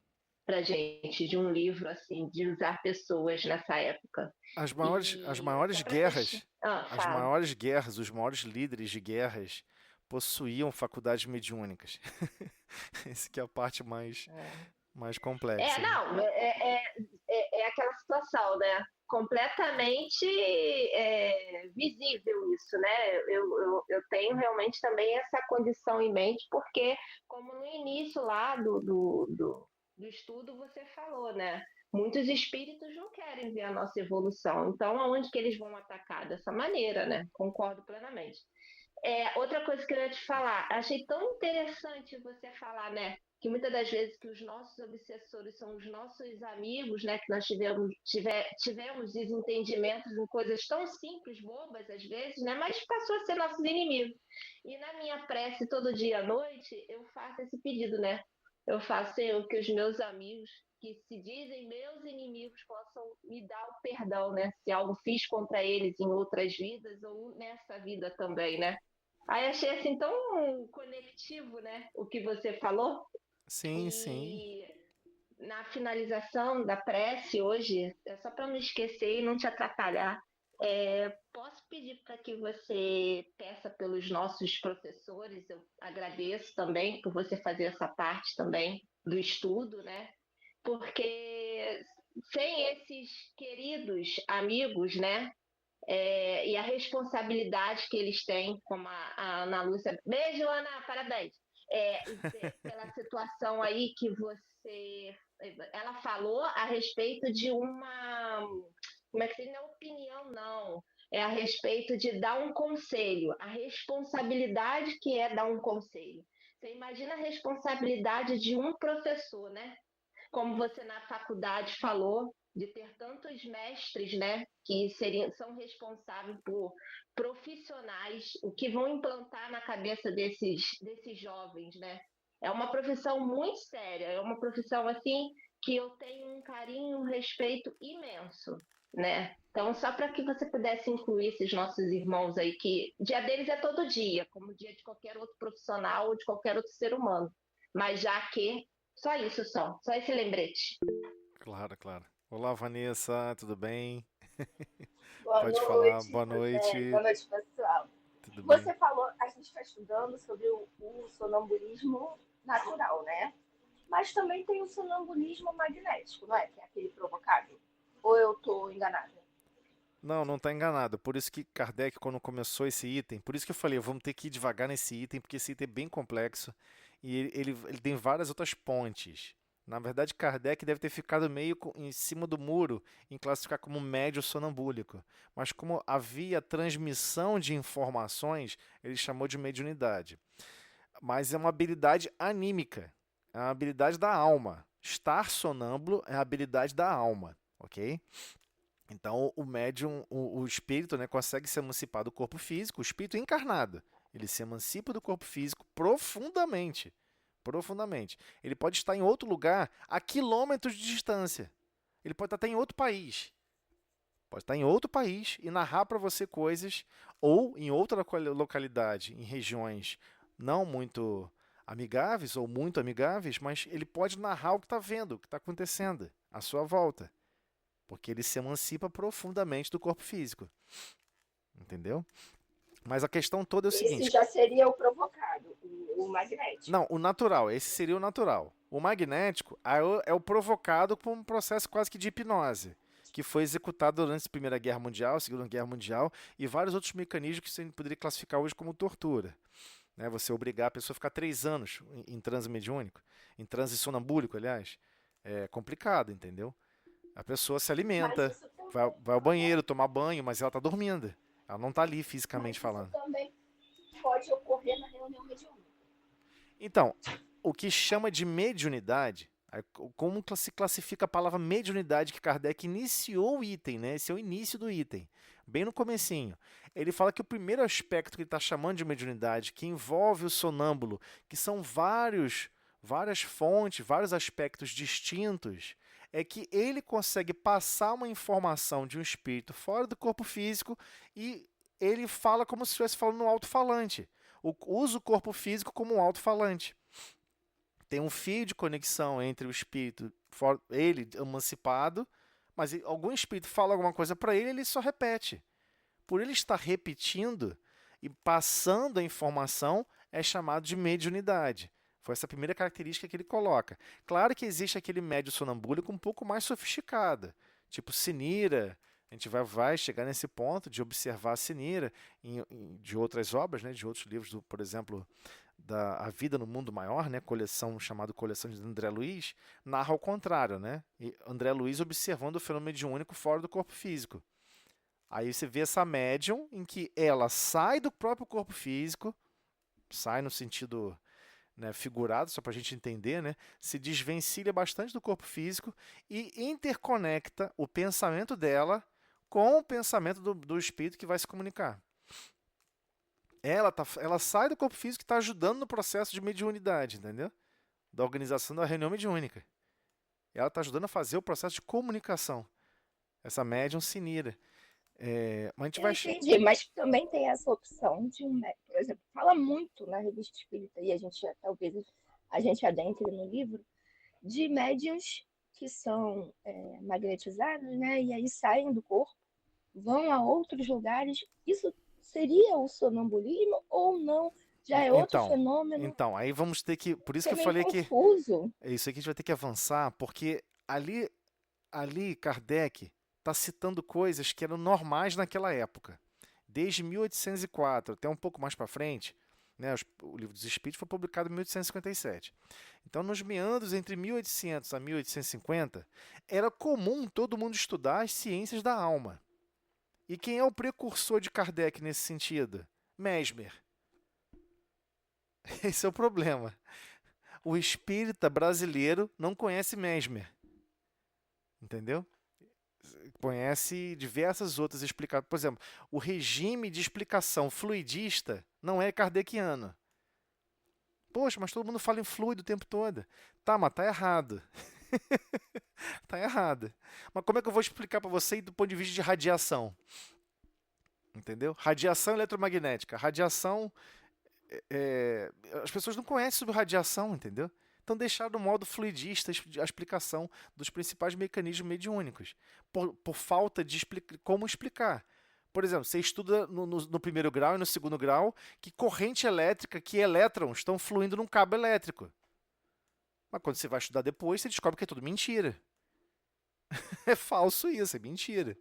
para gente de um livro assim, de usar pessoas nessa época. As E maiores só para deixar. guerras, as Fala. maiores guerras, os maiores líderes de guerras possuíam faculdades mediúnicas. Essa que é a parte mais complexa, né? Não, é aquela situação, né? Completamente visível isso, né? Eu tenho realmente também essa condição em mente, porque, como no início lá do estudo você falou, né? Muitos espíritos não querem ver a nossa evolução. Então, aonde que eles vão atacar? Dessa maneira, né? Concordo plenamente. Outra coisa que eu ia te falar, achei tão interessante você falar, né? Que muitas das vezes que os nossos obsessores são os nossos amigos, né? Que nós tivemos desentendimentos em coisas tão simples, bobas às vezes, né? Mas passou a ser nossos inimigos. E na minha prece todo dia à noite, eu faço esse pedido, né? Eu faço, Senhor, que os meus amigos, que se dizem meus inimigos, possam me dar o perdão, né? Se algo fiz contra eles em outras vidas ou nessa vida também, né? Aí achei assim tão conectivo, né? O que você falou. Sim, sim. E na finalização da prece hoje, é só para não esquecer e não te atrapalhar, posso pedir para que você peça pelos nossos professores? Eu agradeço também por você fazer essa parte também do estudo, né? Porque sem esses queridos amigos, né? E a responsabilidade que eles têm, como a Ana Lúcia. Beijo, Ana, parabéns. Pela situação aí que você. Ela falou a respeito de uma. Como é que se diz? Não é opinião, não. É a respeito de dar um conselho, a responsabilidade que é dar um conselho. Você imagina a responsabilidade de um professor, né? Como você na faculdade falou, de ter tantos mestres, né, que são responsáveis por profissionais, o que vão implantar na cabeça desses jovens, né? É uma profissão muito séria, é uma profissão assim que eu tenho um carinho, um respeito imenso, né? Então, só para que você pudesse incluir esses nossos irmãos aí, que o dia deles é todo dia, como o dia de qualquer outro profissional ou de qualquer outro ser humano. Mas já que só isso, só esse lembrete. Claro, claro. Olá, Vanessa, tudo bem? Boa Pode falar. noite, Boa Roseli. noite. Boa noite, pessoal. Tudo bem? Você falou, a gente está estudando sobre o sonambulismo natural, né? Mas também tem o sonambulismo magnético, não é? Que é aquele provocado. Ou eu estou enganada? Não, não está enganado. Por isso que Kardec, quando começou esse item, por isso que eu falei, vamos ter que ir devagar nesse item, porque esse item é bem complexo e ele tem várias outras pontes. Na verdade, Kardec deve ter ficado meio em cima do muro em classificar como médio sonambúlico. Mas como havia transmissão de informações, ele chamou de mediunidade. Mas é uma habilidade anímica, é uma habilidade da alma. Estar sonâmbulo é a habilidade da alma, ok? Então, o médium, o espírito, né, consegue se emancipar do corpo físico, o espírito encarnado. Ele se emancipa do corpo físico profundamente. Profundamente. Ele pode estar em outro lugar a quilômetros de distância. Ele pode estar até em outro país. Pode estar em outro país e narrar para você coisas, ou em outra localidade, em regiões não muito amigáveis ou muito amigáveis, mas ele pode narrar o que está vendo, o que está acontecendo à sua volta. Porque ele se emancipa profundamente do corpo físico. Entendeu? Mas a questão toda é o Esse seguinte. já seria o provocado, o magnético. Não, o natural. Esse seria o natural. O magnético é o provocado por um processo quase que de hipnose, que foi executado durante a Primeira Guerra Mundial, a Segunda Guerra Mundial, e vários outros mecanismos que você poderia classificar hoje como tortura. Né? Você obrigar a pessoa a ficar 3 anos em transe mediúnico, em transe sonambúlico, aliás. É complicado, entendeu? A pessoa se Mas alimenta, isso também, vai ao banheiro, tomar banho, mas ela está dormindo. Ela não está ali fisicamente mas isso falando. também pode ocorrer na reunião mediúnica. Então, o que chama de mediunidade, como se classifica a palavra mediunidade que Kardec iniciou o item, né? Esse é o início do item, bem no comecinho. Ele fala que o primeiro aspecto que ele está chamando de mediunidade, que envolve o sonâmbulo, que são várias fontes, vários aspectos distintos, é que ele consegue passar uma informação de um espírito fora do corpo físico e ele fala como se estivesse falando no alto-falante. Usa o corpo físico como um alto-falante. Tem um fio de conexão entre o espírito, ele emancipado, mas algum espírito fala alguma coisa para ele, ele só repete. Por ele estar repetindo e passando a informação, é chamado de mediunidade. Foi essa a primeira característica que ele coloca. Claro que existe aquele médio sonambúlico um pouco mais sofisticado, tipo Sinira. A gente vai chegar nesse ponto de observar a Sinira de outras obras, né, de outros livros, por exemplo, A Vida no Mundo Maior, né, chamada Coleção de André Luiz, narra ao contrário, né? E André Luiz observando o fenômeno mediúnico fora do corpo físico. Aí você vê essa médium em que ela sai do próprio corpo físico, sai no sentido, né, figurado, só para a gente entender, né, se desvencilha bastante do corpo físico e interconecta o pensamento dela com o pensamento do espírito que vai se comunicar. Ela sai do corpo físico e está ajudando no processo de mediunidade, entendeu? Da organização da reunião mediúnica. Ela está ajudando a fazer o processo de comunicação. Essa médium Sinira. Mas a gente Eu vai... entendi, mas também tem essa opção de um médium, por exemplo, fala muito na revista espírita, e talvez a gente adentre no livro, de médiuns que são magnetizados, né? E aí saem do corpo, vão a outros lugares. Isso seria o sonambulismo ou não? Já é outro fenômeno? Então, aí vamos ter que... Por isso Que que é eu falei meio confuso. que... Isso aqui a gente vai ter que avançar, porque ali Kardec está citando coisas que eram normais naquela época. Desde 1804 até um pouco mais para frente, né, o Livro dos Espíritos foi publicado em 1857. Então, nos meandros entre 1800 a 1850, era comum todo mundo estudar as ciências da alma. E quem é o precursor de Kardec nesse sentido? Mesmer. Esse é o problema. O espírita brasileiro não conhece Mesmer. Entendeu? Conhece diversas outras explicações. Por exemplo, o regime de explicação fluidista não é kardeciano. Poxa, mas todo mundo fala em fluido o tempo todo. Tá, mas tá errado. Tá errado. Mas como é que eu vou explicar para você do ponto de vista de radiação? Entendeu? Radiação eletromagnética. Radiação... as pessoas não conhecem sobre radiação, entendeu? Então deixaram no modo fluidista a explicação dos principais mecanismos mediúnicos, por falta de como explicar. Por exemplo, você estuda no primeiro grau e no segundo grau que corrente elétrica, que elétrons estão fluindo num cabo elétrico. Mas quando você vai estudar depois, você descobre que é tudo mentira. É falso isso, é mentira.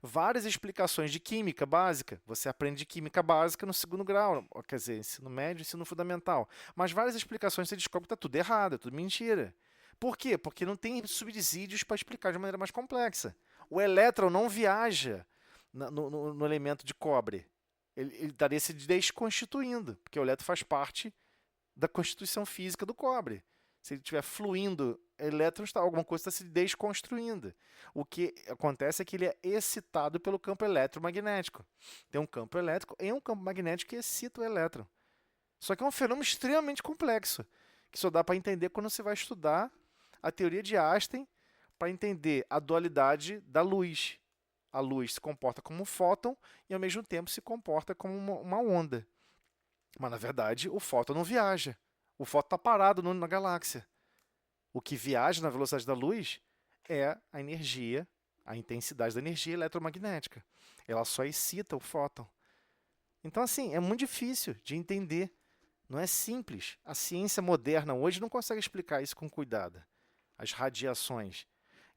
Várias explicações de química básica. Você aprende química básica no segundo grau, quer dizer, ensino médio, ensino fundamental. Mas várias explicações você descobre que está tudo errado, é tudo mentira. Por quê? Porque não tem subsídios para explicar de maneira mais complexa. O elétron não viaja no elemento de cobre. Ele estaria se desconstituindo, porque o elétron faz parte da constituição física do cobre. Se ele estiver fluindo elétrons, alguma coisa está se desconstruindo. O que acontece é que ele é excitado pelo campo eletromagnético. Tem um campo elétrico e um campo magnético que excita o elétron. Só que é um fenômeno extremamente complexo, que só dá para entender quando você vai estudar a teoria de Einstein para entender a dualidade da luz. A luz se comporta como um fóton e, ao mesmo tempo, se comporta como uma onda. Mas, na verdade, o fóton não viaja. O fóton está parado na galáxia. O que viaja na velocidade da luz é a energia, a intensidade da energia eletromagnética. Ela só excita o fóton. Então, assim, é muito difícil de entender. Não é simples. A ciência moderna hoje não consegue explicar isso com cuidado. As radiações.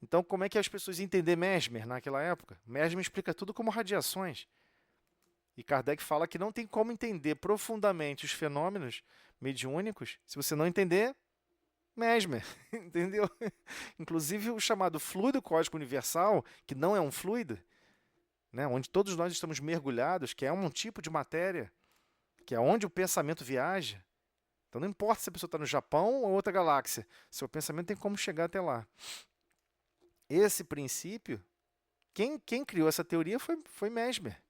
Então, como é que as pessoas entenderam Mesmer naquela época? Mesmer explica tudo como radiações. E Kardec fala que não tem como entender profundamente os fenômenos mediúnicos se você não entender Mesmer, entendeu? Inclusive o chamado fluido cósmico universal, que não é um fluido, né, onde todos nós estamos mergulhados, que é um tipo de matéria, que é onde o pensamento viaja. Então não importa se a pessoa está no Japão ou outra galáxia, seu pensamento tem como chegar até lá. Esse princípio, quem criou essa teoria foi Mesmer.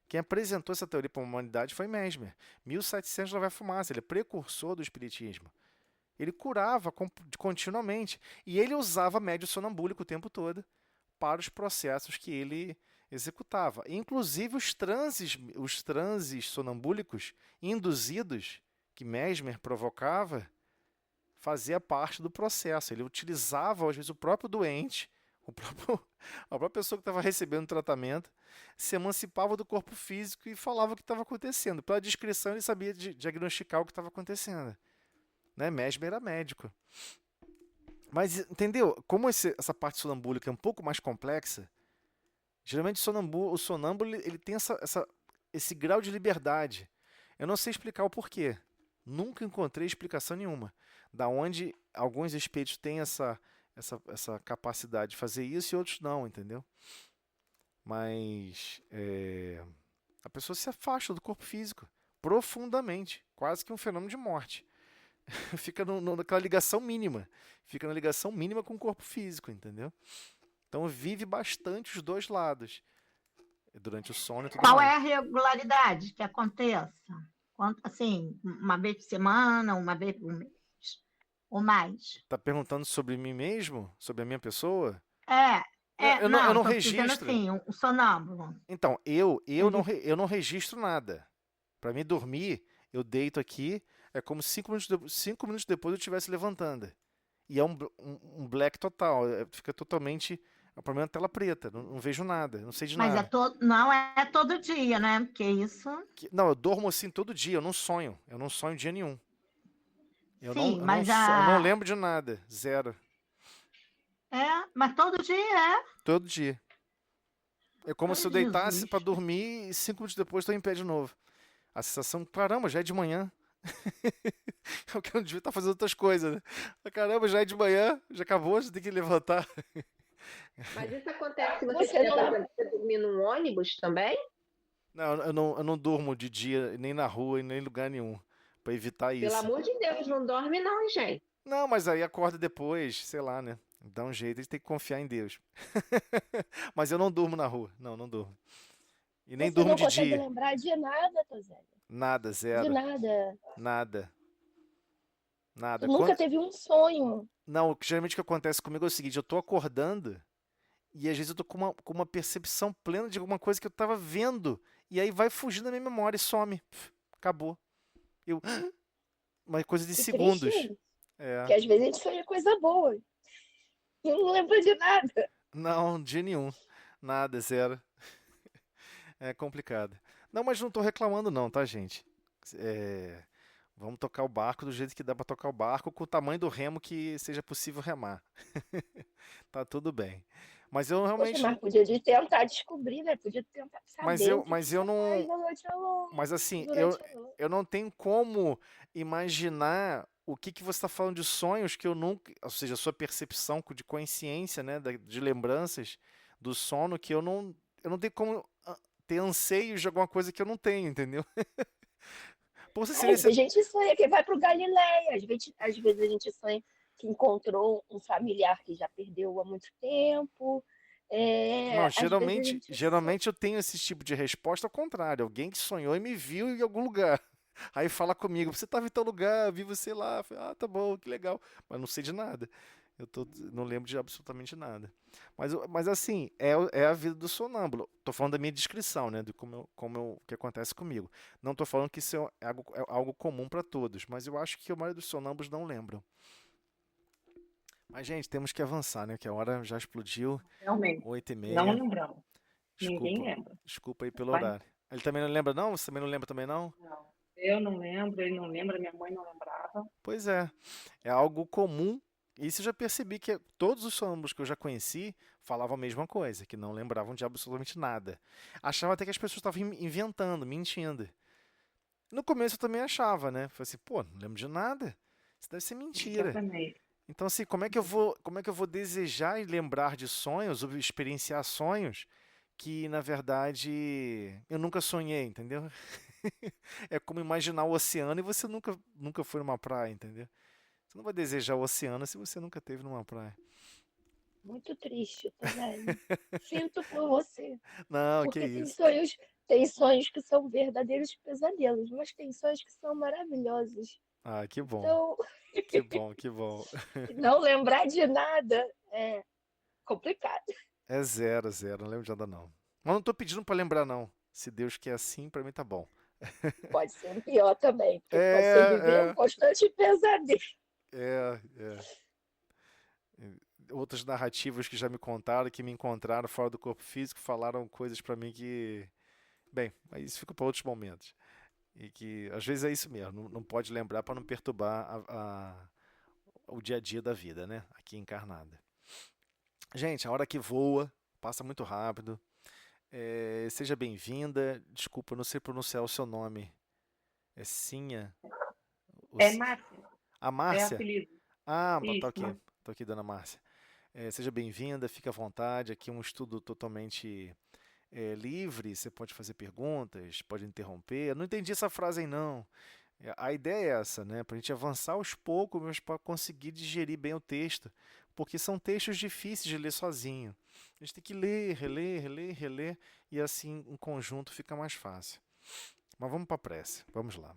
Quem apresentou essa teoria para a humanidade foi Mesmer. 1700 não vai fumaça, ele é precursor do espiritismo. Ele curava continuamente. E ele usava médio sonambúlico o tempo todo para os processos que ele executava. Inclusive os transes sonambúlicos induzidos que Mesmer provocava, fazia parte do processo. Ele utilizava, às vezes, o próprio doente, a própria pessoa que estava recebendo tratamento, se emancipava do corpo físico e falava o que estava acontecendo. Pela descrição, ele sabia diagnosticar o que estava acontecendo. Né? Mesmer era médico. Mas, entendeu? Como essa parte sonambúlica é um pouco mais complexa, geralmente o sonâmbulo ele tem esse grau de liberdade. Eu não sei explicar o porquê. Nunca encontrei explicação nenhuma. Da onde alguns espíritos têm essa capacidade de fazer isso e outros não, entendeu? Mas a pessoa se afasta do corpo físico profundamente, quase que um fenômeno de morte. Fica naquela ligação mínima. Fica na ligação mínima com o corpo físico, entendeu? Então vive bastante os dois lados. Durante o sono e tudo Qual mais. é a regularidade que aconteça? Assim, uma vez por semana, uma vez por mês, ou mais? Tá perguntando sobre mim mesmo? Sobre a minha pessoa? Eu não tô dizendo registro. assim, um sonâmbulo. Então, eu não registro nada. Para mim dormir, eu deito aqui, é como 5 minutos depois eu estivesse levantando. E é um black total, fica totalmente, para mim é uma tela preta, não vejo nada, não sei de Mas nada. não é todo dia, né? Porque isso... Não, eu durmo assim todo dia, eu não sonho dia nenhum. Sim, eu mas não lembro de nada, zero. Mas todo dia é. Todo dia. É como Ai, se eu deitasse Jesus. para dormir e 5 minutos depois estou em pé de novo. A sensação, caramba, já é de manhã. Eu que não devia estar fazendo outras coisas, né? Caramba, já é de manhã, já acabou, já tem que levantar. Mas isso acontece se você dormir num ônibus também? Não, eu não durmo de dia, nem na rua, nem em lugar nenhum, para evitar isso. Pelo amor de Deus, não dorme não, gente. Não, mas aí acorda depois, sei lá, né? Dá um jeito, a gente tem que confiar em Deus. Mas eu não durmo na rua, não durmo. E nem durmo de dia. Você não consegue lembrar de nada, Tozé? Nada, zero. De nada. Nada. Tu nunca teve um sonho. Não, geralmente o que acontece comigo é o seguinte, eu tô acordando e às vezes eu tô com uma percepção plena de alguma coisa que eu tava vendo e aí vai fugindo da minha memória e some. Acabou. Uma coisa de Que segundos. triste. Porque às vezes a gente sonha coisa boa. Eu não lembro de nada. Não, de nenhum. Nada, zero. É complicado. Não, mas não tô reclamando não, tá, gente? Vamos tocar o barco do jeito que dá pra tocar o barco, com o tamanho do remo que seja possível remar. Tá tudo bem. Mas eu realmente. Poxa, mas podia tentar descobrir, né? Podia tentar saber. Mas eu não. Mas assim, eu não tenho como imaginar o que você está falando de sonhos que eu nunca. Ou seja, a sua percepção de consciência, né? De lembranças do sono, que eu não tenho como ter anseios de alguma coisa que eu não tenho, entendeu? Às vezes a gente sonha que vai para o Galileia, às vezes a gente sonha que encontrou um familiar que já perdeu há muito tempo. Não, geralmente eu tenho esse tipo de resposta ao contrário. Alguém que sonhou e me viu em algum lugar. Aí fala comigo, você estava em tal lugar, vi você lá. Eu falei, tá bom, que legal. Mas não sei de nada. Não lembro de absolutamente nada. Mas assim, é a vida do sonâmbulo. Tô falando da minha descrição, né? De que acontece comigo. Não tô falando que isso é algo comum para todos, mas eu acho que a maioria dos sonâmbulos não lembram. Mas, gente, temos que avançar, né? Que a hora já explodiu. Realmente. 8h30. Não lembramos. Ninguém lembra. Desculpa aí pelo horário. Ele também não lembra, não? Você também não lembra também, não? Não. Eu não lembro, ele não lembra, minha mãe não lembrava. Pois é. É algo comum. Isso eu já percebi que todos os sonâmbulos que eu já conheci falavam a mesma coisa, que não lembravam de absolutamente nada. Achava até que as pessoas estavam inventando, mentindo. No começo eu também achava, né? Falei assim, pô, não lembro de nada. Isso deve ser mentira. Exatamente. Então, assim, como é que eu vou desejar e lembrar de sonhos, ou experienciar sonhos que, na verdade, eu nunca sonhei, entendeu? É como imaginar o oceano e você nunca foi numa praia, entendeu? Você não vai desejar o oceano se você nunca esteve numa praia. Muito triste, tá vendo? Sinto por você. Não, porque que isso. Tem sonhos que são verdadeiros pesadelos, mas tem sonhos que são maravilhosos. Ah, que bom, Então, que bom, que bom. não lembrar de nada é complicado. É zero, zero, não lembro de nada não. Mas não tô pedindo pra lembrar não. Se Deus quer assim, pra mim tá bom. Pode ser pior também, porque pode ser viver um É, constante pesadelo. é. Outras narrativas que já me contaram, que me encontraram fora do corpo físico, falaram coisas pra mim que, bem, mas isso fica para outros momentos. E que às vezes é isso mesmo, não pode lembrar para não perturbar o dia a dia da vida, né? Aqui encarnada. Gente, a hora que voa, passa muito rápido. Seja bem-vinda. Desculpa, eu não sei pronunciar o seu nome. É Cinha? É Márcia, A é Márcia? apelido. Ah, tá Isso, aqui. Tô aqui, dona Márcia. Seja bem-vinda, fique à vontade. Aqui é um estudo totalmente livre. Você pode fazer perguntas, pode interromper. Eu não entendi essa frase aí, não. A ideia é essa, né? Para a gente avançar aos poucos, mas para conseguir digerir bem o texto. Porque são textos difíceis de ler sozinho. A gente tem que ler, reler, reler, reler. E assim, em conjunto, fica mais fácil. Mas vamos para a prece. Vamos lá.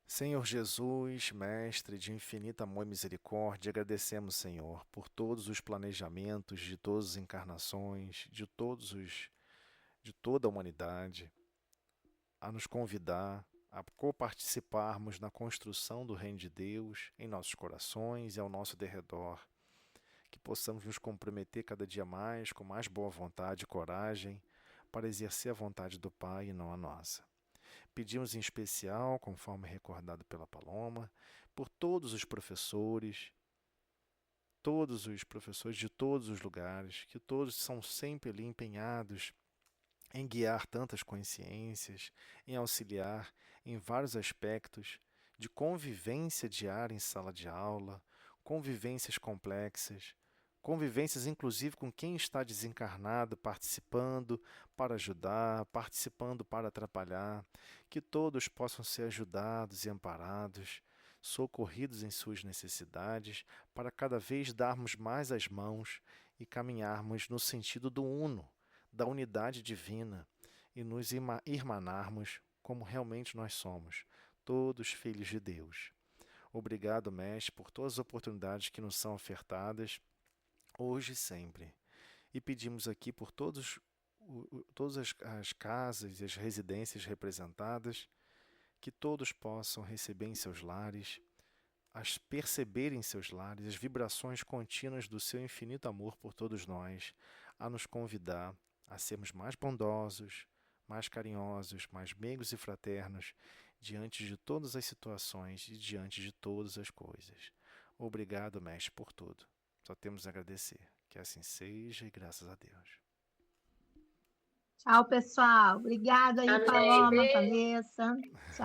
Senhor Jesus, Mestre de infinita amor e misericórdia, agradecemos, Senhor, por todos os planejamentos de todas as encarnações, de toda a humanidade, a nos convidar a coparticiparmos na construção do Reino de Deus em nossos corações e ao nosso derredor, que possamos nos comprometer cada dia mais com mais boa vontade e coragem para exercer a vontade do Pai e não a nossa. Pedimos em especial, conforme recordado pela Paloma, por todos os professores de todos os lugares, que todos são sempre ali empenhados em guiar tantas consciências, em auxiliar em vários aspectos de convivência diária em sala de aula, convivências complexas, convivências inclusive com quem está desencarnado, participando para ajudar, participando para atrapalhar, que todos possam ser ajudados e amparados, socorridos em suas necessidades, para cada vez darmos mais as mãos e caminharmos no sentido do uno, da unidade divina, e nos irmanarmos como realmente nós somos, todos filhos de Deus. Obrigado, Mestre, por todas as oportunidades que nos são ofertadas, hoje e sempre. E pedimos aqui por todas as casas e as residências representadas, que todos possam receber em seus lares, perceber em seus lares as vibrações contínuas do seu infinito amor por todos nós, a nos convidar a sermos mais bondosos, mais carinhosos, mais meigos e fraternos diante de todas as situações e diante de todas as coisas. Obrigado, Mestre, por tudo. Só temos a agradecer. Que assim seja e graças a Deus. Tchau, pessoal. Obrigada aí, Amém. Paloma, Vanessa. Tchau.